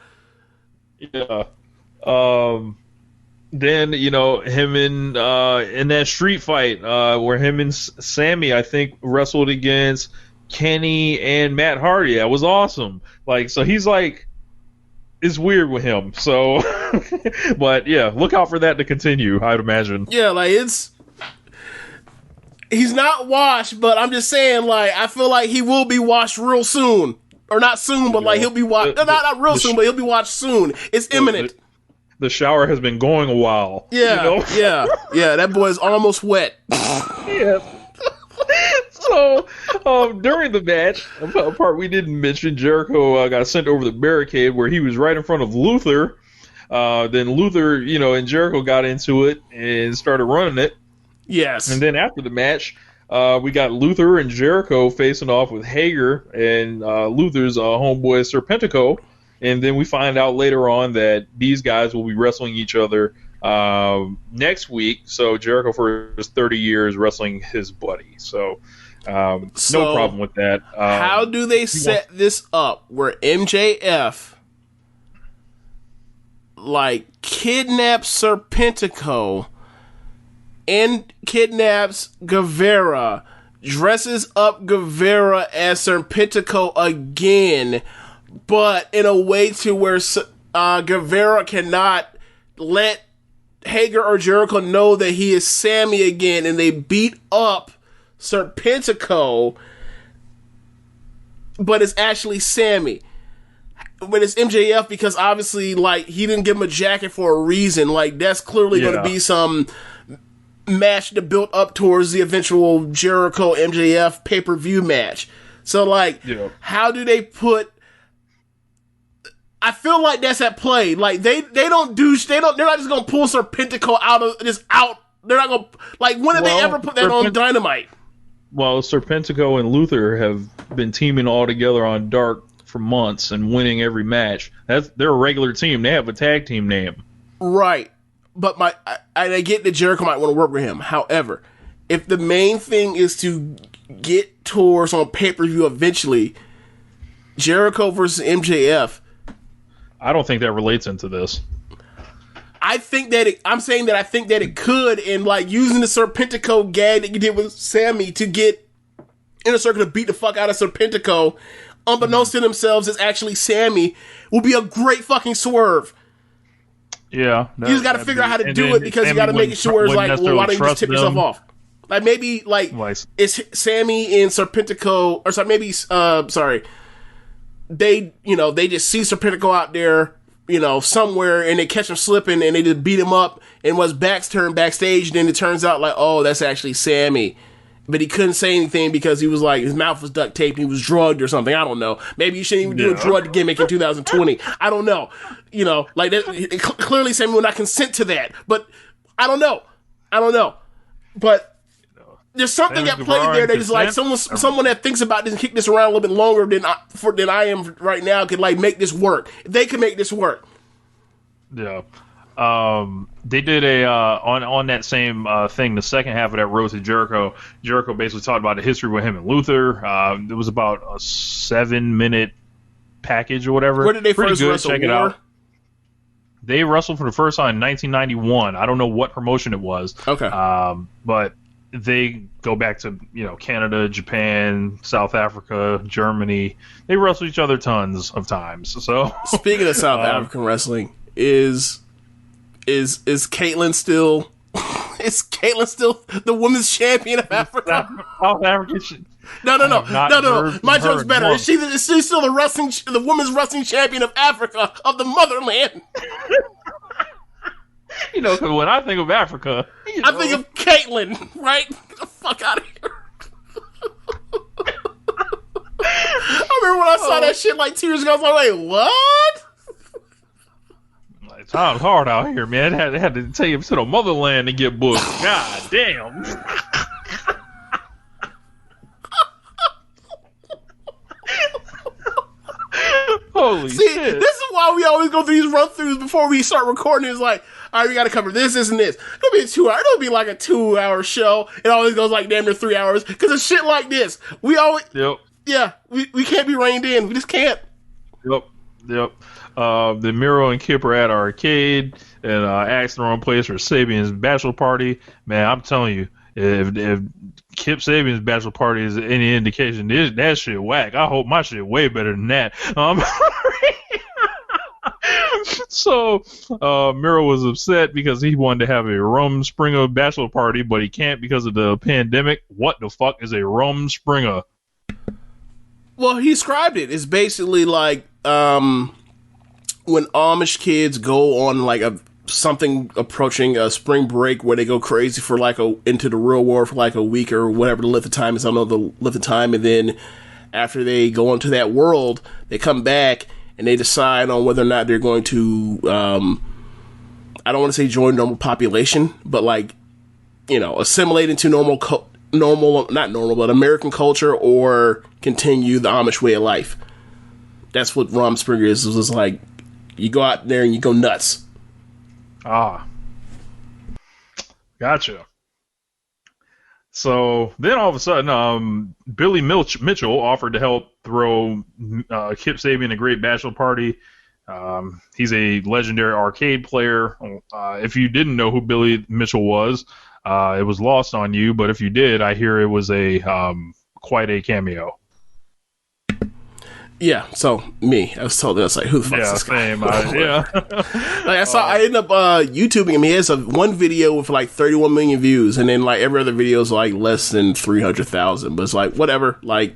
Yeah. Then him in that street fight where him and Sammy, I think, wrestled against Kenny and Matt Hardy. That was awesome. Like, so he's like, it's weird with him. So, but yeah, look out for that to continue, I'd imagine. Yeah, like he's not washed, but I'm just saying, like, I feel like he will be washed real soon. Or not soon, but like he'll be washed. Not real soon, but he'll be washed soon. It's imminent. The shower has been going a while. Yeah, yeah. That boy is almost wet. Yeah. So, during the match, a part we didn't mention, Jericho got sent over the barricade where he was right in front of Luther. Then Luther, and Jericho got into it and started running it. Yes. And then after the match, we got Luther and Jericho facing off with Hager and Luther's homeboy Serpentico. And then we find out later on that these guys will be wrestling each other next week. So Jericho for his 30 years wrestling his buddy. So No problem with that. How do they set this up where MJF like kidnaps Serpentico and kidnaps Guevara, dresses up Guevara as Serpentico again, but in a way to where Guevara cannot let Hager or Jericho know that he is Sammy again, and they beat up Serpentico, but it's actually Sammy. But it's MJF because obviously, like, he didn't give him a jacket for a reason. Like, that's clearly going to be some match that built up towards the eventual Jericho MJF pay-per-view match. So, like, how do they put... I feel like that's at play. Like, they're not just going to pull Serpentico out. They're not going to... Like, when did they ever put that on Dynamite? Well, Serpentico and Luther have been teaming all together on Dark for months and winning every match. They're a regular team. They have a tag team name. Right. But I get that Jericho might want to work with him. However, if the main thing is to get tours on pay-per-view eventually, Jericho versus MJF... I don't think that relates into this. I think that I think that it could, and like using the Serpentico gag that you did with Sammy to get Inner Circle to beat the fuck out of Serpentico, unbeknownst to themselves, is actually Sammy, will be a great fucking swerve. Yeah. You just got to figure out how to do it because you got to make sure it's like, well, why don't you just tip yourself off? Like maybe like it's Sammy and Serpentico, or sorry, maybe they just see Serpentico out there, somewhere, and they catch him slipping, and they just beat him up, and was back's turned backstage, and then it turns out like, oh, that's actually Sammy. But he couldn't say anything because he was like, his mouth was duct taped, and he was drugged or something. I don't know. Maybe you shouldn't even do a drug gimmick in 2020. I don't know. Like that, clearly Sammy would not consent to that. But I don't know. But there's something at play there that is like someone that thinks about this and kick this around a little bit longer than I am right now could like make this work. They can make this work. Yeah. They did a on that same thing, the second half of that Road to Jericho. Jericho basically talked about the history with him and Luther. It was about a 7-minute package or whatever. Where did they first wrestle? Check it out. They wrestled for the first time in 1991. I don't know what promotion it was. Okay. But they go back to Canada, Japan, South Africa, Germany. They wrestle each other tons of times. So speaking of South African wrestling, is Caitlyn still the women's champion of Africa? South African. No. My joke's better. Is she still the women's wrestling champion of Africa, of the motherland? Because when I think of Africa, I think of Caitlyn, right? Get the fuck out of here. I remember when I saw that shit like 2 years ago, I was like, wait, what? Time's hard out here, man. I had to take him to the motherland to get booked. God damn. Holy shit. This is why we always go through these run-throughs before we start recording. It's like, all right, we got to cover this, and this. It'll be a 2 hour. It'll be like a 2 hour show. It always goes like damn near 3 hours because of shit like this. We always, we can't be reined in. We just can't. Yep. The Miro and Kip are at our arcade and asked the wrong place for Sabian's bachelor party. Man, I'm telling you, if Kip Sabian's bachelor party is any indication, that shit whack. I hope my shit way better than that. So Miro was upset because he wanted to have a Rum Springer bachelor party, but he can't because of the pandemic. What the fuck is a Rum Springer? Well, he described it. It's basically like when Amish kids go on like something approaching a spring break where they go crazy for like into the real world for like a week or whatever the length of time is. I don't know the length of time, and then after they go into that world, they come back and they decide on whether or not they're going to I don't want to say join normal population, but like assimilate into American culture or continue the Amish way of life. That's what Rum Springer is. It was like you go out there and you go nuts. Gotcha. So then all of a sudden, Billy Mitchell offered to help throw Kip Sabian a great bachelor party. He's a legendary arcade player. If you didn't know who Billy Mitchell was, it was lost on you. But if you did, I hear it was quite a cameo. Yeah, so me, I was told that. I was like, who the fuck is this guy? Same. Yeah. I ended up YouTubing him. He has one video with like 31 million views, and then like every other video is like less than 300,000. But it's like, whatever. Like,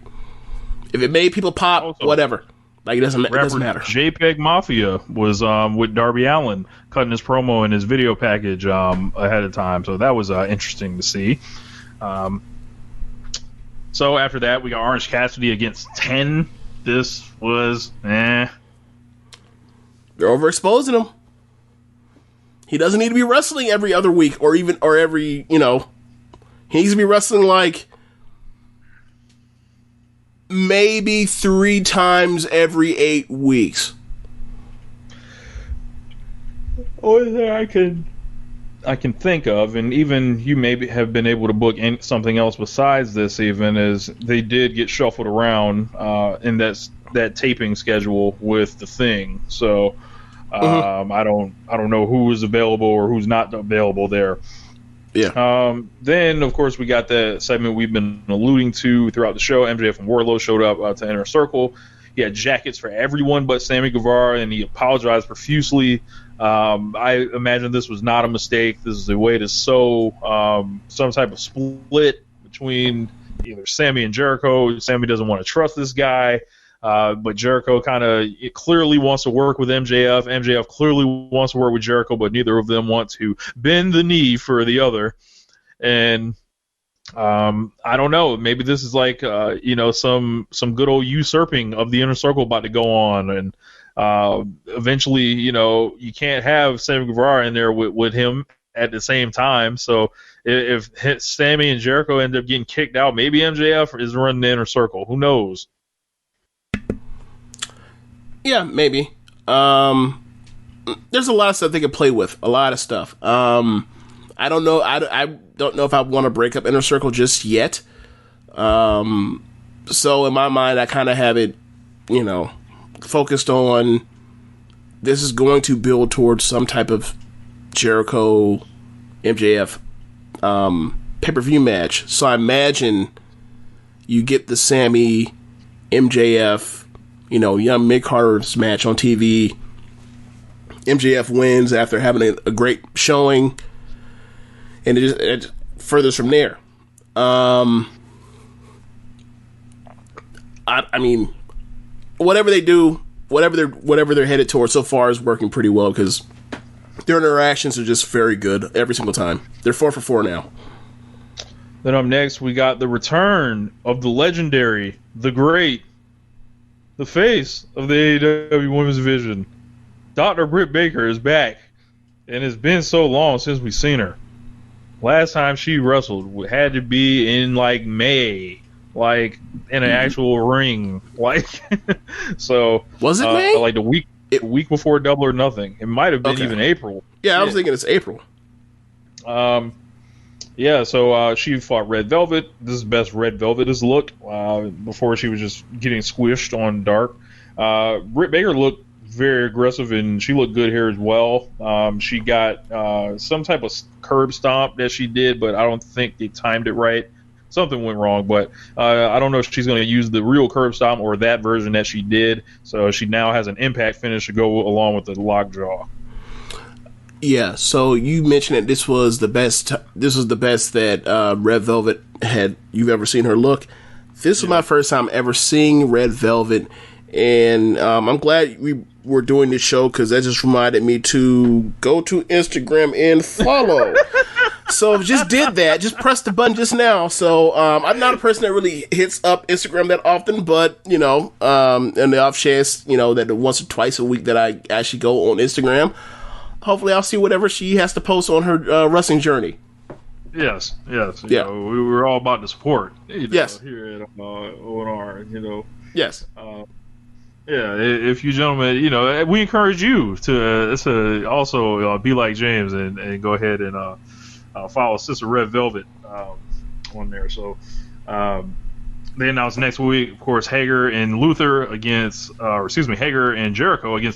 if it made people pop, also, whatever. Like, it doesn't matter. JPEG Mafia was with Darby Allin cutting his promo in his video package ahead of time. So that was interesting to see. So after that, we got Orange Cassidy against 10. This was They're overexposing him. He doesn't need to be wrestling every other week or every, he needs to be wrestling like maybe 3 times every 8 weeks. Only thing I can think of, and even you maybe have been able to book something else besides this, even, is they did get shuffled around in that taping schedule with the Thing. So I don't know who is available or who's not available there. Yeah. Then of course we got the segment we've been alluding to throughout the show. MJF and Wardlow showed up to Inner Circle. He had jackets for everyone but Sammy Guevara, and he apologized profusely. I imagine this was not a mistake. This is a way to sow some type of split between either Sammy and Jericho. Sammy doesn't want to trust this guy, but Jericho kind of clearly wants to work with MJF. MJF clearly wants to work with Jericho, but neither of them want to bend the knee for the other. And I don't know. Maybe this is like some good old usurping of the Inner Circle about to go on, and eventually, you can't have Sammy Guevara in there with him at the same time. So if Sammy and Jericho end up getting kicked out, maybe MJF is running the Inner Circle. Who knows? Yeah, maybe. There's a lot of stuff they could play with. A lot of stuff. I don't know. I don't know if I want to break up Inner Circle just yet. So in my mind, I kind of have it, focused on this is going to build towards some type of Jericho MJF pay-per-view match. So I imagine you get the Sammy MJF, young Mick Carter's match on TV. MJF wins after having a great showing, and it furthers from there. I mean, whatever they do, whatever they're headed towards so far is working pretty well, because their interactions are just very good every single time. They're 4 for 4 now. Then up next, we got the return of the legendary, the great, the face of the AEW Women's Division. Dr. Britt Baker is back, and it's been so long since we've seen her. Last time she wrestled had to be in like May. Like in an actual ring, so was it May? Like the week before Double or Nothing. It might have been even April. Yeah, I was thinking it's April. Yeah. So she fought Red Velvet. This is the best Red Velvet has looked. Before she was just getting squished on Dark. Britt Baker looked very aggressive, and she looked good here as well. She got some type of curb stomp that she did, but I don't think they timed it right. Something went wrong, but I don't know if she's going to use the real curb stomp or that version that she did. So she now has an impact finish to go along with the lockjaw. Yeah. So you mentioned that this was the best. This was the best that Red Velvet you've ever seen her look. This was my first time ever seeing Red Velvet, and I'm glad we were doing this show, because that just reminded me to go to Instagram and follow. So just did that. Just pressed the button just now. So I'm not a person that really hits up Instagram that often, but in the off chance, that once or twice a week that I actually go on Instagram, hopefully I'll see whatever she has to post on her wrestling journey. Yes. Yeah. We were all about the support. Yes. Here at ONR, Yes. Yeah, if you gentlemen, we encourage you to also be like James and go ahead and follow Sister Red Velvet on there. So they announced next week, of course, Hager and Jericho against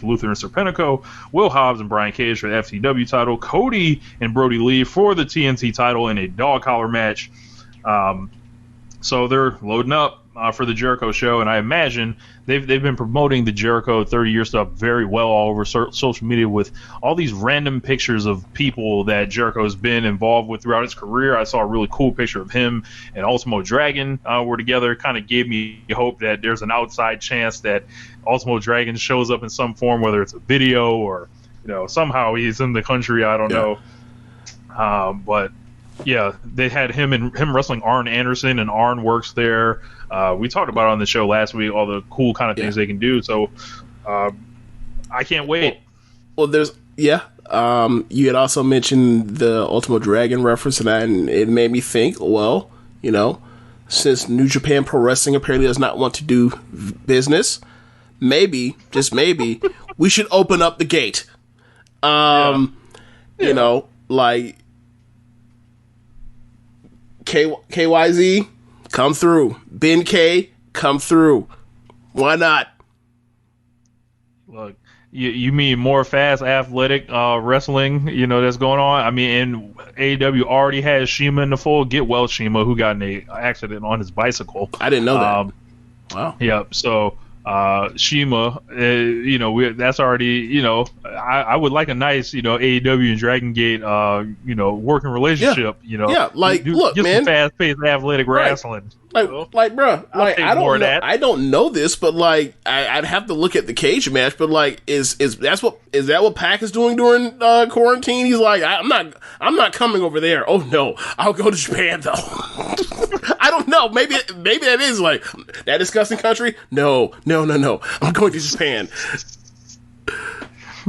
Luther and Serpentico, Will Hobbs and Brian Cage for the FTW title, Cody and Brody Lee for the TNT title in a dog collar match. So they're loading up for the Jericho show, and I imagine they've been promoting the Jericho 30-year stuff very well all over social media with all these random pictures of people that Jericho's been involved with throughout his career. I saw a really cool picture of him and Ultimo Dragon were together. Kind of gave me hope that there's an outside chance that Ultimo Dragon shows up in some form, whether it's a video or somehow he's in the country. I don't know, but. Yeah, they had him wrestling Arn Anderson, and Arn works there. We talked about it on the show last week, all the cool kind of things they can do. So I can't wait. Well, you had also mentioned the Ultimo Dragon reference, and it made me think, well, since New Japan Pro Wrestling apparently does not want to do business, maybe, just maybe, we should open up the gate. Like... KYZ, come through. Ben K, come through. Why not? Look, you mean more fast, athletic wrestling, that's going on? I mean, and AEW already has Shima in the fold. Get well, Shima, who got in an accident on his bicycle. I didn't know that. Wow. Yeah, so... Shima, that's already, I would like a nice, AEW and Dragon Gate, working relationship, look, get man, some fast-paced athletic wrestling. Bro, I don't know this, but I'd have to look at the cage match, but is that what Pac is doing during quarantine? He's like, I'm not coming over there. Oh no, I'll go to Japan though. I don't know. Maybe that is that disgusting country. No. I'm going to Japan.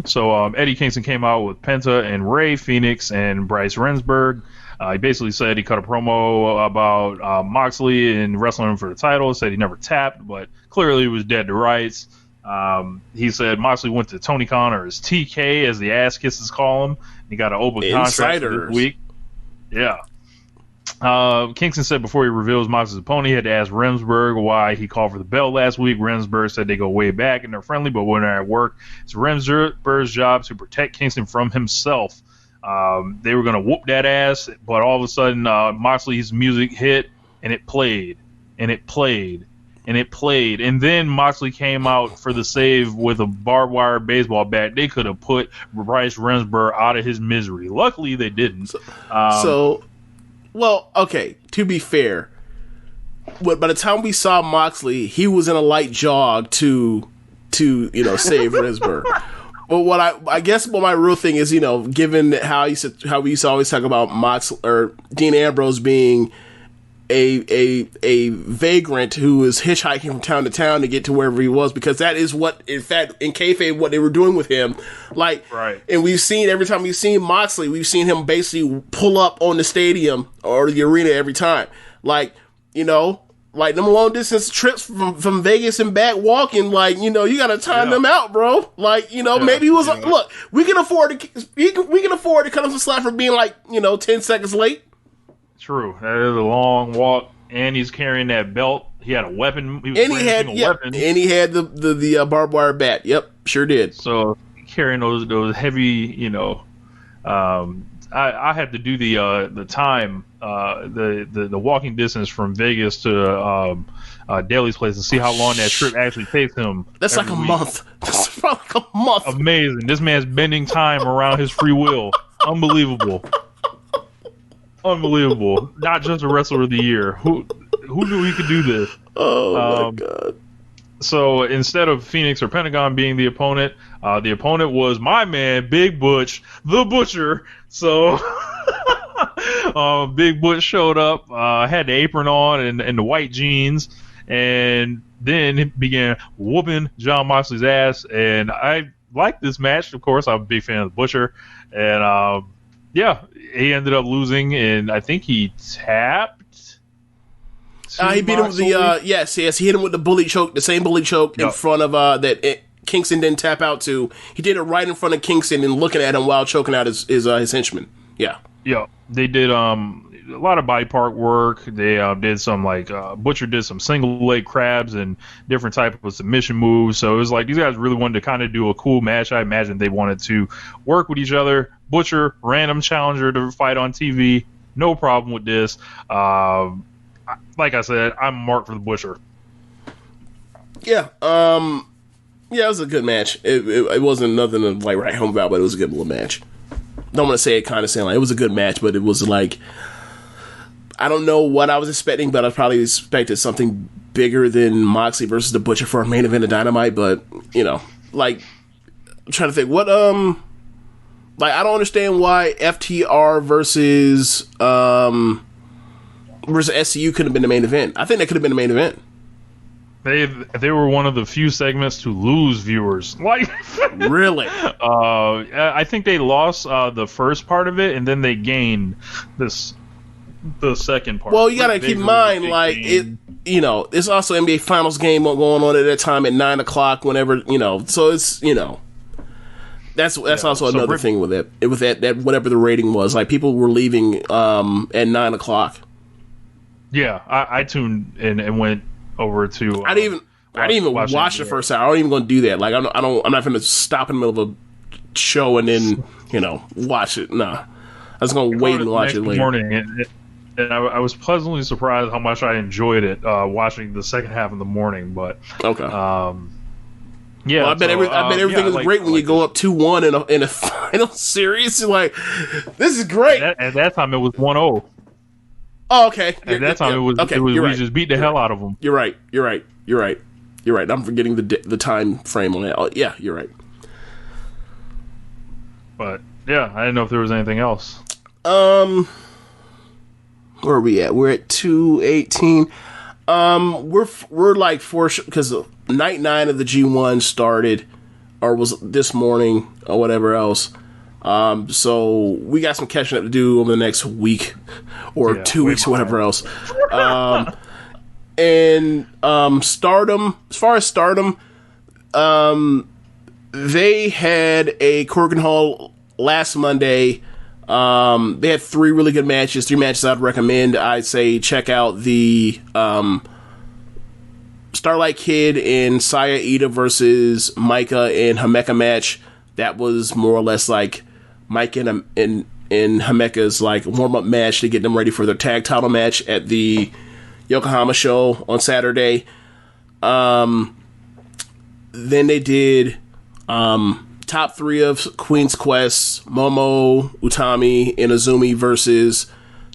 So Eddie Kingston came out with Penta and Ray Phoenix and Bryce Remsburg. He basically said he cut a promo about Moxley and wrestling him for the title. Said he never tapped, but clearly he was dead to rights. He said Moxley went to Tony Khan, or his TK, as the ass kisses call him. He got an open contract this week. Yeah. Kingston said before he reveals Moxley's opponent, he had to ask Remsburg why he called for the belt last week. Remsburg said they go way back and they're friendly, but when they're at work, it's Remsburg's job to protect Kingston from himself. They were going to whoop that ass, but all of a sudden, Moxley's music hit, and it played, and it played, and it played. And then Moxley came out for the save with a barbed wire baseball bat. They could have put Bryce Remsburg out of his misery. Luckily, they didn't. Well, okay, to be fair, by the time we saw Moxley, he was in a light jog to save Remsburg. But I guess my real thing is, given how we used to always talk about Mox or Dean Ambrose being a vagrant who was hitchhiking from town to town to get to wherever he was, because that is what, in fact, in kayfabe, what they were doing with him. Right. And we've seen, every time we've seen Moxley, we've seen him basically pull up on the stadium or the arena every time. Them long distance trips from Vegas and back walking, you gotta time them out, bro. Maybe he was look, we can afford to cut him some slack for being 10 seconds late. True. That is a long walk, and he's carrying that belt. He had a weapon. He had the barbed wire bat. Yep, sure did. So carrying those heavy, I had to do the time, the walking distance from Vegas to Daly's place and see how long that trip actually takes him. That's like a month. That's probably like a month. Amazing. This man's bending time around his free will. Unbelievable. Not just a wrestler of the year. Who knew he could do this? Oh my god. So instead of Phoenix or Pentagon being the opponent was my man, Big Butch, the Butcher. So Big Butch showed up, had the apron on and the white jeans, and then he began whooping Jon Moxley's ass. And I like this match. Of course, I'm a big fan of the Butcher. And he ended up losing, and I think he tapped. He beat him with the yes, he hit him with the bully choke, the same bully choke in front of Kingston didn't tap out to. He did it right in front of Kingston and looking at him while choking out his henchman. Yeah. Yeah, they did. a lot of body part work. They did some Butcher did some single leg crabs and different type of submission moves. So it was like these guys really wanted to kind of do a cool match. I imagine they wanted to work with each other. Butcher, random challenger to fight on TV. No problem with this. Like I said, I'm marked for the Butcher. Yeah. Yeah, it was a good match. It wasn't nothing to like write home about, but it was a good little match. Don't want to say it kind of saying like it was a good match, but it was like I don't know what I was expecting, but I probably expected something bigger than Moxley versus the Butcher for a main event of Dynamite. But you know, like I'm trying to think what like I don't understand why FTR versus SCU couldn't have been the main event. I think that could have been the main event. They were one of the few segments to lose viewers. Like really? I think they lost the first part of it, and then they gained the second part. Well, you gotta keep in mind, like it. You know, it's also NBA Finals game going on at that time at 9:00. Whenever you know, so it's that's also another thing with it. With that whatever the rating was, like people were leaving at 9:00. Yeah, I tuned in and went over to. I didn't even watch the first hour. I don't even going to do that. Like I'm not going to stop in the middle of a show and then watch it. Nah, I was going to wait and watch it later. Morning, and I was pleasantly surprised how much I enjoyed it watching the second half of the morning. But okay, yeah, well, I bet everything is great when you go up 2-1 in a final series. You're like, this is great. At that time, it was 1-0. Oh, okay. At that time, it was we just beat the hell out of them. You're right. I'm forgetting the time frame on that. Oh, yeah, you're right. But yeah, I didn't know if there was anything else. Where are we at? We're at 2:18. We're like because night 9 of the G1 started or was this morning or whatever else. So we got some catching up to do over the next week or 2 weeks or whatever else. And Stardom, as far as Stardom, they had a Corgan Hall last Monday. They had 3 really good matches, 3 matches I'd recommend. I'd say check out the Starlight Kid and Saya Ida versus Micah and Himeka match. That was more or less like Mike and Himeka's like warm-up match to get them ready for their tag title match at the Yokohama show on Saturday. Then they did top 3 of Queen's Quest, Momo, Utami, and Azumi versus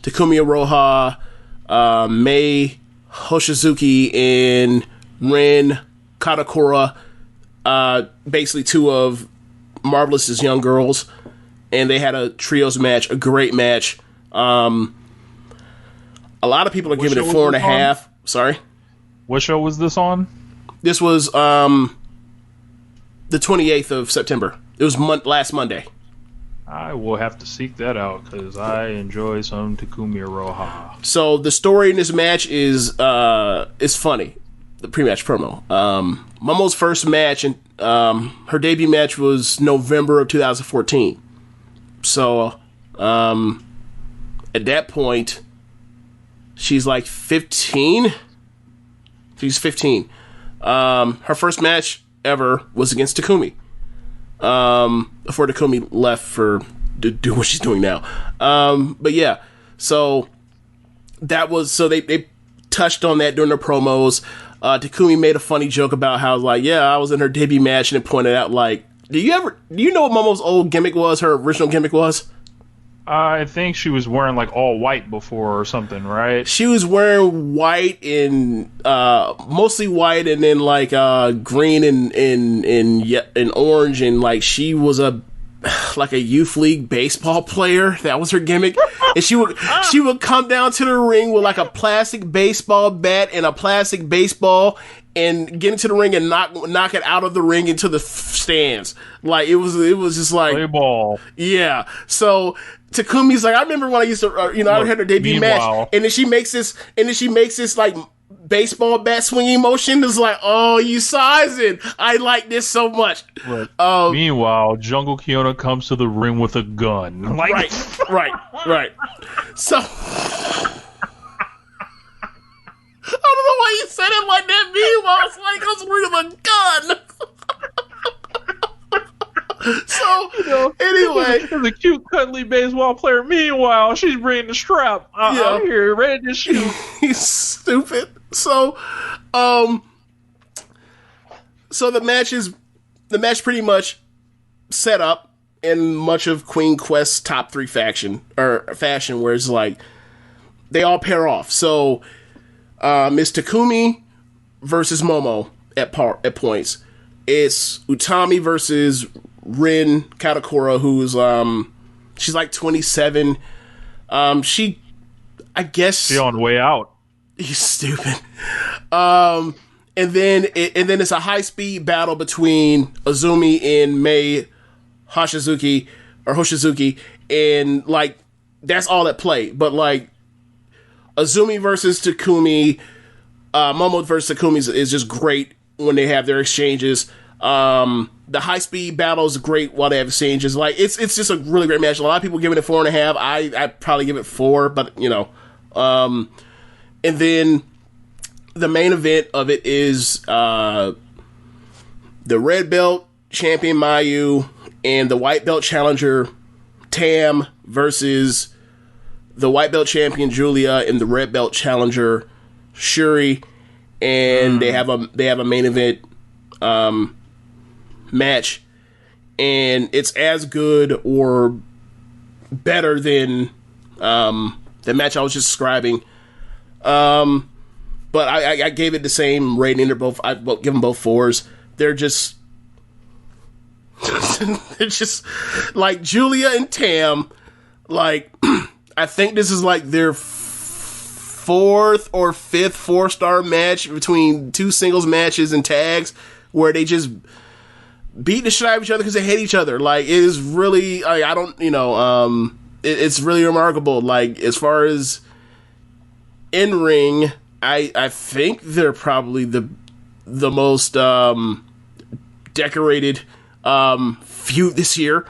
Takumi Iroha, Mei Hoshizuki, and Ren Katakura. Basically 2 of Marvelous's young girls. And they had a trios match, a great match. A lot of people are giving it 4.5. Sorry? What show was this on? This was the 28th of September. It was last Monday. I will have to seek that out because I enjoy some Takumi Iroha. So the story in this match is funny. The pre-match promo. Momo's first match and her debut match was November of 2014. So at that point, she's like 15. She's 15. Her first match ever was against Takumi. Before Takumi left to do what she's doing now. But yeah, so that was they touched on that during their promos. Takumi made a funny joke about how like, yeah, I was in her debut match, and it pointed out like, do you know what Momo's old gimmick was? Her original gimmick was? I think she was wearing like all white before or something, right? She was wearing white and mostly white, and then like green and orange, and like she was a youth league baseball player. That was her gimmick. And she would come down to the ring with like a plastic baseball bat and a plastic baseball, and get into the ring and knock it out of the ring into the stands. Like it was just like play ball. Yeah. So Takumi's like, I remember when I used to, I had her debut match, and then she makes this like baseball bat swinging motion. It's like, oh, you sizing. I like this so much. Right. Meanwhile, Jungle Kiona comes to the ring with a gun. Like, right. So Like, there's a cute, cuddly baseball player. Meanwhile, she's bringing the strap. I'm here, ready to shoot. He's stupid. So the match pretty much set up in much of Queen Quest's top 3 fashion, where it's like they all pair off. So Miss Takumi versus Momo at points. It's Utami versus Rin Katakura, who's she's like 27. She on the way out. He's stupid. And then it's a high speed battle between Azumi and Mei Hoshizuki, and like that's all at play. But like Azumi versus Takumi, Momo versus Takumi is just great when they have their exchanges. The high speed battle is great while they have exchanges. Like it's just a really great match. A lot of people giving it 4.5. I probably give it 4, but you know. And then the main event of it is the red belt champion Mayu and the white belt challenger Tam versus the white belt champion Julia and the red belt challenger Shuri, and they have a main event match, and it's as good or better than the match I was just describing. But I gave it the same rating. I give them both 4s. They're just like Julia and Tam. Like I think this is like their 4th or 5th 4-star match between 2 singles matches and tags, where they just beat the shit out of each other because they hate each other. Like it is really, it's really remarkable. Like as far as in ring, I think they're probably the most decorated feud this year.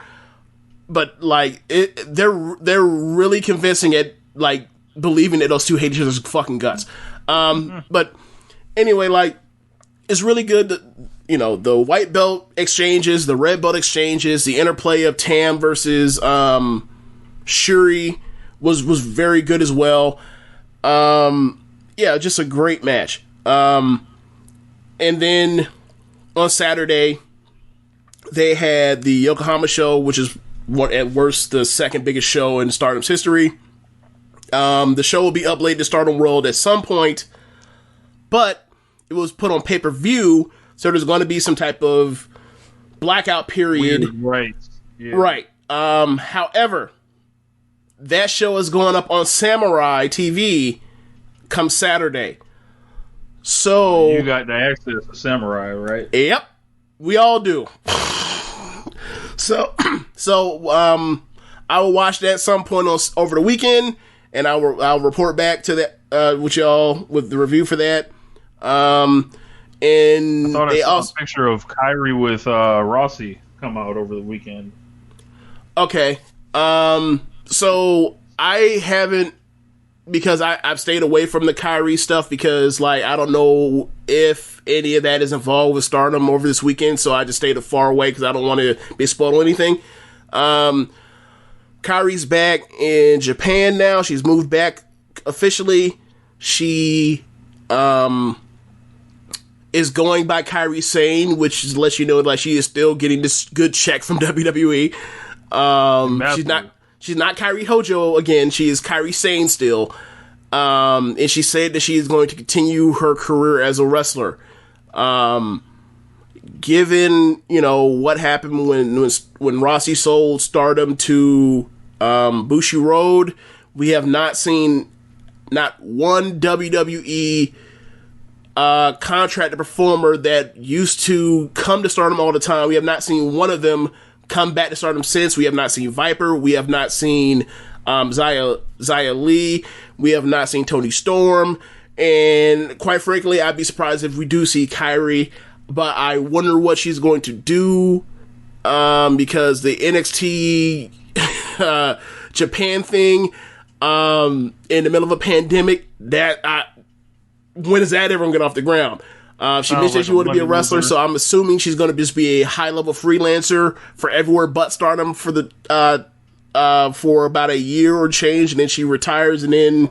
But like they're really convincing at like believing that those two hate each other's fucking guts. But anyway, like it's really good that, you know, the white belt exchanges, the red belt exchanges, the interplay of Tam versus Shuri was very good as well. Yeah, just a great match. And then on Saturday, they had the Yokohama show, which is at worst the second biggest show in Stardom's history. The show will be uploaded to Stardom World at some point, but it was put on pay-per-view, so there's going to be some type of blackout period. Weird, right. Yeah. Right. However, that show is going up on Samurai TV come Saturday. So you got the access to Samurai, right? Yep, we all do. So I will watch that some point over the weekend, and I'll report back to that with y'all with the review for that. And I thought I saw a picture of Kyrie with Rossi come out over the weekend. Okay. So I haven't, because I've stayed away from the Kyrie stuff because, like, I don't know if any of that is involved with Stardom over this weekend, so I just stayed far away because I don't want to be spoiled or anything. Kyrie's back in Japan now. She's moved back officially. She is going by Kairi Sane, which lets you know like she is still getting this good check from WWE. She's not Kairi Hojo again. She is Kairi Sane still. And she said that she is going to continue her career as a wrestler. Given, you know, what happened when Rossi sold Stardom to Bushiroad, we have not seen not one WWE contracted performer that used to come to Stardom all the time. We have not seen one of them come back to Stardom since. We have not seen Viper. We have not seen Xia Li. We have not seen Toni Storm. And quite frankly, I'd be surprised if we do see Kairi. But I wonder what she's going to do, because the NXT Japan thing in the middle of a pandemic, when is that ever going to get off the ground? She mentioned she wanted to be a wrestler, so I'm assuming she's going to just be a high-level freelancer for everywhere but Stardom for about a year or change, and then she retires, and then,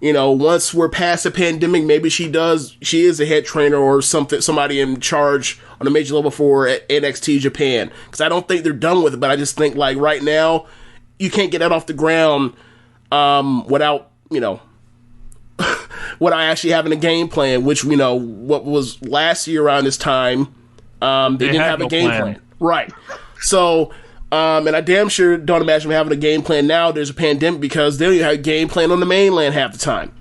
you know, once we're past the pandemic, maybe she is a head trainer or somebody in charge on a major level for NXT Japan, because I don't think they're done with it, but I just think, like, right now, you can't get that off the ground without, you know, without actually having a game plan, which, you know, what was last year around this time, they didn't have a game plan. Right. So, and I damn sure don't imagine them having a game plan now. There's a pandemic, because they don't even have a game plan on the mainland half the time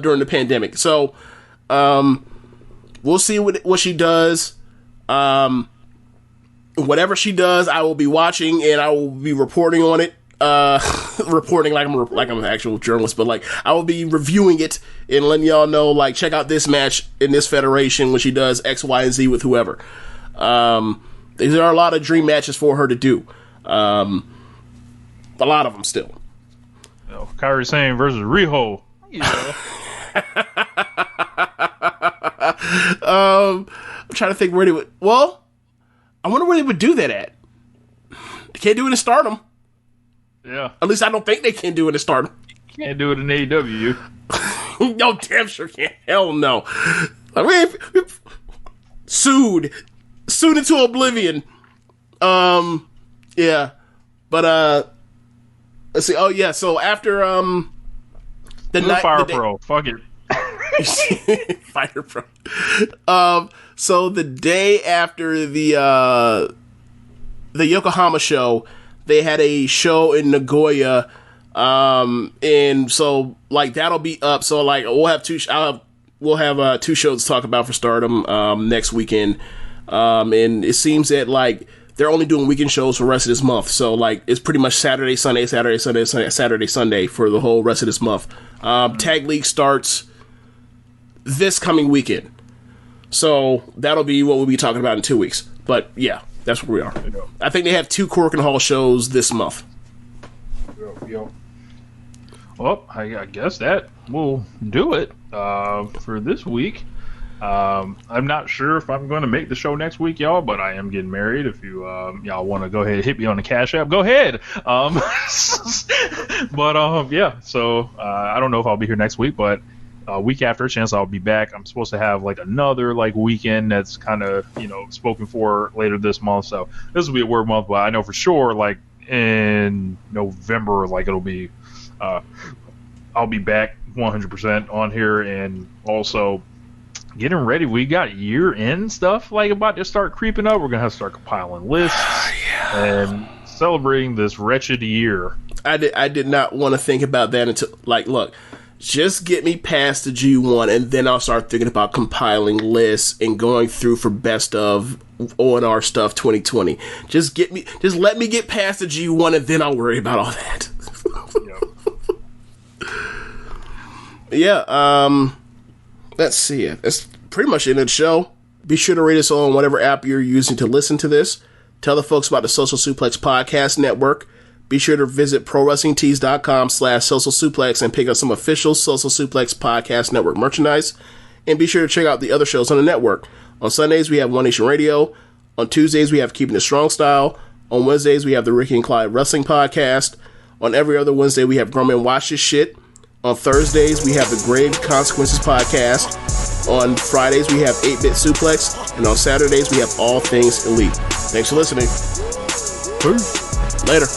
during the pandemic. So, we'll see what she does. Whatever she does, I will be watching, and I will be reporting on it. Reporting like I'm an actual journalist, but like I will be reviewing it and letting y'all know, like, check out this match in this federation when she does X, Y, and Z with whoever. There are a lot of dream matches for her to do. A lot of them still. Oh, Kairi Sane versus Riho. Yeah. I'm trying to think where they would. Well, I wonder where they would do that at. They can't do it in Stardom. Yeah. At least I don't think they can do it in Stardom. Can't do it in AEW. No, damn sure can't. Hell no. Like, we sued into oblivion. Yeah. But let's see. Oh yeah. So after the night, Fire Pro. Fuck it. Fire Pro. So the day after the Yokohama show, they had a show in Nagoya, and so, like, that'll be up. So, like, we'll have two shows to talk about for Stardom next weekend, and it seems that, like, they're only doing weekend shows for the rest of this month. So, like, it's pretty much Saturday, Sunday for the whole rest of this month. Tag League starts this coming weekend, so that'll be what we'll be talking about in 2 weeks. But yeah, that's where we are. I think they have 2 Cork and Hall shows this month. Well, I guess that will do it for this week. I'm not sure if I'm going to make the show next week, y'all, but I am getting married. If you y'all want to go ahead and hit me on the Cash App, go ahead. Yeah, so I don't know if I'll be here next week, but week after, chance I'll be back. I'm supposed to have, like, another, like, weekend that's kind of, you know, spoken for later this month, so this will be a weird month, but I know for sure, like, in November, like, it'll be I'll be back 100% on here, and also getting ready. We got year-end stuff, like, about to start creeping up. We're gonna have to start compiling lists and celebrating this wretched year. I did not want to think about that until, like, look, just get me past the G1, and then I'll start thinking about compiling lists and going through for best of O&R stuff 2020. Just let me get past the G1, and then I'll worry about all that. Yeah, let's see it. That's pretty much the end of the show. Be sure to rate us on whatever app you're using to listen to this. Tell the folks about the Social Suplex Podcast Network. Be sure to visit ProWrestlingTees.com/Social Suplex and pick up some official Social Suplex Podcast Network merchandise. And be sure to check out the other shows on the network. On Sundays, we have One Nation Radio. On Tuesdays, we have Keepin It Strong Style. On Wednesdays, we have the Ricky Clive Wrestling Podcast. On every other Wednesday, we have Grown Men Watch This Shit. On Thursdays, we have the Grave Consequences Podcast. On Fridays, we have 8-Bit Suplex. And on Saturdays, we have All Things Elite. Thanks for listening. Peace. Later.